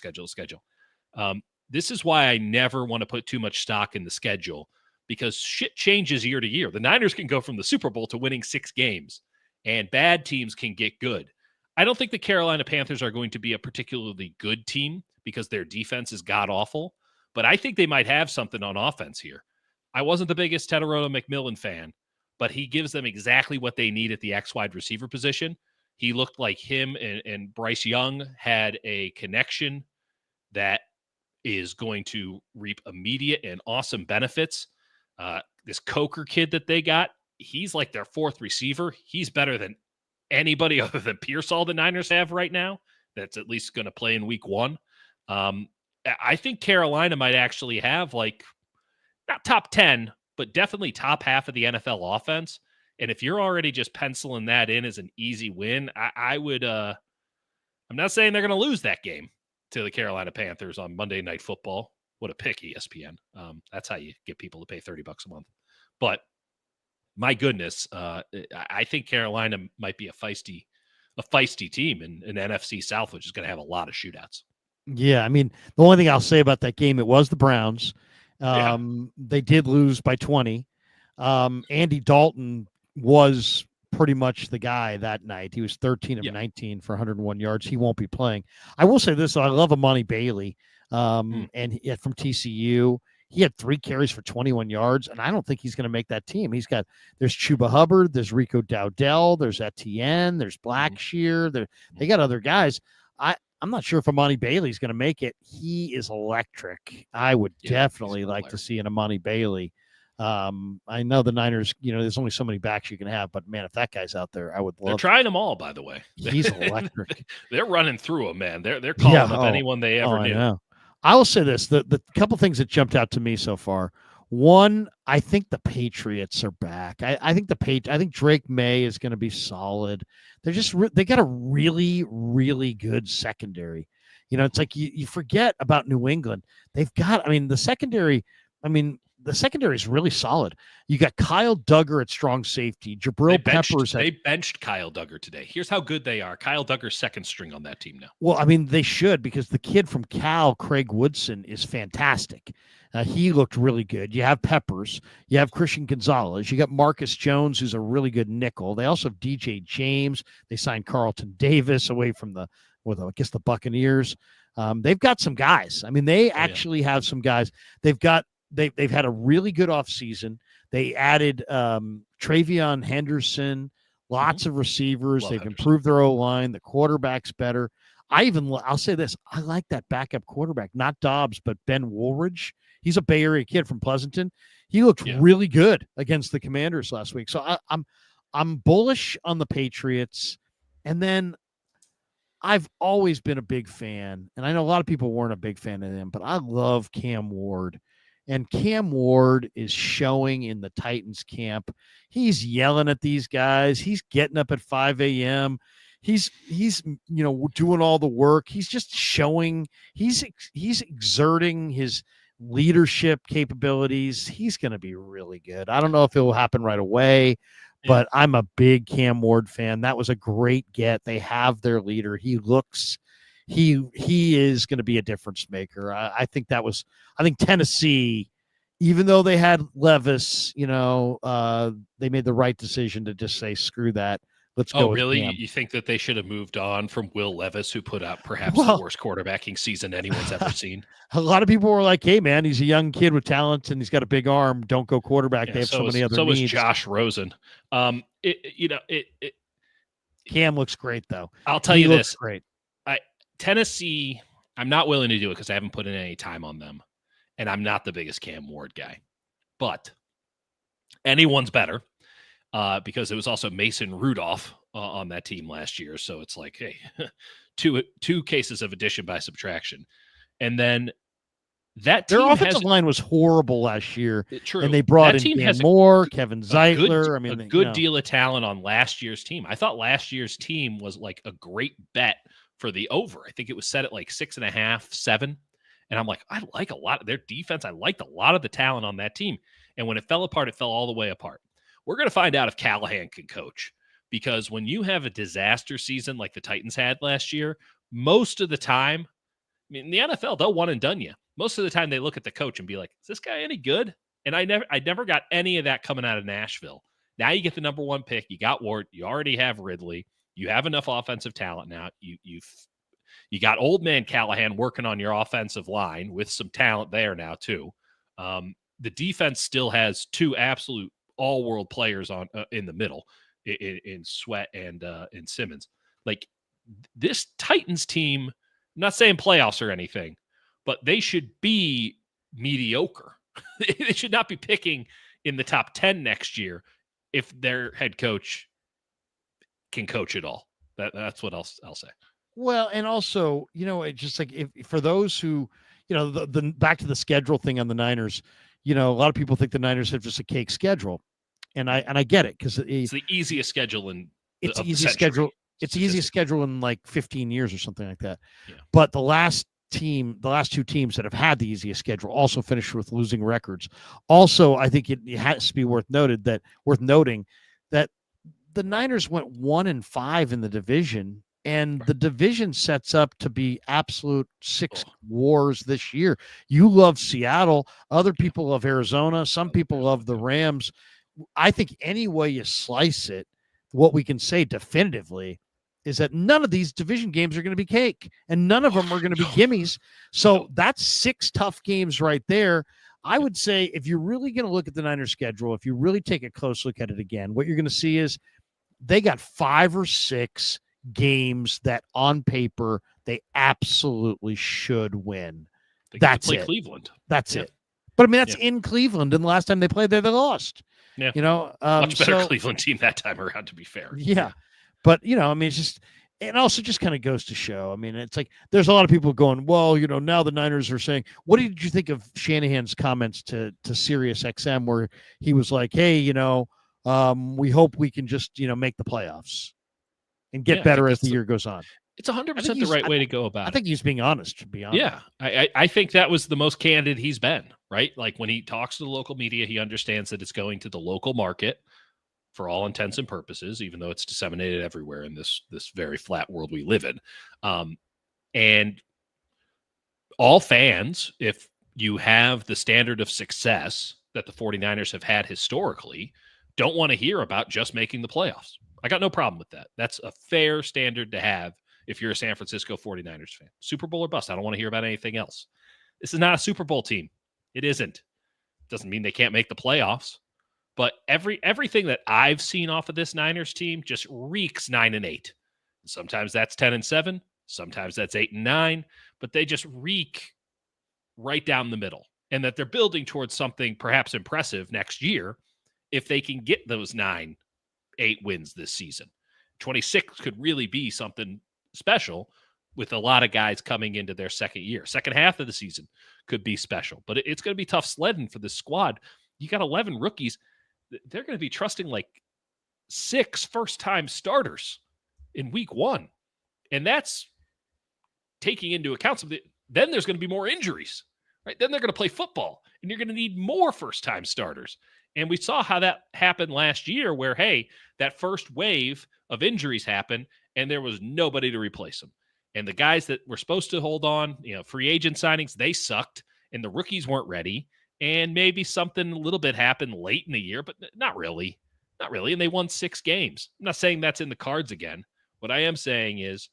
S1: This is why I never want to put too much stock in the schedule, because shit changes year to year. The Niners can go from the Super Bowl to winning 6 games, and bad teams can get good. I don't think the Carolina Panthers are going to be a particularly good team because their defense is god-awful, but I think they might have something on offense here. I wasn't the biggest Tetairoa McMillan fan, but he gives them exactly what they need at the X-wide receiver position. He looked like him and Bryce Young had a connection that is going to reap immediate and awesome benefits. This Coker kid that they got, he's like their 4th receiver. He's better than anybody other than Pearsall the Niners have right now. That's at least going to play in week 1. I think Carolina might actually have not top 10, but definitely top half of the NFL offense. And if you're already just penciling that in as an easy win, I would, I'm not saying they're going to lose that game to the Carolina Panthers on Monday Night Football, What a pick, ESPN. That's how you get people to pay $30 a month. But my goodness, I think Carolina might be a feisty team in an NFC South, which is going to have a lot of shootouts.
S3: Yeah, I mean, the only thing I'll say about that game, it was the Browns.
S1: Yeah.
S3: They did lose by 20. Andy Dalton was pretty much the guy that night. He was 13 of 19 for 101 yards. He won't be playing. I will say this, though, I love Amani Bailey and from TCU. He had 3 carries for 21 yards, and I don't think he's going to make that team. There's Chuba Hubbard, there's Rico Dowdell, there's Etienne, there's Blackshear. They got other guys. I'm not sure if Amani Bailey's going to make it. He is electric. I would definitely like to see an Amani Bailey. I know the Niners, there's only so many backs you can have, but man, if that guy's out there, I would love.
S1: They're trying them all, by the way.
S3: He's electric.
S1: They're running through them, man. They're calling up anyone they ever knew.
S3: I know. I will say this: the couple things that jumped out to me so far. One, I think the Patriots are back. I think I think Drake May is going to be solid. They got a really, really good secondary. It's like you forget about New England. The secondary is really solid. You got Kyle Duggar at strong safety. Jabril Peppers.
S1: They benched Kyle Duggar today. Here's how good they are. Kyle Duggar's second string on that team now.
S3: Well, they should, because the kid from Cal, Craig Woodson, is fantastic. He looked really good. You have Peppers. You have Christian Gonzalez. You got Marcus Jones, who's a really good nickel. They also have DJ James. They signed Carlton Davis away from the Buccaneers. They've got some guys. They actually have some guys. They've had a really good offseason. They added Travion Henderson, lots of receivers. They've improved their O-line. The quarterback's better. I'll say this. I like that backup quarterback, not Dobbs, but Ben Woolridge. He's a Bay Area kid from Pleasanton. He looked really good against the Commanders last week. So I'm bullish on the Patriots. And then I've always been a big fan, and I know a lot of people weren't a big fan of him, but I love Cam Ward. And Cam Ward is showing in the Titans camp. He's yelling at these guys. He's getting up at 5 a.m. He's doing all the work. He's just showing. He's exerting his leadership capabilities. He's going to be really good. I don't know if it will happen right away, but I'm a big Cam Ward fan. That was a great get. They have their leader. He is going to be a difference maker. I think Tennessee, even though they had Levis, they made the right decision to just say, screw that. Let's go.
S1: Oh, really?
S3: Cam.
S1: You think that they should have moved on from Will Levis, who put out perhaps the worst quarterbacking season anyone's ever seen?
S3: A lot of people were like, hey, man, he's a young kid with talent and he's got a big arm. Don't go quarterback. They have so many other needs.
S1: So was Josh Rosen.
S3: Cam looks great, though.
S1: I'll tell you this.
S3: Great.
S1: Tennessee, I'm not willing to do it because I haven't put in any time on them. And I'm not the biggest Cam Ward guy. But anyone's better. Because it was also Mason Rudolph on that team last year. So it's like, hey, two cases of addition by subtraction. And then that team,
S3: their offensive line was horrible last year.
S1: True.
S3: And they brought in Dan Moore, Kevin Zeitler.
S1: A good deal of talent on last year's team. I thought last year's team was like a great bet for the over. I think it was set at like 6.5, 7. And I'm like, I like a lot of their defense. I liked a lot of the talent on that team. And when it fell apart, it fell all the way apart. We're going to find out if Callahan can coach, because when you have a disaster season like the Titans had last year, most of the time, in the NFL, they'll one and done you. Most of the time they look at the coach and be like, is this guy any good? And I never got any of that coming out of Nashville. Now you get the number 1 pick. You got Ward. You already have Ridley. You have enough offensive talent now. You got old man Callahan working on your offensive line with some talent there now too. The defense still has 2 absolute all-world players on in the middle in Sweat and Simmons. Like, this Titans team, I'm not saying playoffs or anything, but they should be mediocre. They should not be picking in the top 10 next year if their head coach can coach at all. That's what I'll say.
S3: Well, and also, it's just like, if for those who, the back to the schedule thing on the Niners, a lot of people think the Niners have just a cake schedule, and I get it, because
S1: it's the easiest schedule
S3: It's the easiest schedule in like 15 years or something like that.
S1: Yeah.
S3: But the last last two teams that have had the easiest schedule also finished with losing records. Also, I think it has to be worth noting that the Niners went 1-5 in the division, and the division sets up to be absolute six wars this year. You love Seattle, other people love Arizona, some people love the Rams. I think any way you slice it, what we can say definitively is that none of these division games are going to be cake, and none of them are going to be gimmies. So that's 6 tough games right there. I would say if you're really going to look at the Niners schedule, if you really take a close look at it again, what you're going to see is they got 5 or 6 games that on paper they absolutely should win. That's it.
S1: Cleveland.
S3: That's it. But I mean, that's in Cleveland, and the last time they played there, they lost.
S1: Yeah.
S3: Much
S1: better Cleveland team that time around, to be fair.
S3: Yeah. But, I mean, it also just kind of goes to show. I mean, it's like there's a lot of people going, well, now the Niners are saying, what did you think of Shanahan's comments to Sirius XM where he was like, hey, we hope we can just, make the playoffs and get better as the year goes on.
S1: It's 100% the right way to go about it.
S3: I think he's being honest, to be honest.
S1: Yeah. I think that was the most candid he's been, right? Like when he talks to the local media, he understands that it's going to the local market for all intents and purposes, even though it's disseminated everywhere in this very flat world we live in. And all fans, if you have the standard of success that the 49ers have had historically, don't want to hear about just making the playoffs. I got no problem with that. That's a fair standard to have if you're a San Francisco 49ers fan. Super Bowl or bust. I don't want to hear about anything else. This is not a Super Bowl team. It isn't. Doesn't mean they can't make the playoffs. But everything that I've seen off of this Niners team just reeks 9-8. Sometimes that's 10-7. Sometimes that's 8-9. But they just reek right down the middle. And that they're building towards something perhaps impressive next year if they can get those 9-8 wins this season. 26 could really be something special with a lot of guys coming into their second year. Second half of the season could be special. But it's going to be tough sledding for this squad. You got 11 rookies. They're going to be trusting like 6 first-time starters in week 1. And that's taking into account something. Then there's going to be more injuries, right? Then they're going to play football, and you're going to need more first-time starters. And we saw how that happened last year where, hey, that first wave of injuries happened, and there was nobody to replace them. And the guys that were supposed to hold on, free agent signings, they sucked, and the rookies weren't ready. And maybe something a little bit happened late in the year, but not really. Not really. And they won 6 games. I'm not saying that's in the cards again. What I am saying is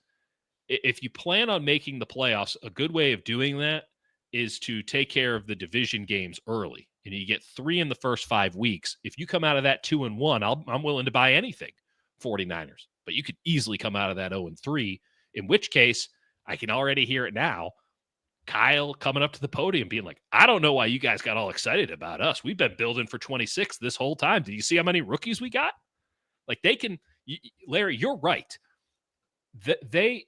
S1: if you plan on making the playoffs, a good way of doing that is to take care of the division games early. And you get 3 in the first 5 weeks. If you come out of that 2-1, I'm willing to buy anything 49ers. But you could easily come out of that 0-3, in which case I can already hear it now. Kyle coming up to the podium being like, I don't know why you guys got all excited about us. We've been building for 26 this whole time. Do you see how many rookies we got? Like they can, Larry, you're right. They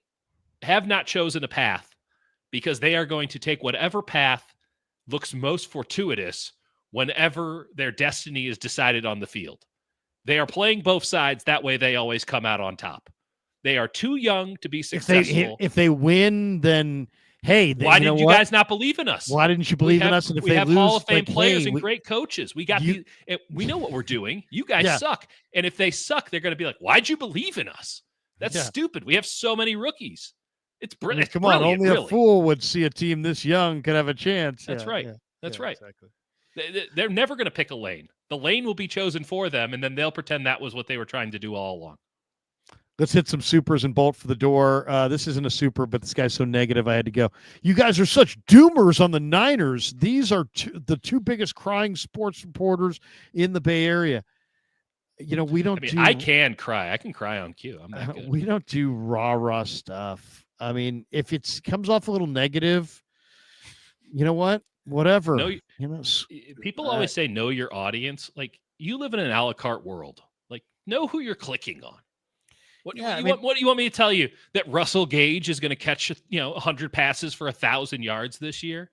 S1: have not chosen a path because they are going to take whatever path looks most fortuitous whenever their destiny is decided on the field. They are playing both sides. That way they always come out on top. They are too young to be successful.
S3: If they win, then hey,
S1: why did you guys not believe in us?
S3: Why didn't you believe in us? And if
S1: we
S3: they
S1: have
S3: lose,
S1: Hall of Fame
S3: like,
S1: players
S3: hey,
S1: and great coaches. We got we know what we're doing. You guys suck. And if they suck, they're going to be like, why'd you believe in us? That's stupid. We have so many rookies. It's brilliant.
S3: Come on, only a fool would see a team this young could have a chance.
S1: That's right. That's right.
S3: Exactly.
S1: They're never going to pick a lane. The lane will be chosen for them, and then they'll pretend that was what they were trying to do all along.
S3: Let's hit some supers and bolt for the door. This isn't a super, but this guy's so negative I had to go. You guys are such doomers on the Niners. These are the 2 biggest crying sports reporters in the Bay Area. We don't
S1: I can cry. I can cry on cue. I'm not good.
S3: We don't do rah-rah stuff. I mean, if it comes off a little negative, you know what? Whatever.
S1: People always say know your audience. Like, you live in an a la carte world. Like, know who you're clicking on. What do you want me to tell you? That Russell Gage is going to catch 100 passes for 1,000 yards this year?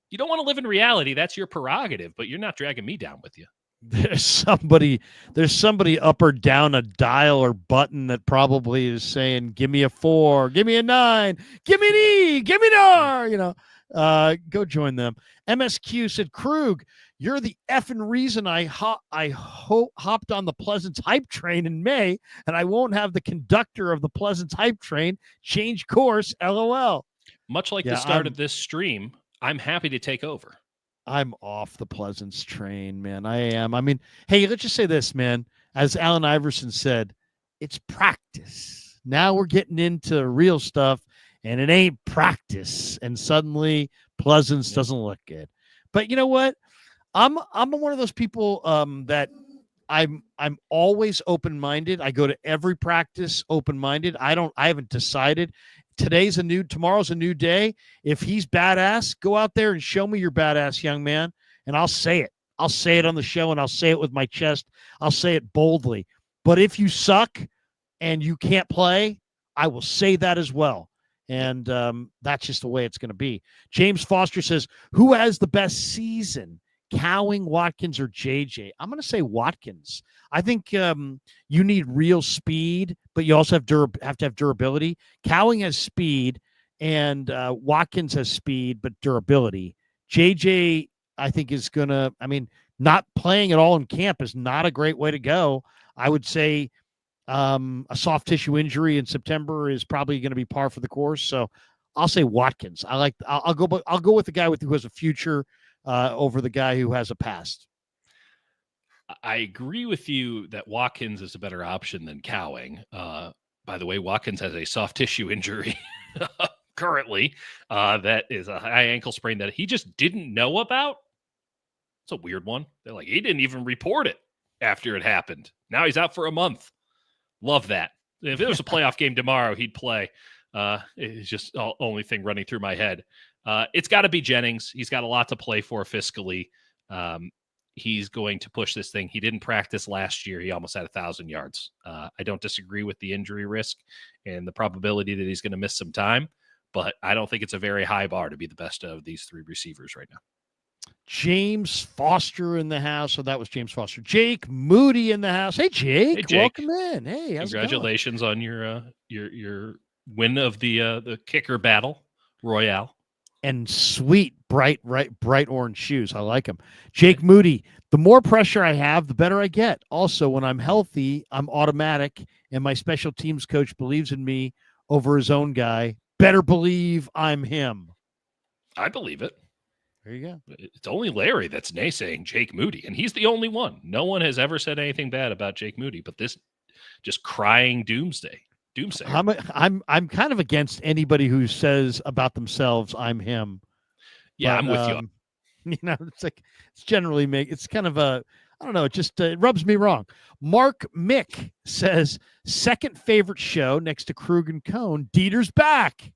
S1: You don't want to live in reality. That's your prerogative, but you're not dragging me down with you.
S3: There's somebody up or down a dial or button that probably is saying, give me a 4, give me a 9, give me an E, give me an R, go join them. MSQ said, Krug, you're the effing reason I hopped on the Pleasance hype train in May, and I won't have the conductor of the Pleasance hype train change course, LOL.
S1: Much like the start of this stream, I'm happy to take over.
S3: I'm off the Pleasance train, man. I am. I mean, hey, let's just say this, man. As Allen Iverson said, it's practice. Now we're getting into real stuff, and it ain't practice. And suddenly Pleasance doesn't look good. But you know what? I'm one of those people that I'm always open-minded. I go to every practice open-minded. I haven't decided. Tomorrow's a new day. If he's badass, go out there and show me you're badass, young man, and I'll say it. I'll say it on the show, and I'll say it with my chest. I'll say it boldly. But if you suck and you can't play, I will say that as well. And that's just the way it's going to be. James Foster says, who has the best season, Cowing, Watkins, or JJ? I'm going to say Watkins. I think you need real speed, but you also have to have durability. Cowing has speed, and Watkins has speed, but durability. JJ, I think, is going to, not playing at all in camp is not a great way to go. I would say a soft tissue injury in September is probably going to be par for the course. So I'll say Watkins. I'll go with the guy who has a future over the guy who has a past.
S1: I agree with you that Watkins is a better option than Cowing. By the way, Watkins has a soft tissue injury currently. That is a high ankle sprain that he just didn't know about. It's a weird one. They're like, he didn't even report it after it happened. Now he's out for a month. Love that. If it was a playoff game tomorrow, he'd play. It's just the only thing running through my head. It's got to be Jennings. He's got a lot to play for fiscally. He's going to push this thing. He didn't practice last year. He almost had 1,000 yards. I don't disagree with the injury risk and the probability that he's going to miss some time, but I don't think it's a very high bar to be the best of these three receivers right now.
S3: James Foster in the house. So that was James Foster. Jake Moody in the house. Hey, Jake.
S1: Hey, Jake.
S3: Welcome in. Hey,
S1: congratulations on your win of the kicker battle royale.
S3: And sweet, bright orange shoes. I like them. Jake Moody, the more pressure I have, the better I get. Also, when I'm healthy, I'm automatic, and my special teams coach believes in me over his own guy. Better believe I'm him.
S1: I believe it.
S3: There you go.
S1: It's only Larry that's naysaying Jake Moody, and he's the only one. No one has ever said anything bad about Jake Moody, but this just crying doomsday.
S3: I'm kind of against anybody who says about themselves, I'm him.
S1: Yeah, but, I'm with you.
S3: It's like, it's generally it's kind of I don't know. It just it rubs me wrong. Mark Mick says, second favorite show next to Krug and Cohn, Dieter's back.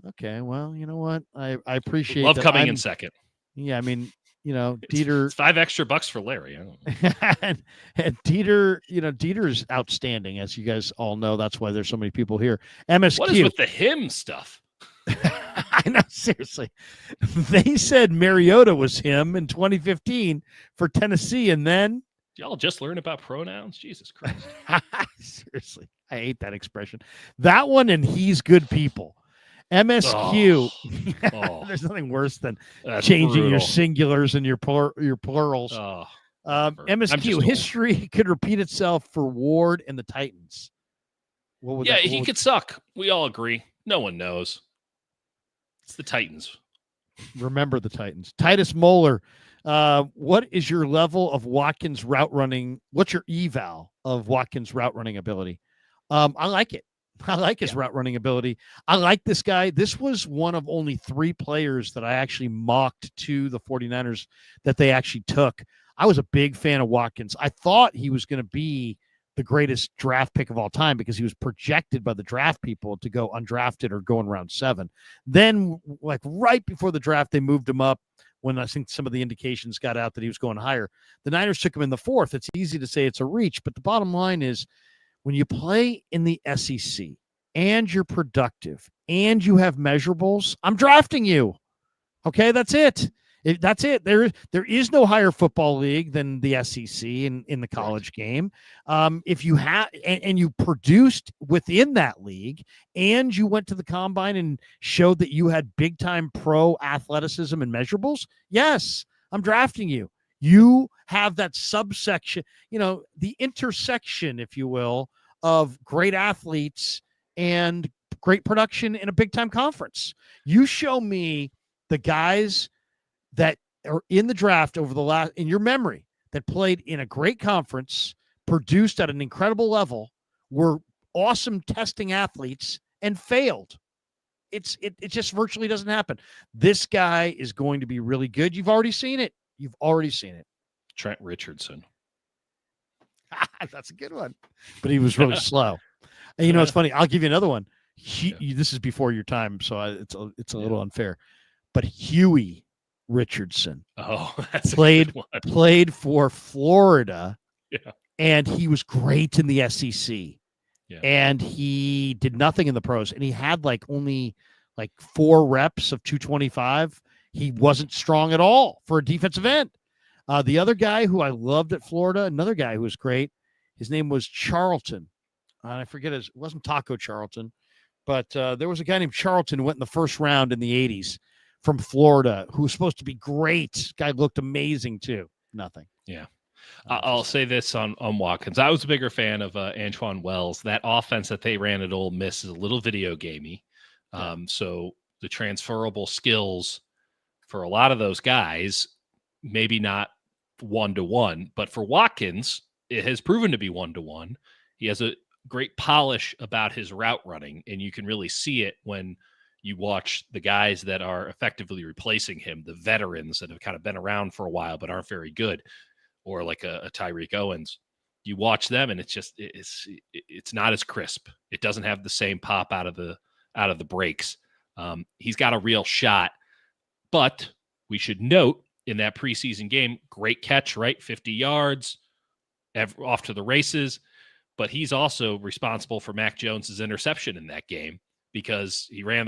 S3: Okay, well, you know what? I appreciate
S1: Love
S3: that.
S1: coming in second.
S3: Yeah, Dieter.
S1: It's $5 for Larry. I don't know.
S3: and Dieter, Dieter's outstanding, as you guys all know. That's why there's so many people here. MSQ.
S1: What is with the him stuff?
S3: I know, seriously. They said Mariota was him in 2015 for Tennessee, and then
S1: y'all just learn about pronouns? Jesus Christ.
S3: Seriously, I hate that expression. That one, and he's good people. MSQ. There's nothing worse than changing
S1: brutal.
S3: your singulars and your plurals. MSQ, history could repeat itself for Ward and the Titans.
S1: He could suck. We all agree. No one knows. It's the Titans.
S3: Remember the Titans. Titus Moeller, what is your level of Watkins route running? What's your eval of Watkins route running ability? I like it. I like his route running ability. I like this guy. This was one of only 3 players that I actually mocked to the 49ers that they actually took. I was a big fan of Watkins. I thought he was going to be the greatest draft pick of all time because he was projected by the draft people to go undrafted or go in round 7. Then, like right before the draft, they moved him up when I think some of the indications got out that he was going higher. The Niners took him in the 4th. It's easy to say it's a reach, but the bottom line is, when you play in the SEC and you're productive and you have measurables, I'm drafting you. Okay, that's it. That's it. There is no higher football league than the SEC in the college game. If you have and you produced within that league, and you went to the combine and showed that you had big time pro athleticism and measurables, yes, I'm drafting you. You have that subsection, the intersection, if you will, of great athletes and great production in a big time conference. You show me the guys that are in the draft over the last, in your memory, that played in a great conference, produced at an incredible level, were awesome testing athletes, and failed. It just virtually doesn't happen. This guy is going to be really good. You've already seen it.
S1: Trent Richardson.
S3: That's a good one. But he was really slow. And it's funny. I'll give you another one. This is before your time, so it's a little unfair. But Huey Richardson.
S1: Oh, that's
S3: played for Florida.
S1: Yeah.
S3: And he was great in the SEC.
S1: Yeah.
S3: And he did nothing in the pros. And he had only 4 reps of 225. He wasn't strong at all for a defensive end. The other guy who I loved at Florida, another guy who was great, his name was Charlton. I forget it wasn't Taco Charlton, but there was a guy named Charlton who went in the first round in the 80s from Florida who was supposed to be great. Guy looked amazing too. Nothing.
S1: Yeah. I'll say this on Watkins. I was a bigger fan of Antoine Wells. That offense that they ran at Ole Miss is a little video gamey. So the transferable skills for a lot of those guys, maybe not 1-to-1, but for Watkins, it has proven to be 1-to-1. He has a great polish about his route running, and you can really see it when you watch the guys that are effectively replacing him, the veterans that have kind of been around for a while but aren't very good, or like a Tyreek Owens. You watch them, and it's not as crisp. It doesn't have the same pop out of the breaks. He's got a real shot, but we should note in that preseason game, great catch, right? 50 yards, off to the races. But he's also responsible for Mac Jones's interception in that game because he ran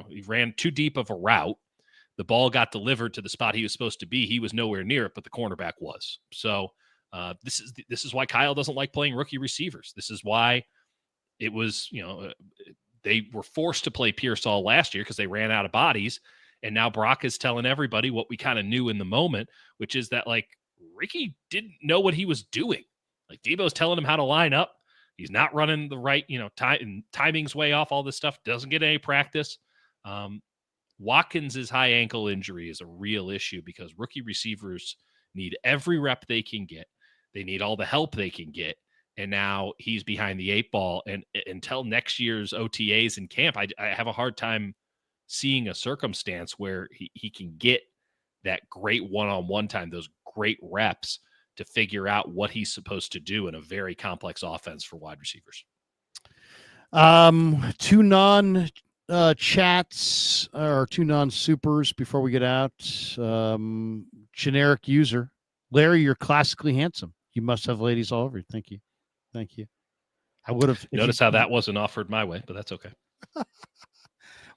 S1: he ran too deep of a route. The ball got delivered to the spot he was supposed to be. He was nowhere near it, but the cornerback was. So this is why Kyle doesn't like playing rookie receivers. This is why it was, they were forced to play Pearsall last year because they ran out of bodies. And now Brock is telling everybody what we kind of knew in the moment, which is that Ricky didn't know what he was doing. Debo's telling him how to line up. He's not running the right, timing's way off, all this stuff. Doesn't get any practice. Watkins' high ankle injury is a real issue because rookie receivers need every rep they can get. They need all the help they can get. And now he's behind the 8 ball. And until next year's OTAs in camp, I have a hard time seeing a circumstance where he can get that great one-on-one time, those great reps to figure out what he's supposed to do in a very complex offense for wide receivers.
S3: 2 chats or 2 non-supers before we get out. Generic user. Larry, you're classically handsome. You must have ladies all over you. Thank you. I would have
S1: noticed how that wasn't offered my way, but that's okay.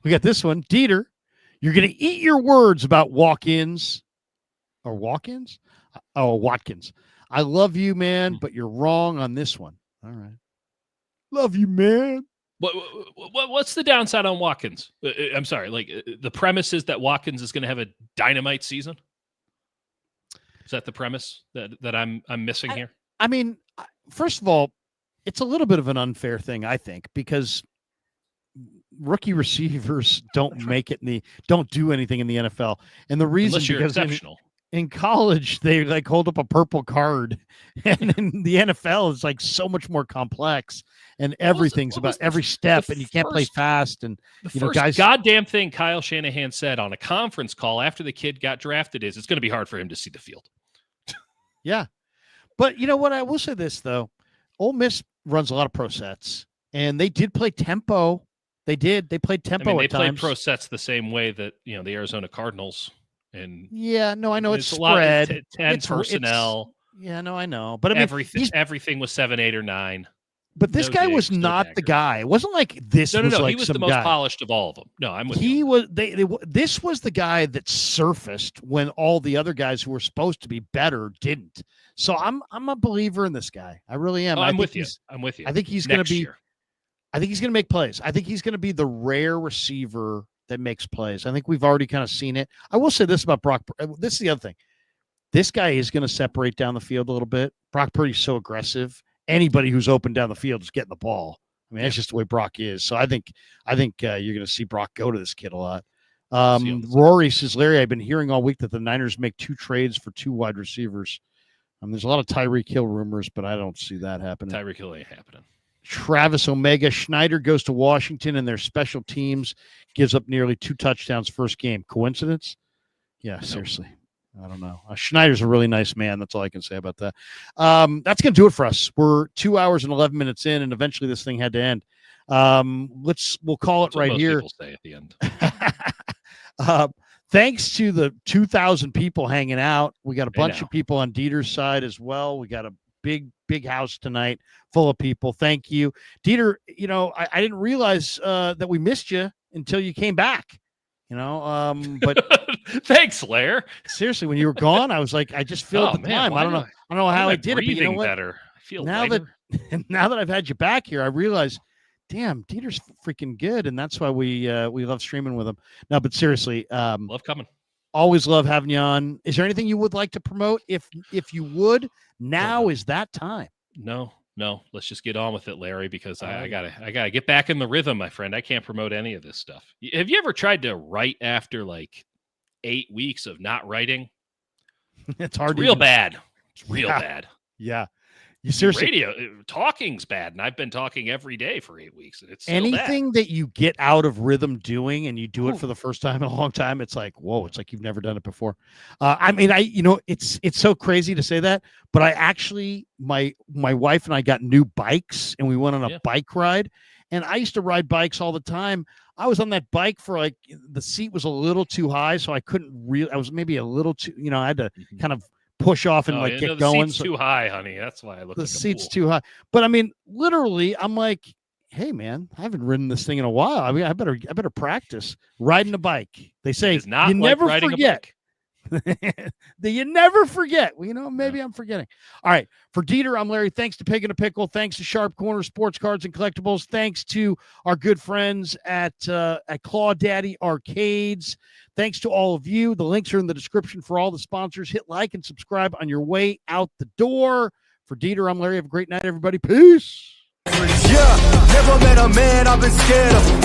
S3: We got this one. Dieter, you're going to eat your words about walk-ins or walk-ins? Oh, Watkins. I love you, man, but you're wrong on this one. All right. Love you, man.
S1: What's the downside on Watkins? I'm sorry. The premise is that Watkins is going to have a dynamite season. Is that the premise that I'm missing here?
S3: I mean, first of all, it's a little bit of an unfair thing, I think, because rookie receivers don't don't do anything in the NFL. And the reason
S1: unless you're exceptional.
S3: In college, they hold up a purple card, and in the NFL, it's so much more complex, and everything's about every step, and you can't play fast. And
S1: the first goddamn thing Kyle Shanahan said on a conference call after the kid got drafted is it's going to be hard for him to see the field.
S3: Yeah, but you know what? I will say this though: Ole Miss runs a lot of pro sets, and they did play tempo. They played tempo.
S1: They
S3: at
S1: played
S3: times.
S1: pro sets the same way that the Arizona Cardinals. And
S3: yeah, no, I know it's
S1: spread.
S3: A lot,
S1: 10 personnel.
S3: Yeah, no, I know, but I mean,
S1: everything was 7, 8, or 9.
S3: But this
S1: No
S3: guy
S1: digs,
S3: was
S1: no
S3: not the
S1: daggers.
S3: guy. It wasn't like this
S1: No.
S3: was like
S1: He was
S3: some
S1: the most
S3: guy.
S1: polished of all of them. No, I'm with
S3: He
S1: you.
S3: was this was the guy that surfaced when all the other guys who were supposed to be better didn't. So I'm a believer in this guy. I really am.
S1: Oh,
S3: I
S1: I'm
S3: think
S1: with you.
S3: he's-
S1: I'm with you.
S3: I think he's going to
S1: Next
S3: be
S1: year.
S3: I think he's going to make plays. I think he's going to be the rare receiver that makes plays. I think we've already kind of seen it. I will say this about Brock. This is the other thing. This guy is going to separate down the field a little bit. Brock Purdy's so aggressive. Anybody who's open down the field is getting the ball. I mean, that's just the way Brock is. So I think you're going to see Brock go to this kid a lot. Rory says, Larry, I've been hearing all week that the Niners make 2 trades for 2 wide receivers. There's a lot of Tyreek Hill rumors, but I don't see that happening.
S1: Tyreek Hill ain't happening.
S3: Travis Omega, Schneider goes to Washington and their special teams gives up nearly 2 touchdowns first game. Coincidence? Yeah, seriously. I don't know. Schneider's a really nice man. That's all I can say about that. That's going to do it for us. We're 2 hours and 11 minutes in, and eventually this thing had to end. We'll call it right here.
S1: People say at the end.
S3: Thanks to the 2,000 people hanging out. We got a bunch of people on Dieter's side as well. We got a big house tonight full of people. Thank you, Dieter. I didn't realize that we missed you until you came back. But
S1: thanks, Lair.
S3: Seriously, when you were gone, I was like, I just filled the time. I don't know how I did it. But you know what?
S1: Better. I feel
S3: now
S1: lighter.
S3: now that I've had you back here, I realize, damn, Dieter's freaking good, and that's why we love streaming with him. No, but seriously,
S1: love coming.
S3: Always love having you on. Is there anything you would like to promote? If you would, now is that time.
S1: No. Let's just get on with it, Larry, because I gotta get back in the rhythm, my friend. I can't promote any of this stuff. Have you ever tried to write after like 8 weeks of not writing?
S3: It's hard.
S1: It's real bad. It's real bad.
S3: Yeah. You seriously,
S1: radio talking's bad, and I've been talking every day for 8 weeks, and it's still
S3: anything
S1: bad.
S3: that you get out of rhythm doing, and you do it for the first time in a long time. It's like, whoa! It's like you've never done it before. It's so crazy to say that, but I actually, my wife and I got new bikes, and we went on a bike ride. And I used to ride bikes all the time. I was on that bike for like the seat was a little too high, so I couldn't really. I was maybe a little too. I had to kind of push off and get going.
S1: Seat's too high, honey. That's why I look.
S3: The seat's too high. But I mean, literally, I'm like, hey, man, I haven't ridden this thing in a while. I mean, I better practice riding a bike. They say you never forget. You never forget. Well, maybe I'm forgetting. All right. For Dieter, I'm Larry. Thanks to Pig and a Pickle. Thanks to Sharp Corner Sports Cards and Collectibles. Thanks to our good friends at Claw Daddy Arcades. Thanks to all of you. The links are in the description for all the sponsors. Hit like and subscribe on your way out the door. For Dieter, I'm Larry. Have a great night, everybody. Peace.
S4: Yeah, never met a man I've been scared of.